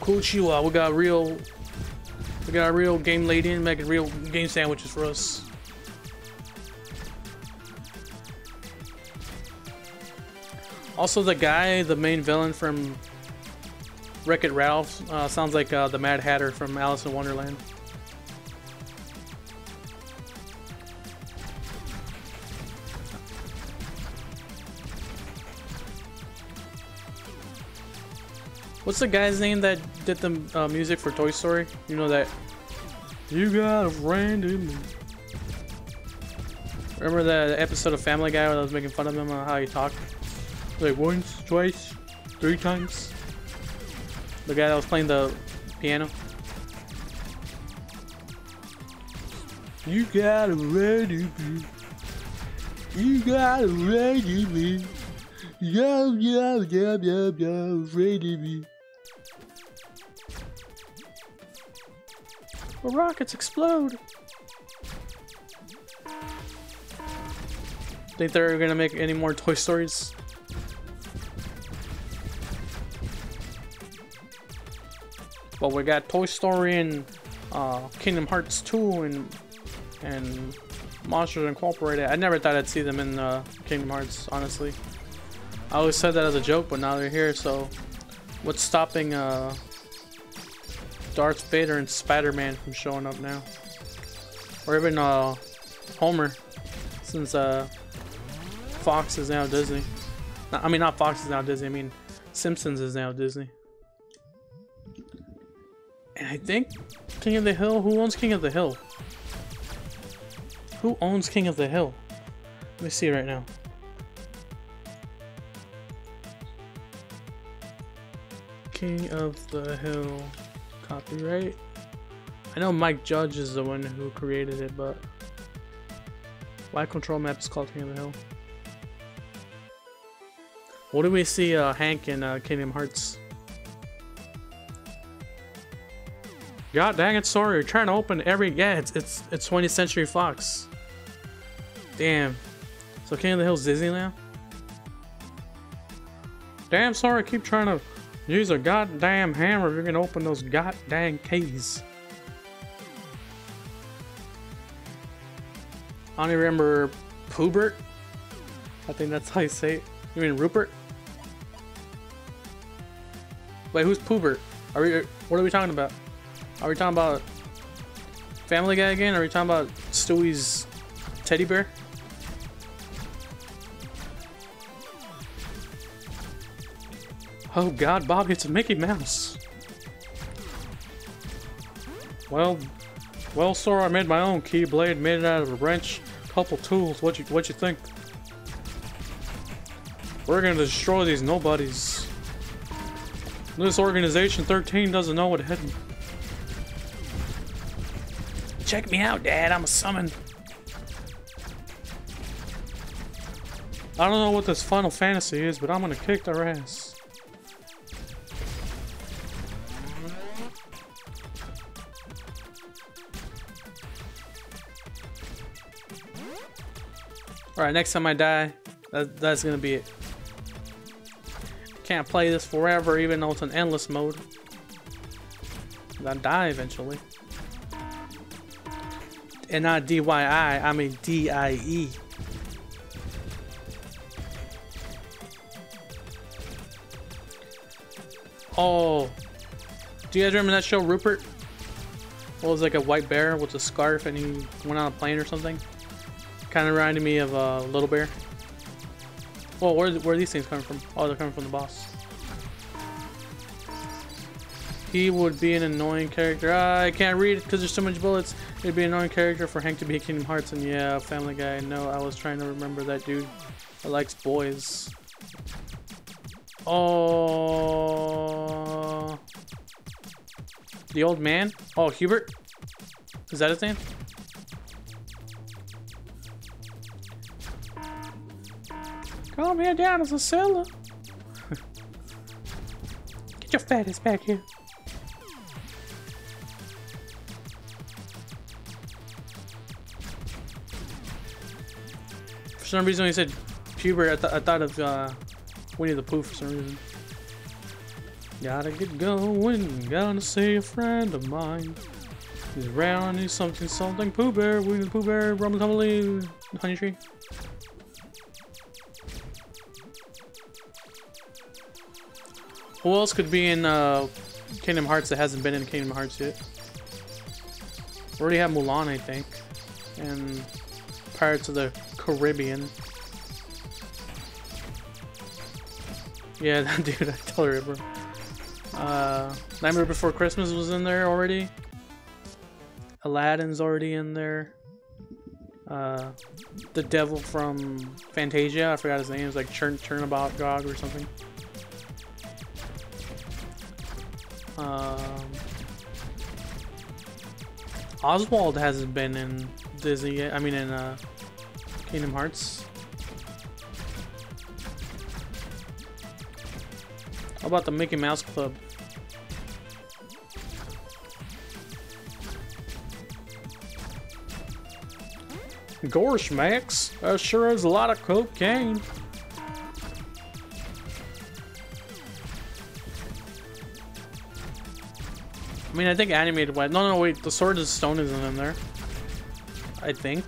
Cool Chihuahua, we got a real game lady and making real game sandwiches for us. Also, the main villain from Wreck-It Ralph sounds like the Mad Hatter from Alice in Wonderland. What's the guy's name that did the music for Toy Story? You know that? You got a friend in me. Remember the episode of Family Guy where I was making fun of him on how he talked? Like once, twice, 3 times. The guy that was playing the piano. You got a ready me. You got a ready me. Yo, ready me. The rockets explode. Think they're gonna make any more Toy Stories? Well, we got Toy Story and Kingdom Hearts 2 and Monsters Incorporated. I never thought I'd see them in Kingdom Hearts, honestly. I always said that as a joke, but now they're here, so what's stopping Darth Vader and Spider-Man from showing up now? Or even Homer, since Fox is now Disney. I mean, not Fox is now Disney, I mean Simpsons is now Disney. And I think King of the Hill, who owns King of the Hill? Who owns King of the Hill? Let me see right now. King of the Hill copyright. I know Mike Judge is the one who created it, but why control map is called King of the Hill? What do we see Hank in Kingdom Hearts? God dang it, sorry, you're trying to open every it's 20th Century Fox. Damn. So King of the Hill's Disney now? Damn, sorry, I keep trying to use a goddamn hammer. You're gonna open those goddamn keys. I don't even remember Poobert. I think that's how you say it. You mean Rupert? Wait, who's Poobert? What are we talking about? Are we talking about Family Guy again? Are we talking about Stewie's teddy bear? Oh God, Bob, it's a Mickey Mouse. Well, sir, I made my own keyblade, made it out of a wrench, couple tools. What you think? We're gonna destroy these nobodies. This organization 13 doesn't know what hit me. Check me out, Dad. I'm a summon. I don't know what this Final Fantasy is, but I'm gonna kick their ass. Alright, next time I die, that's gonna be it. Can't play this forever, even though it's an endless mode. I'll die eventually. And not DYI, I mean DIE. Oh, do you guys remember that show, Rupert? Well, it was like a white bear with a scarf and he went on a plane or something. Kind of reminded me of Little Bear. Well, where are these things coming from? Oh, they're coming from the boss. He would be an annoying character. I can't read it because there's so much bullets. It'd be an annoying character for Hank to be Kingdom Hearts. And yeah, Family Guy. No, I was trying to remember that dude that likes boys. Oh, the old man. Oh, Hubert. Is that his name? Come here down as a cellar. Get your fat ass back here. For some reason when he said Pubert, I thought of Winnie the Pooh for some reason. Gotta get going, gotta see a friend of mine. He's around, he's something, Pooh Bear, Winnie the Pooh Bear, Rumble Tumbly, Honey Tree. Who else could be in Kingdom Hearts that hasn't been in Kingdom Hearts yet? We already have Mulan, I think, and Pirates of the Caribbean. Yeah, that dude, I totally remember. Nightmare Before Christmas was in there already. Aladdin's already in there. The devil from Fantasia, I forgot his name. It was like Chernabog or something. Oswald hasn't been in Disney yet. I mean, in Kingdom Hearts. How about the Mickey Mouse Club? Gosh, Max, that sure is a lot of cocaine. I mean, I think animated wise. No, wait. The Sword of Stone isn't in there. I think.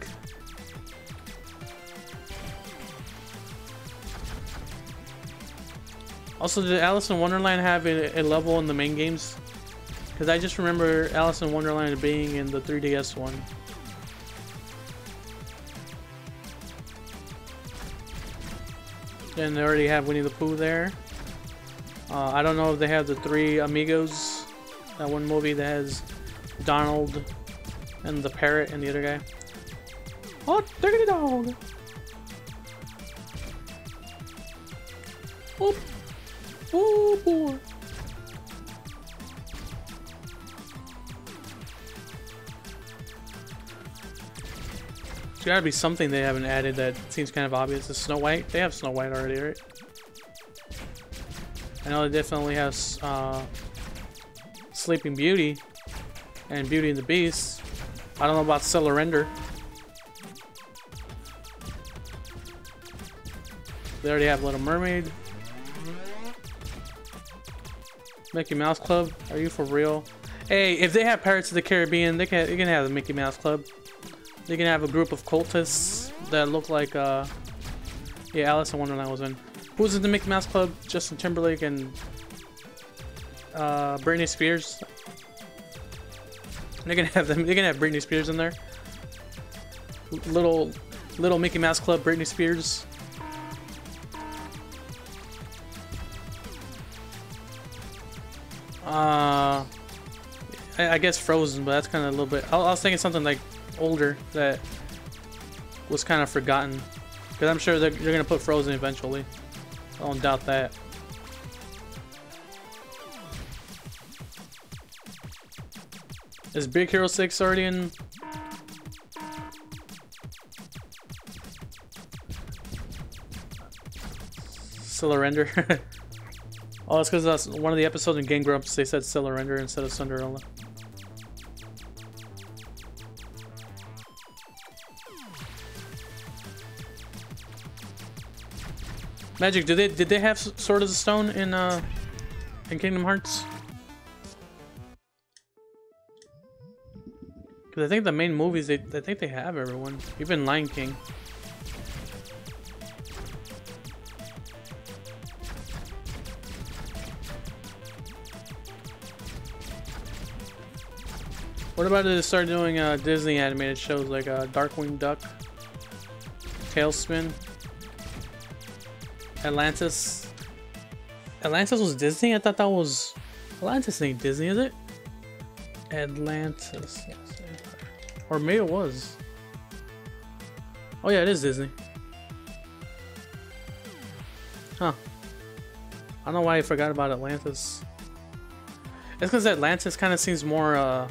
Also, did Alice in Wonderland have a level in the main games? Because I just remember Alice in Wonderland being in the 3DS one. And they already have Winnie the Pooh there. I don't know if they have the Three Amigos. That one movie that has Donald and the parrot and the other guy. Oh, diggity dog! Oh, oh boy! There's gotta be something they haven't added that seems kind of obvious. Is Snow White? They have Snow White already, right? I know they definitely have Sleeping Beauty and Beauty and the Beast. I don't know about Celerender. They already have Little Mermaid. Mickey Mouse Club? Are you for real? Hey, if they have Pirates of the Caribbean, they can have the Mickey Mouse Club. They can have a group of cultists that look like yeah, Alice in Wonderland was in. Who's in the Mickey Mouse Club? Justin Timberlake and Britney Spears. They can have them. They can have Britney Spears in there. Little Mickey Mouse Club, Britney Spears. I guess Frozen, but that's kind of a little bit. I was thinking something like older that was kind of forgotten, because I'm sure they're gonna put Frozen eventually. I don't doubt that. Is Big Hero 6 already in? Cinderella. Oh, it's because that's one of the episodes in Game Grumps. They said Cinderella instead of Cinderella. Magic, did they have Sword of the Stone in Kingdom Hearts? Because I think the main movies, I think they have everyone, even Lion King. What about if they start doing Disney animated shows like Darkwing Duck, Tailspin, Atlantis? Atlantis was Disney? I thought that was... Atlantis ain't Disney, is it? Atlantis. Or maybe it was. Oh yeah, it is Disney. Huh. I don't know why I forgot about Atlantis. It's because Atlantis kind of seems more,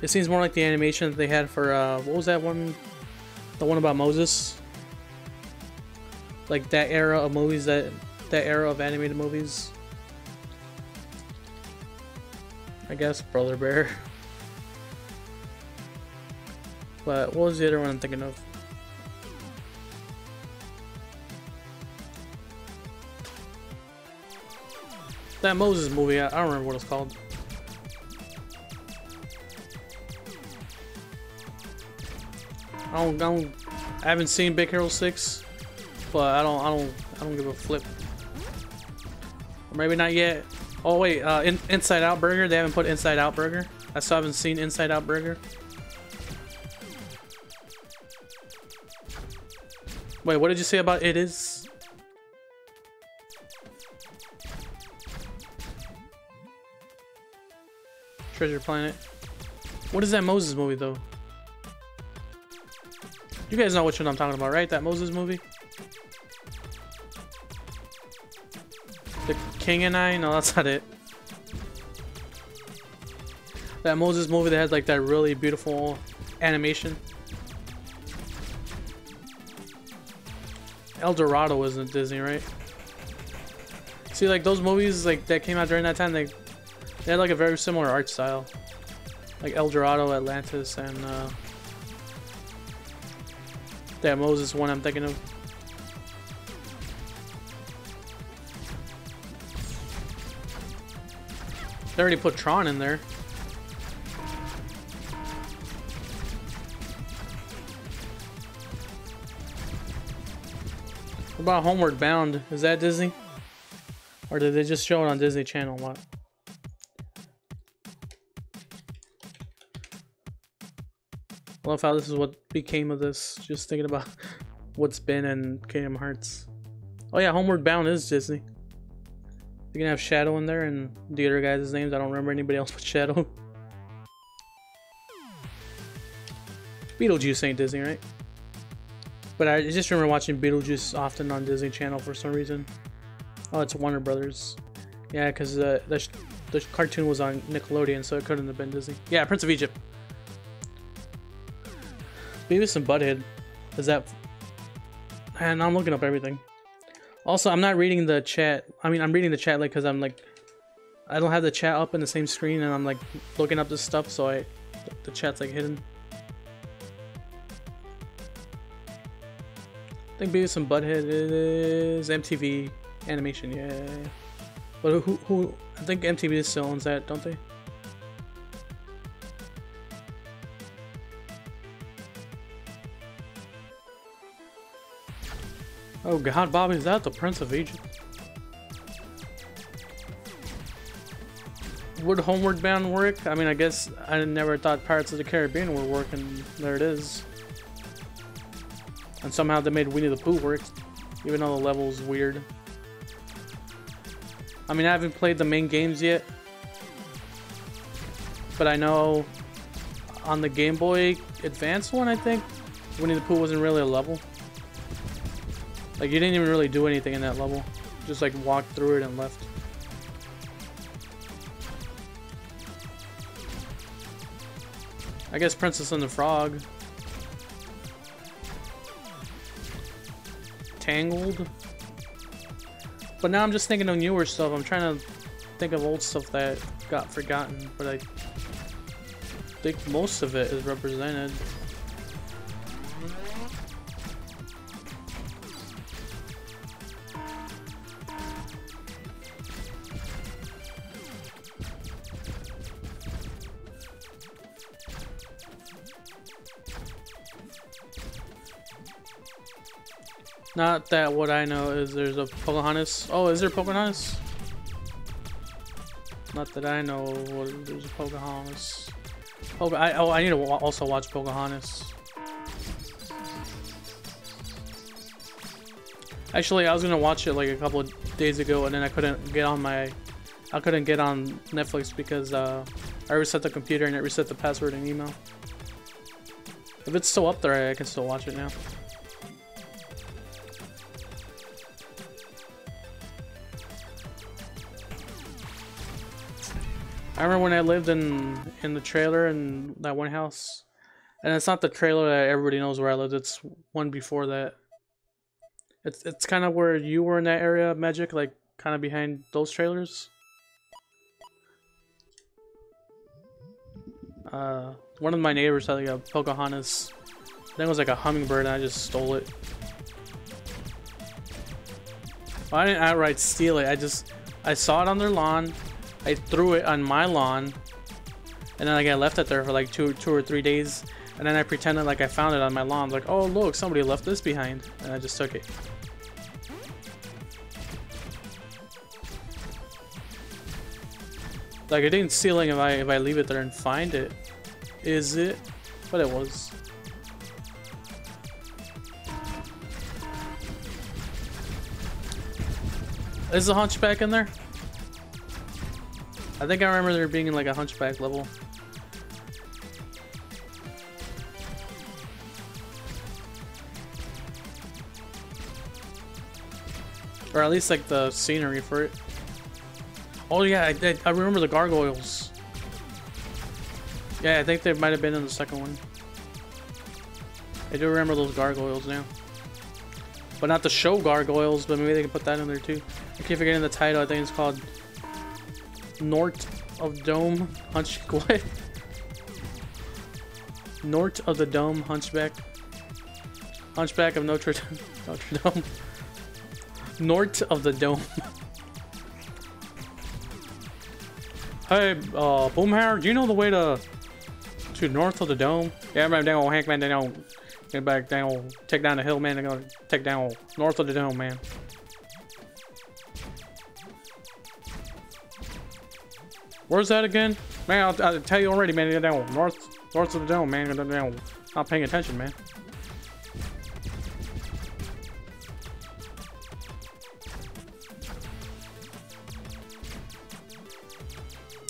it seems more like the animation that they had for, what was that one? The one about Moses? Like that era of movies, that era of animated movies. I guess Brother Bear. But what was the other one I'm thinking of? That Moses movie, I don't remember what it's called. I haven't seen Big Hero 6, but I don't give a flip. Or maybe not yet. Oh wait, Inside Out Burger. They haven't put Inside Out Burger. I still haven't seen Inside Out Burger. Wait, what did you say about It Is? Treasure Planet. What is that Moses movie though? You guys know which one I'm talking about, right? That Moses movie? The King and I? No, that's not it. That Moses movie that had like that really beautiful animation. El Dorado wasn't Disney, right? See, like those movies like that came out during that time, they had like a very similar art style. Like El Dorado, Atlantis, and that Moses one I'm thinking of. They already put Tron in there. What about Homeward Bound? Is that Disney? Or did they just show it on Disney Channel? What? I love how this is what became of this. Just thinking about what's been in Kingdom Hearts. Oh yeah, Homeward Bound is Disney. You can have Shadow in there and the other guys' names. I don't remember anybody else but Shadow. Beetlejuice ain't Disney, right? But I just remember watching Beetlejuice often on Disney Channel for some reason. Oh, it's Warner Brothers. Yeah, because the cartoon was on Nickelodeon, so it couldn't have been Disney. Yeah, Prince of Egypt. Beavis and Butthead. Is that... And I'm looking up everything. Also, I'm not reading the chat. I mean, I'm reading the chat like because I'm like... I don't have the chat up in the same screen, and I'm like looking up this stuff, so the chat's like hidden. I think Beavis and Butthead is MTV animation, yeah. But who? I think MTV still owns that, don't they? Oh God, Bobby, is that the Prince of Egypt? Would Homeward Bound work? I mean, I guess I never thought Pirates of the Caribbean would work, and there it is. And somehow they made Winnie the Pooh work, even though the level's weird. I mean, I haven't played the main games yet, but I know on the Game Boy Advance one, I think, Winnie the Pooh wasn't really a level. Like, you didn't even really do anything in that level. Just like walked through it and left. I guess Princess and the Frog. Tangled. But now I'm just thinking of newer stuff. I'm trying to think of old stuff that got forgotten, but I think most of it is represented. Not that what I know is there's a Pocahontas. Oh, is there Pocahontas? Not that I know what there's a Pocahontas. I need to also watch Pocahontas. Actually, I was gonna watch it like a couple of days ago, and then I couldn't get on Netflix because I reset the computer and it reset the password and email. If it's still up there, I can still watch it now. I remember when I lived in the trailer in that one house, and it's not the trailer that everybody knows where I lived. It's one before that. It's kind of where you were in that area, Magic, like kind of behind those trailers. One of my neighbors had like a Pocahontas. I think it was like a hummingbird, and I just stole it. Well, I didn't outright steal it. I saw it on their lawn. I threw it on my lawn, and then like I left it there for like two or 3 days, and then I pretended like I found it on my lawn. Like, oh look, somebody left this behind, and I just took it. Like, it ain't stealing if I leave it there and find it, is it? But it was. Is the Hunchback in there? I think I remember there being like a Hunchback level. Or at least like the scenery for it. Oh yeah, I remember the gargoyles. Yeah, I think they might have been in the second one. I do remember those gargoyles now. But not the show gargoyles, but maybe they can put that in there too. I keep forgetting the title. I think it's called North of Dome Hunchback. North of the Dome Hunchback. Hunchback of Notre Dame. North of the Dome. Hey, Boomhauer, do you know the way to North of the Dome? Yeah, man, down Hank, man, down, get back down, take down the hill, man. They're gonna take down North of the Dome, man. Where's that again? Man, I'll tell you already, man. Down north of the Dome, man. Down, not paying attention, man.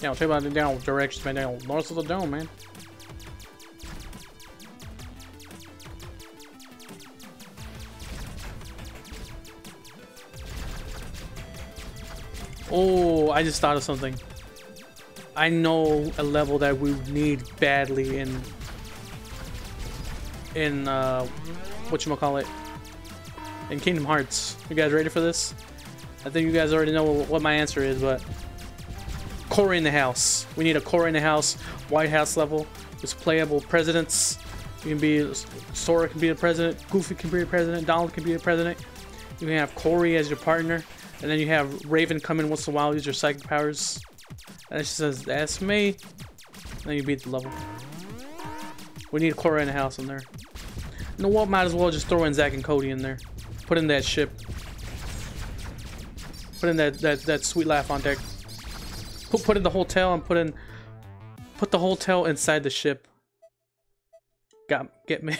Yeah, I'll tell you about the down directions, man. Down north of the Dome, man. Oh, I just thought of something. I know a level that we need badly in whatchamacallit, in Kingdom Hearts. You guys ready for this? I think you guys already know what my answer is, but Core in the house. We need a Core in the house, White House level. It's playable presidents. You can be, Sora can be the president, Goofy can be the president, Donald can be the president. You can have Corey as your partner, And then you have Raven come in once in a while, use your psychic powers. And it says, that's me. And then you beat the level. We need Cora in the house in there. You know what? Might as well just throw in Zack and Cody in there. Put in that ship. Put in that sweet laugh on deck. Put in the hotel and put the hotel inside the ship. Get me.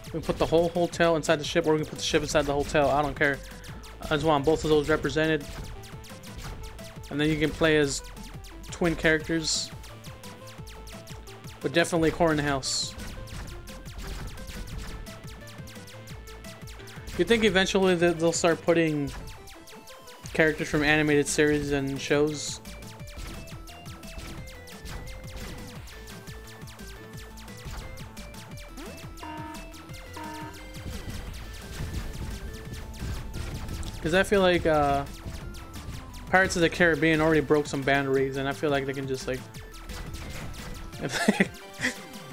We can put the whole hotel inside the ship, or we can put the ship inside the hotel. I don't care. I just want both of those represented. And then you can play as twin characters. But definitely Core in the house. You think eventually that they'll start putting characters from animated series and shows? Because I feel like Pirates of the Caribbean already broke some boundaries, and I feel like they can just like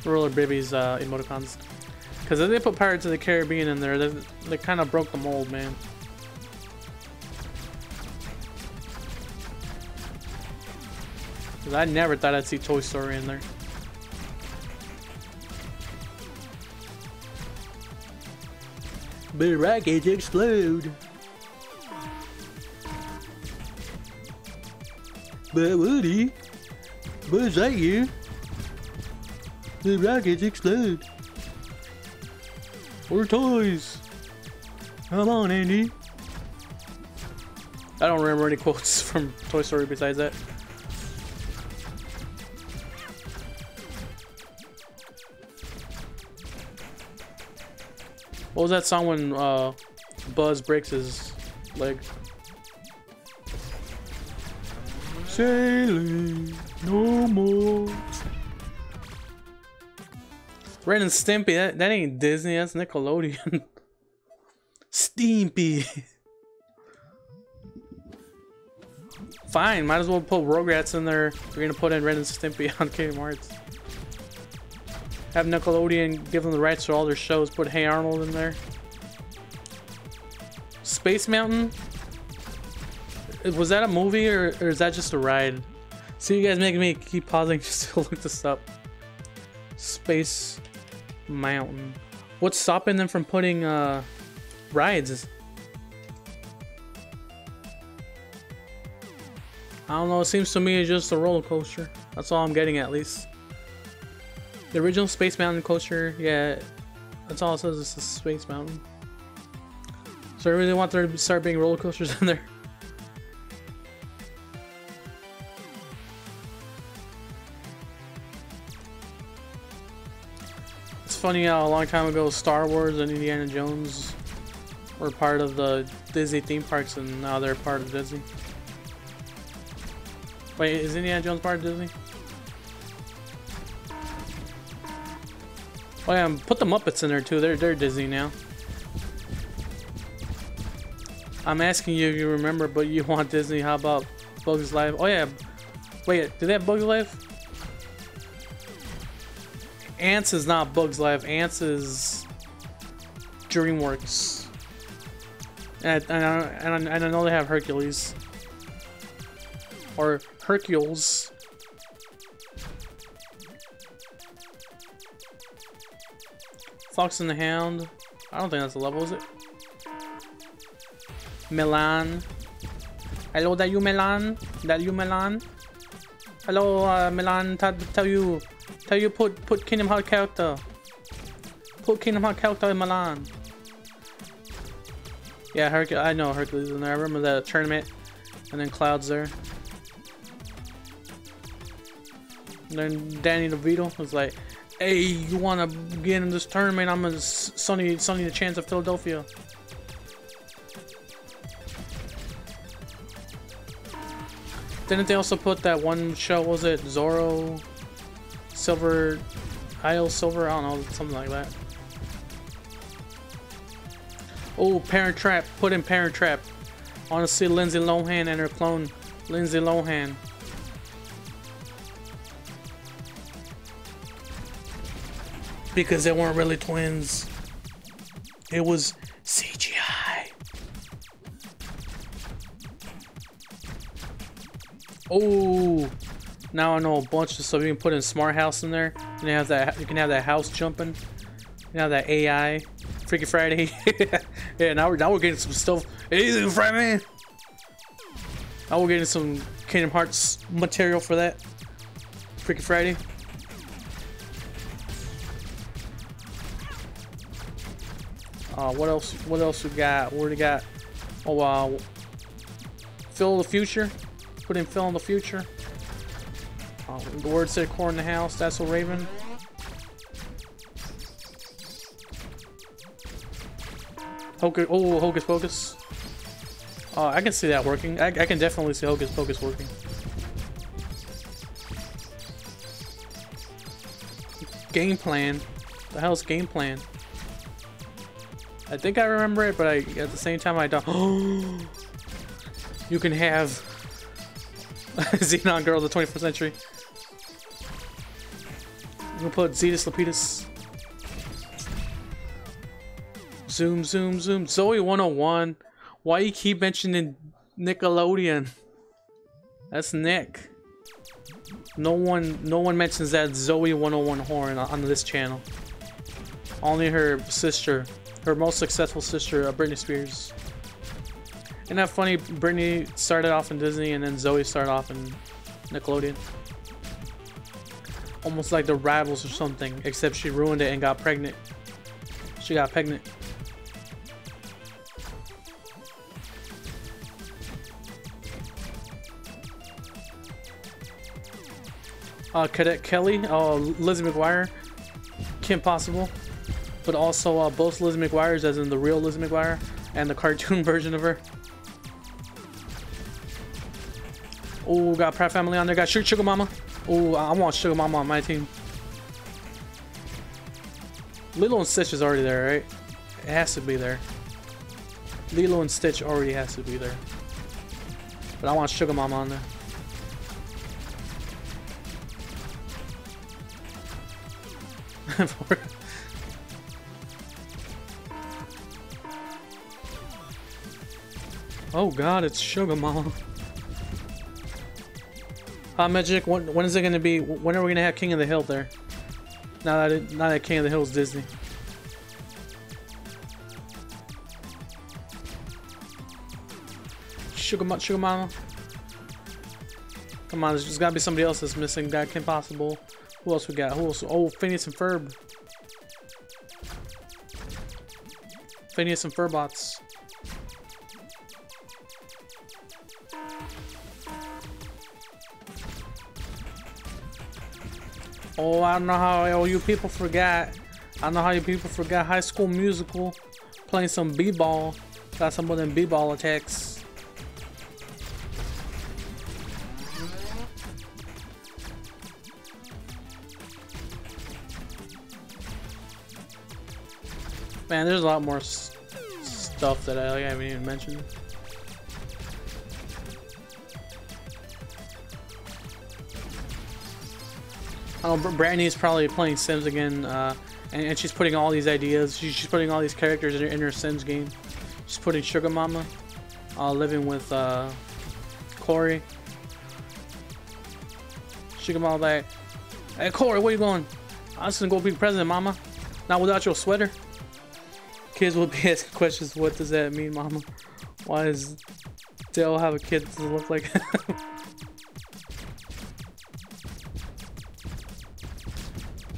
roller babies emoticons. Because if they put Pirates of the Caribbean in there, they kind of broke the mold, man. Because I never thought I'd see Toy Story in there. But rockets explode. But Woody, Buzz Lightyear, the rockets explode. We're toys. Come on, Andy. I don't remember any quotes from Toy Story besides that. What was that song when Buzz breaks his leg? Sailing no more. Ren and Stimpy, that ain't Disney, that's Nickelodeon. Stimpy. Fine, might as well put Rugrats in there. We're gonna put in Ren and Stimpy on Kingdom Hearts. Have Nickelodeon give them the rights to all their shows. Put Hey Arnold in there. Space Mountain? Was that a movie or is that just a ride? See, you guys making me keep pausing just to look this up. Space Mountain. What's stopping them from putting rides? I don't know, it seems to me it's just a roller coaster. That's all I'm getting at least. The original Space Mountain coaster, yeah, that's all it says, is Space Mountain. So I really want there to start being roller coasters in there. It's funny how a long time ago Star Wars and Indiana Jones were part of the Disney theme parks and now they're part of Disney. Wait, is Indiana Jones part of Disney? Oh yeah, put the Muppets in there too. They're Disney now. I'm asking you if you remember, but you want Disney. How about Bugs Life? Oh yeah. Wait, do they have Bugs Life? Ants is not Bugs Life. Ants is DreamWorks. And I know they have Hercules. Or Hercules. Fox and the Hound. I don't think that's a level, is it? Milan. Hello, that you Milan? That you Milan? Hello, Milan. Tell you put Kingdom Hearts character. Put Kingdom Hearts character in Milan. Yeah, I know Hercules in there. I remember that tournament, and then Cloud's there. And then Danny DeVito was like, "Hey, you wanna get in this tournament? I'm a Sonny the Chance of Philadelphia." Didn't they also put that one show? Was it Zorro, Silver, Isle Silver? I don't know, something like that. Oh, Parent Trap! Put in Parent Trap. I want to see Lindsay Lohan and her clone, Lindsay Lohan. because they weren't really twins. It was CGI. Oh, now I know a bunch of stuff. You can put in smart house in there. You can have that house jumping. You can have that AI. Freaky Friday. Yeah, now we're getting some stuff. Hey, Friday man. Now we're getting some Kingdom Hearts material for that. Freaky Friday. What else? What else we got? What do we got? Oh wow. Phil of the future. Put in Phil in the future. The word said core in the house. That's a Raven. Hocus Pocus. I can see that working. I can definitely see Hocus Pocus working. Game plan. The hell's game plan? I think I remember it, but at the same time I don't. You can have Xenon Girl of the 21st century. You can put Zetus Lapidus. Zoom, zoom, zoom. Zoe 101. Why you keep mentioning Nickelodeon? That's Nick. No one mentions that Zoe 101 horn on this channel. Only her sister, her most successful sister, Britney Spears. Isn't that funny? Britney started off in Disney and then Zoe started off in Nickelodeon. Almost like the rivals or something, except she ruined it and got pregnant. She got pregnant. Cadet Kelly, Lizzie McGuire, Kim Possible, but also both Lizzie McGuires, as in the real Lizzie McGuire and the cartoon version of her. Oh, got Pratt Family on there. Got Sugar Mama. Oh, I want Sugar Mama on my team. Lilo and Stitch is already there, right? It has to be there. Lilo and Stitch already has to be there. But I want Sugar Mama on there. Oh god, it's Sugar Mama. Magic, when is it gonna be? When are we gonna have King of the Hill there? Now that King of the Hill is Disney. Sugar Mama. Come on, there's gotta be somebody else that's missing. Got Kim Possible. Who else we got? Who else? Oh, Phineas and Ferb. Phineas and Furbots. Oh, I don't know how you people forgot. I don't know how you people forgot High School Musical. Playing some b-ball. Got some of them b-ball attacks. Man, there's a lot more stuff that I haven't even mentioned. I know Brandy's probably playing Sims again, and she's putting all these ideas. She's putting all these characters in her Sims game. She's putting Sugar Mama, living with Corey. Sugar Mama like, hey Corey, where you going? I'm just gonna go be president, Mama. Not without your sweater. Kids will be asking questions. What does that mean, Mama? Why does Dale have a kid that doesn't look like him?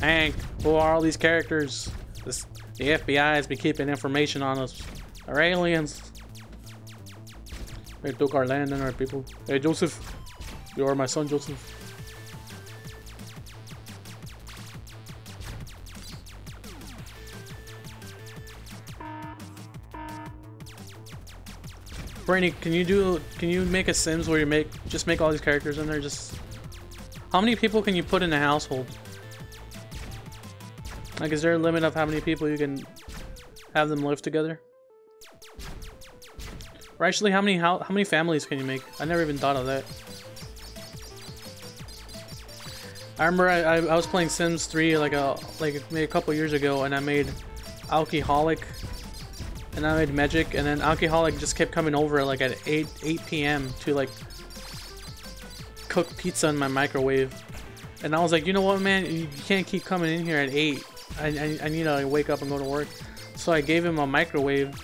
Hank, who are all these characters? The FBI has been keeping information on us. They're aliens. They took our land and our people. Hey, Joseph. You are my son, Joseph. Brainy, can you make a Sims where you just make all these characters in there? Just how many people can you put in a household? Like, is there a limit of how many people you can have them live together? Or actually, how many families can you make? I never even thought of that. I remember I was playing Sims 3 like maybe a couple years ago, and I made Alcoholic, and I made Magic, and then Alcoholic just kept coming over like at 8 p.m. to like cook pizza in my microwave, and I was like, you know what, man, you can't keep coming in here at 8. I need to like, wake up and go to work. So I gave him a microwave,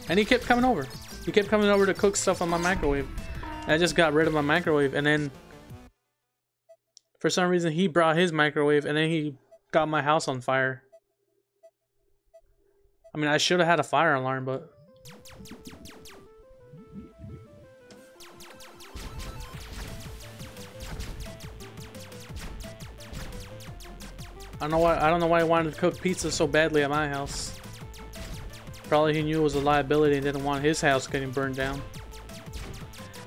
and he kept coming over. He kept coming over to cook stuff on my microwave, and I just got rid of my microwave, and then for some reason he brought his microwave, and then he got my house on fire. I mean, I should have had a fire alarm, but I don't know why he wanted to cook pizza so badly at my house. Probably he knew it was a liability and didn't want his house getting burned down.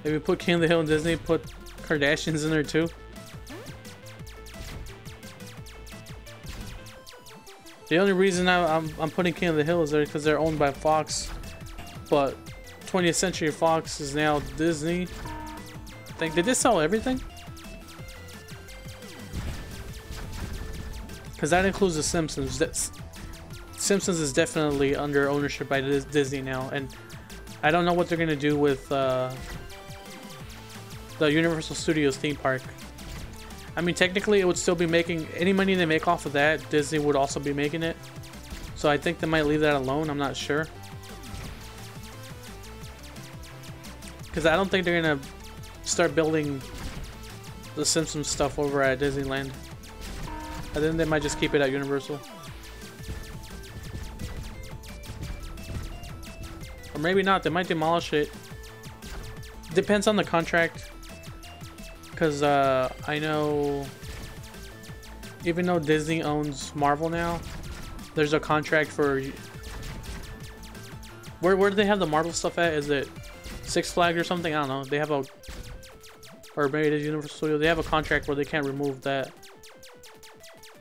If we put King of the Hill in Disney, put Kardashians in there too. The only reason I'm putting King of the Hill is there because they're owned by Fox, but 20th Century Fox is now Disney. I think, did they sell everything? Because that includes the Simpsons. Simpsons is definitely under ownership by Disney now, and I don't know what they're gonna do with the Universal Studios theme park. I mean, technically, it would still be making any money they make off of that. Disney would also be making it, so I think they might leave that alone. I'm not sure, because I don't think they're gonna start building the Simpsons stuff over at Disneyland. I think they might just keep it at Universal. Or maybe not, they might demolish it. Depends on the contract. Because I know, even though Disney owns Marvel now, there's a contract for... Where do they have the Marvel stuff at? Is it Six Flags or something? I don't know. They have a... Or maybe it is Universal Studios. They have a contract where they can't remove that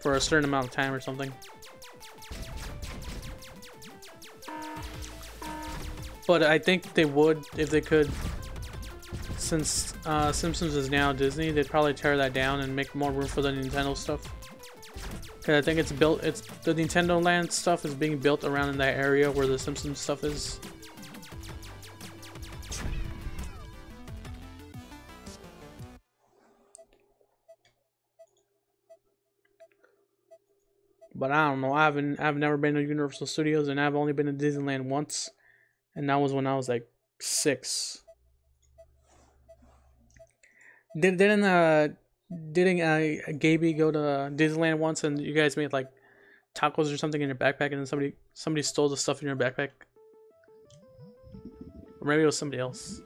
for a certain amount of time or something. But I think they would if they could. Since Simpsons is now Disney, they'd probably tear that down and make more room for the Nintendo stuff. Cause I think the Nintendo Land stuff is being built around in that area where the Simpsons stuff is. But I don't know. I've never been to Universal Studios, and I've only been to Disneyland once, and that was when I was like 6. Didn't Gaby go to Disneyland once, and you guys made like tacos or something in your backpack, and then somebody stole the stuff in your backpack? Or maybe it was somebody else.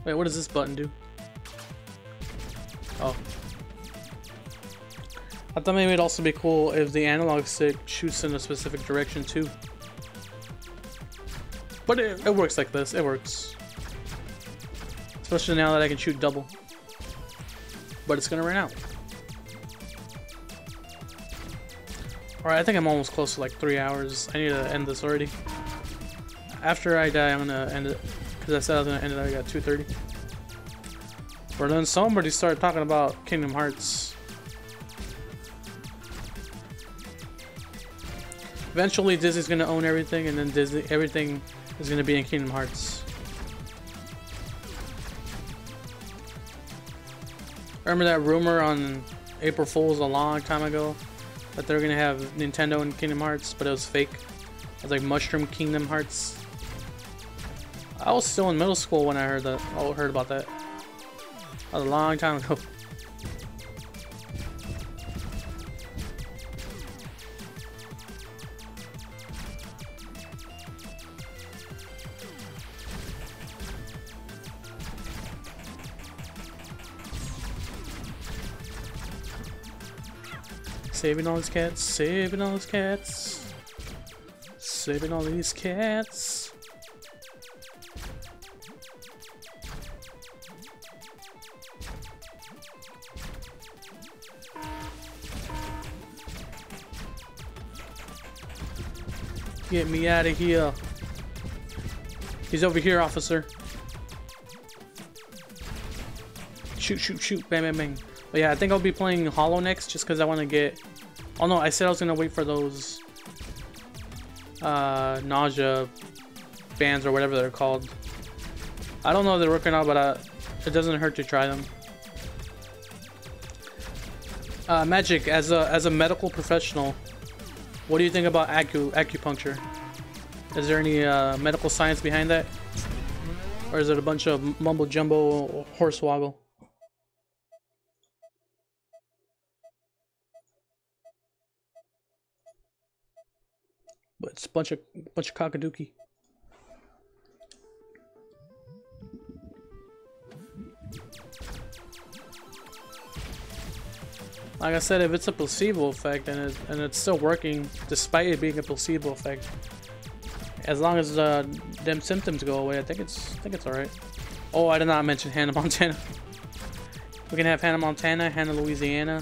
Wait, what does this button do? Oh. I thought maybe it'd also be cool if the analog stick shoots in a specific direction too. But it works like this, it works. Especially now that I can shoot double. But it's gonna run out. Alright, I think I'm almost close to like 3 hours. I need to end this already. After I die, I'm gonna end it. Because I said I was gonna end it, I got 2:30. But then somebody started talking about Kingdom Hearts. Eventually Disney's gonna own everything, and then everything is gonna be in Kingdom Hearts. Remember that rumor on April Fool's a long time ago that they're gonna have Nintendo and Kingdom Hearts, but it was fake. It was like Mushroom Kingdom Hearts. I was still in middle school when I heard about that. That was a long time ago. Saving all these cats, saving all these cats, saving all these cats. Get me out of here. He's over here, officer. Shoot, shoot, shoot. Bang, bang, bang. But yeah, I think I'll be playing Hollow next just because I want to get... Oh no, I said I was going to wait for those... nausea bands or whatever they're called. I don't know if they're working out, but it doesn't hurt to try them. Magic, as a medical professional, what do you think about acupuncture? Is there any medical science behind that? Or is it a bunch of mumbo jumbo hornswoggle? But it's a bunch of cockadookie. Like I said, if it's a placebo effect and it's still working despite it being a placebo effect, as long as them symptoms go away, I think it's all right. Oh, I did not mention Hannah Montana. We can have Hannah Montana, Hannah Louisiana,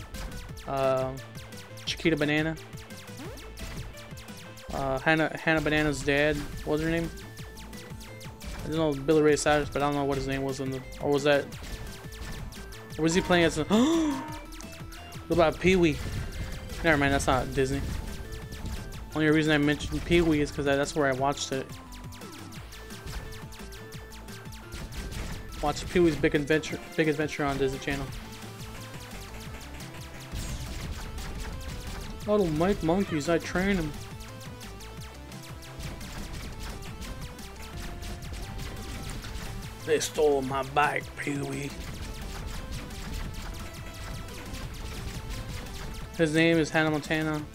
Chiquita Banana, Hannah Banana's dad. What was her name? I don't know, Billy Ray Cyrus, but I don't know what his name was in the. Or was that? Or was he playing as a? What about Pee-wee? Never mind, that's not Disney. Only reason I mentioned Pee-wee is because that's where I watched it. Watch Pee-wee's Big Adventure on Disney Channel. Little Mike monkeys, I trained them. They stole my bike, Pee-wee. His name is Hannah Montana.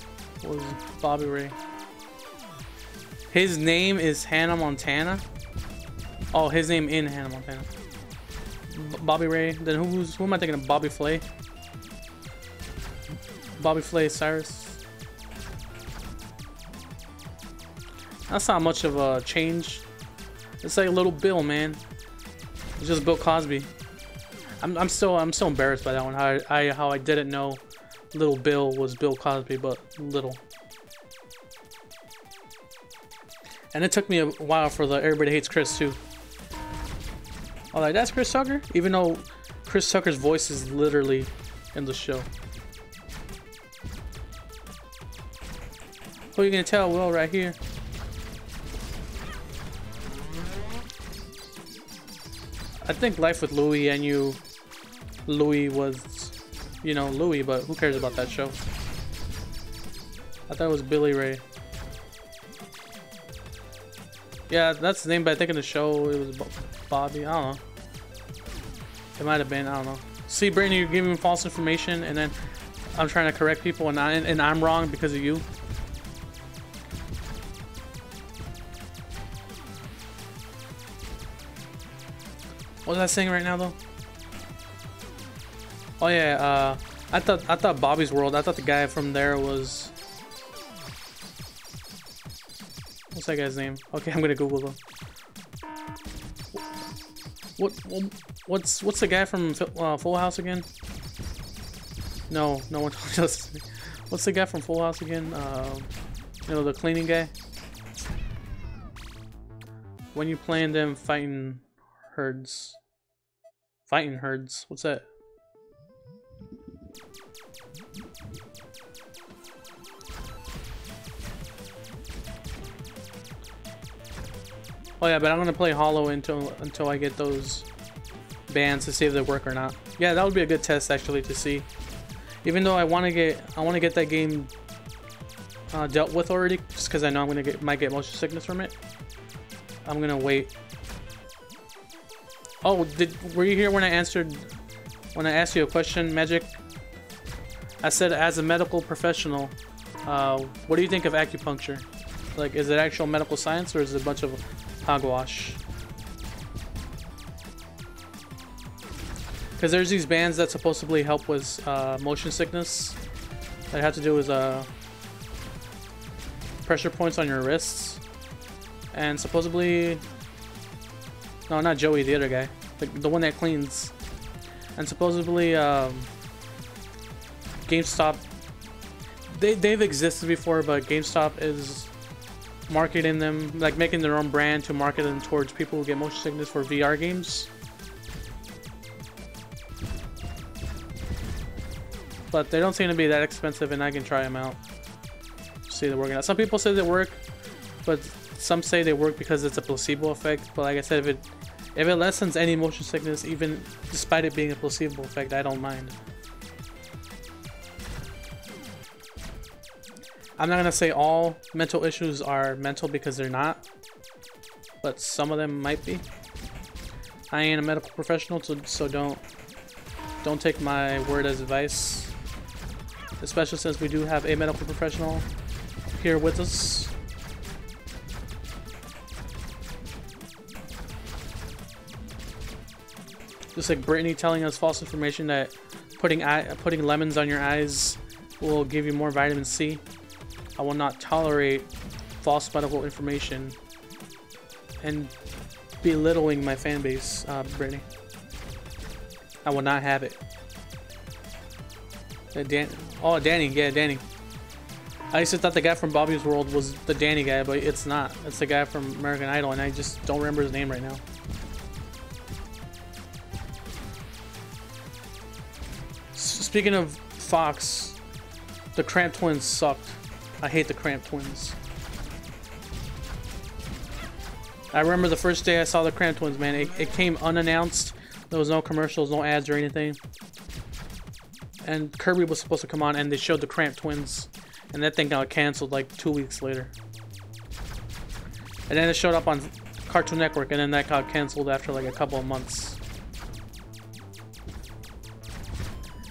Was Bobby Ray. His name is Hannah Montana? Oh, his name in Hannah Montana. Bobby Ray. Then who am I thinking of? Bobby Flay? Bobby Flay Cyrus. That's not much of a change. It's like Little Bill, man. It's just Bill Cosby. I'm still embarrassed by that one. How I didn't know Little Bill was Bill Cosby, but little. And it took me a while for the Everybody Hates Chris too. Oh, like that's Chris Tucker? Even though Chris Tucker's voice is literally in the show. Who are you gonna tell? Will right here. I think Life with Louie and You. Louie was, you know, Louie, but who cares about that show? I thought it was Billy Ray. Yeah, that's his name, but I think in the show it was Bobby. I don't know. It might have been. I don't know. See, Brandon, you're giving me false information, and then I'm trying to correct people, and I'm wrong because of you. What was I saying right now, though? Oh yeah, I thought Bobby's World. I thought the guy from there was. What's that guy's name? Okay, I'm gonna Google him. What's the guy from Full House again? No one just. What's the guy from Full House again? You know, the cleaning guy. When you playing them fighting herds. Fighting herds. What's that? Oh yeah, but I'm gonna play Hollow until I get those bands to see if they work or not. Yeah, that would be a good test actually to see. Even though I want to get that game dealt with already, just because I know might get motion sickness from it. I'm gonna wait. Oh, were you here when I asked you a question, Magic? I said, as a medical professional, what do you think of acupuncture? Like, is it actual medical science or is it a bunch of hogwash? Because there's these bands that supposedly help with motion sickness that have to do with pressure points on your wrists, and supposedly, no, not Joey, the other guy, the one that cleans, and supposedly GameStop, they've existed before, but GameStop is marketing them, like making their own brand to market them towards people who get motion sickness for VR games. But they don't seem to be that expensive, and I can try them out. See they're working out. Some people say they work, but some say they work because it's a placebo effect. But like I said, if it lessens any motion sickness, even despite it being a placebo effect, I don't mind. I'm not gonna say all mental issues are mental because they're not, but some of them might be. I ain't a medical professional, so don't take my word as advice, especially since we do have a medical professional here with us. Just like Brittany telling us false information that putting lemons on your eyes will give you more vitamin C. I will not tolerate false medical information and belittling my fan base, Brittany. I will not have it. Danny, yeah, Danny. I used to thought the guy from Bobby's World was the Danny guy, but it's not. It's the guy from American Idol, and I just don't remember his name right now. Speaking of Fox, the Cramp Twins sucked. I hate the Cramp Twins. I remember the first day I saw the Cramp Twins, man. It came unannounced. There was no commercials, no ads or anything. And Kirby was supposed to come on, and they showed the Cramp Twins. And that thing got canceled like 2 weeks later. And then it showed up on Cartoon Network, and then that got canceled after like a couple of months.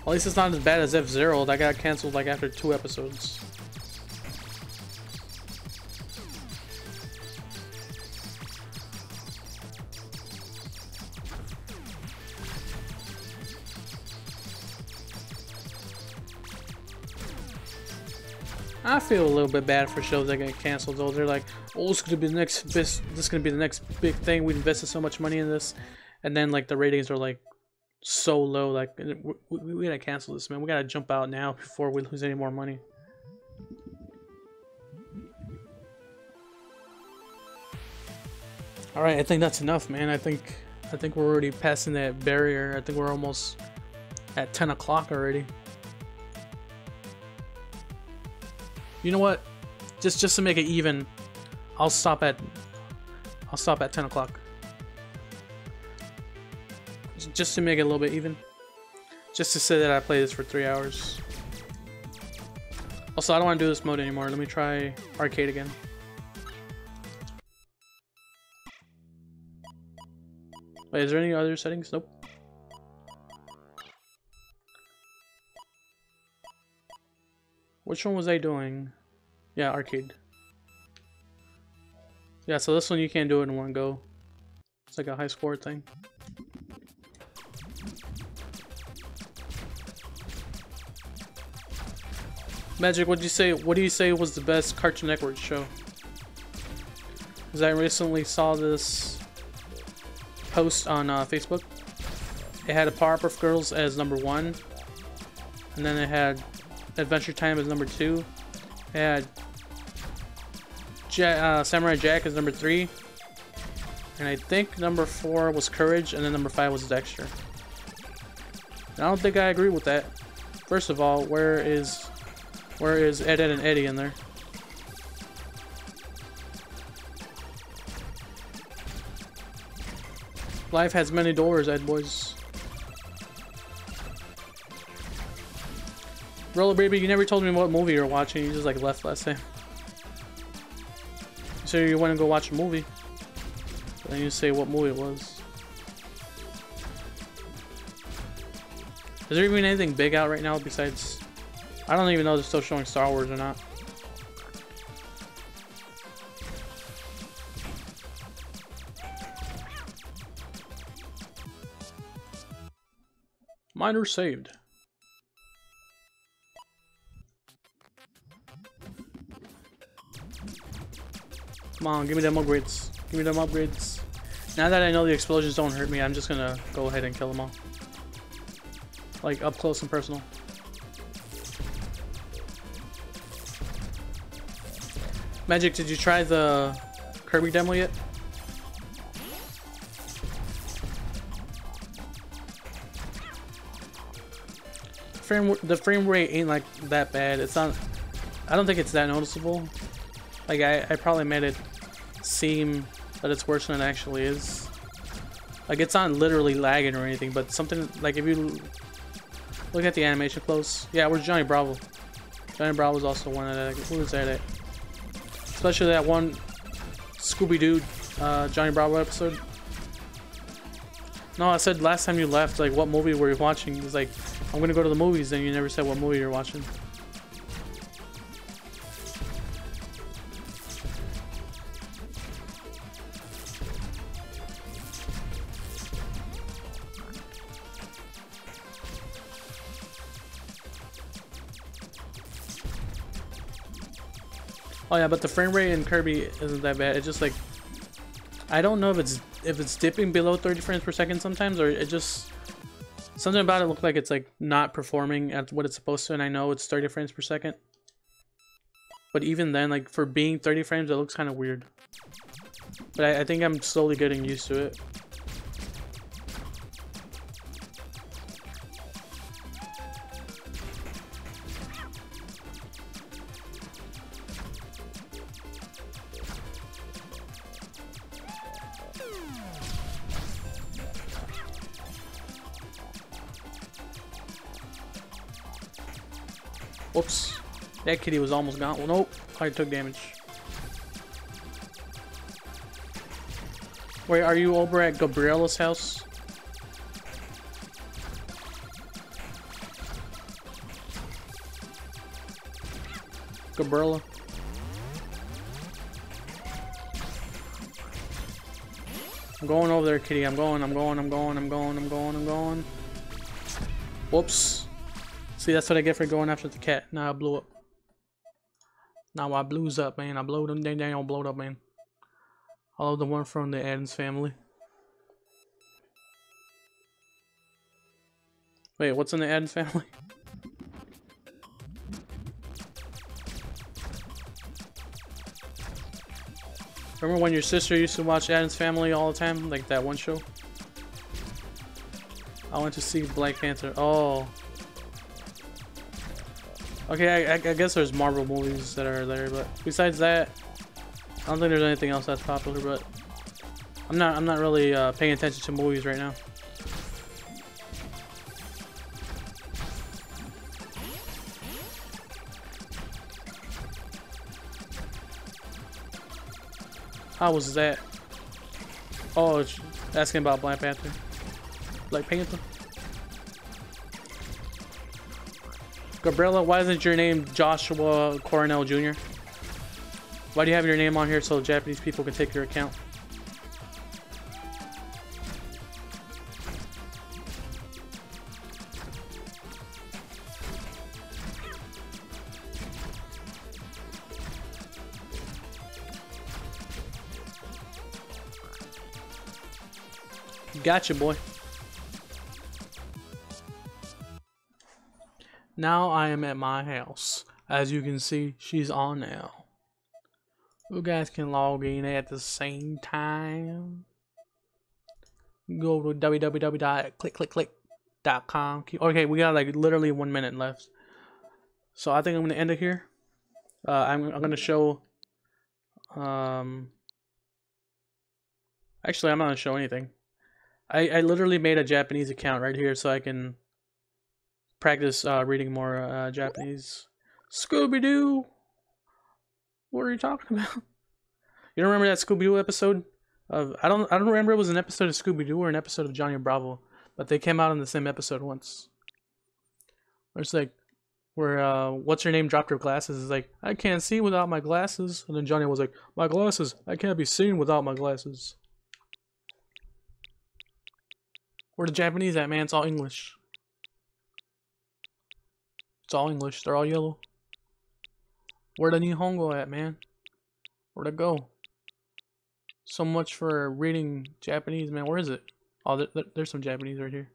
At least it's not as bad as F-Zero. That got canceled like after 2 episodes. I feel a little bit bad for shows that get canceled though. They're like, oh, this is gonna be the next big thing. We invested so much money in this, and then like the ratings are like so low. Like we gotta cancel this, man. We gotta jump out now before we lose any more money. All right, I think that's enough, man. I think we're already passing that barrier. I think we're almost at 10 o'clock already. You know what? Just to make it even, I'll stop at 10 o'clock. Just to make it a little bit even. Just to say that I played this for 3 hours. Also, I don't want to do this mode anymore. Let me try arcade again. Wait, is there any other settings? Nope. Which one was I doing? Yeah, arcade. Yeah, so this one you can't do it in one go. It's like a high score thing. Magic, what do you say was the best Cartoon Network show? Because I recently saw this post on Facebook. It had a Powerpuff Girls as #1, and then it had Adventure Time as #2. It had Samurai Jack as #3, and I think #4 was Courage, and then #5 was Dexter. And I don't think I agree with that. First of all, where is Ed, Ed and Eddie in there? Life has many doors, Ed boys. Roller Baby, you never told me what movie you were watching. You just like left last time. So you want to go watch a movie, but then you say what movie it was. Is there even anything big out right now besides? I don't even know if they're still showing Star Wars or not. Miner saved. Come on, give me them upgrades. Give me them upgrades. Now that I know the explosions don't hurt me, I'm just gonna go ahead and kill them all. Like, up close and personal. Magic, did you try the Kirby demo yet? The frame rate ain't like that bad. It's not. I don't think it's that noticeable. Like I probably made it seem that it's worse than it actually is. Like it's not literally lagging or anything, but something like if you look at the animation close. Yeah, where's Johnny Bravo? Johnny Bravo was also one of that. Who was that at? Especially that one Scooby-Doo Johnny Bravo episode. No, I said last time you left, like what movie were you watching? It was like, I'm gonna go to the movies, and you never said what movie you're watching. Oh yeah, but the frame rate in Kirby isn't that bad. It's just like, I don't know if it's dipping below 30 frames per second sometimes, or it just something about it looked like it's like not performing at what it's supposed to. And I know it's 30 frames per second, but even then, like for being 30 frames, it looks kind of weird. But I think I'm slowly getting used to it. Whoops. That kitty was almost gone. Well, nope. I took damage. Wait, are you over at Gabriella's house? Gabriella? I'm going over there, kitty. I'm going. Whoops. See, that's what I get for going after the cat. Now I blew up. Now I blues up, man. I blew them. They don't blow up, man. I love the one from the Addams Family. Wait, what's in the Addams Family? Remember when your sister used to watch Addams Family all the time? Like that one show? I went to see Black Panther. Oh. Okay, I guess there's Marvel movies that are there, but besides that, I don't think there's anything else that's popular. But I'm not really paying attention to movies right now. How was that? Oh, it's asking about Black Panther. Black Panther. Gabriella, why isn't your name Joshua Coronel Jr.? Why do you have your name on here so Japanese people can take your account? Gotcha, boy. Now I am at my house. As you can see, she's on now. You guys can log in at the same time. Go to www.clickclickclick.com. Okay, we got like literally 1 minute left. So I think I'm gonna end it here. I'm gonna show. Actually, I'm not gonna show anything. I literally made a Japanese account right here so I can practice reading more Japanese. Scooby-Doo! What are you talking about? You don't remember that Scooby-Doo episode? I don't remember it was an episode of Scooby-Doo or an episode of Johnny Bravo, but they came out in the same episode once. Where it's like, where what's her name dropped her glasses. It's like, I can't see without my glasses, and then Johnny was like, my glasses, I can't be seen without my glasses. Where the Japanese at, man? It's all English. It's all English. They're all yellow. Where the Nihongo at, man? Where'd it go? So much for reading Japanese, man. Where is it? Oh, there's some Japanese right here.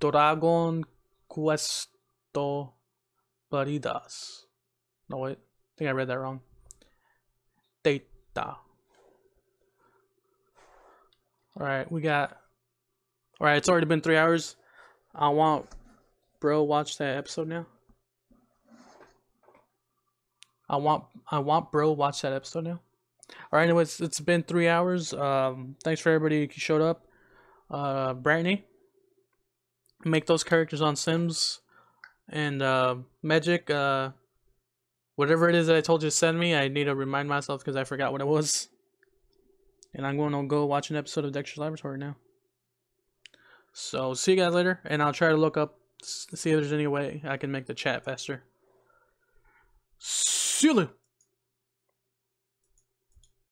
Dragon Questo Baridas. No, wait. I think I read that wrong. Data. Alright, we got... Alright, it's already been 3 hours. I want bro watch that episode now. I want bro watch that episode now. Alright, anyways, it's been 3 hours. Thanks for everybody who showed up. Brittany. Make those characters on Sims. And Magic, whatever it is that I told you to send me, I need to remind myself because I forgot what it was. And I'm going to go watch an episode of Dexter's Laboratory now. So, see you guys later, and I'll try to look up, see if there's any way I can make the chat faster. See you later.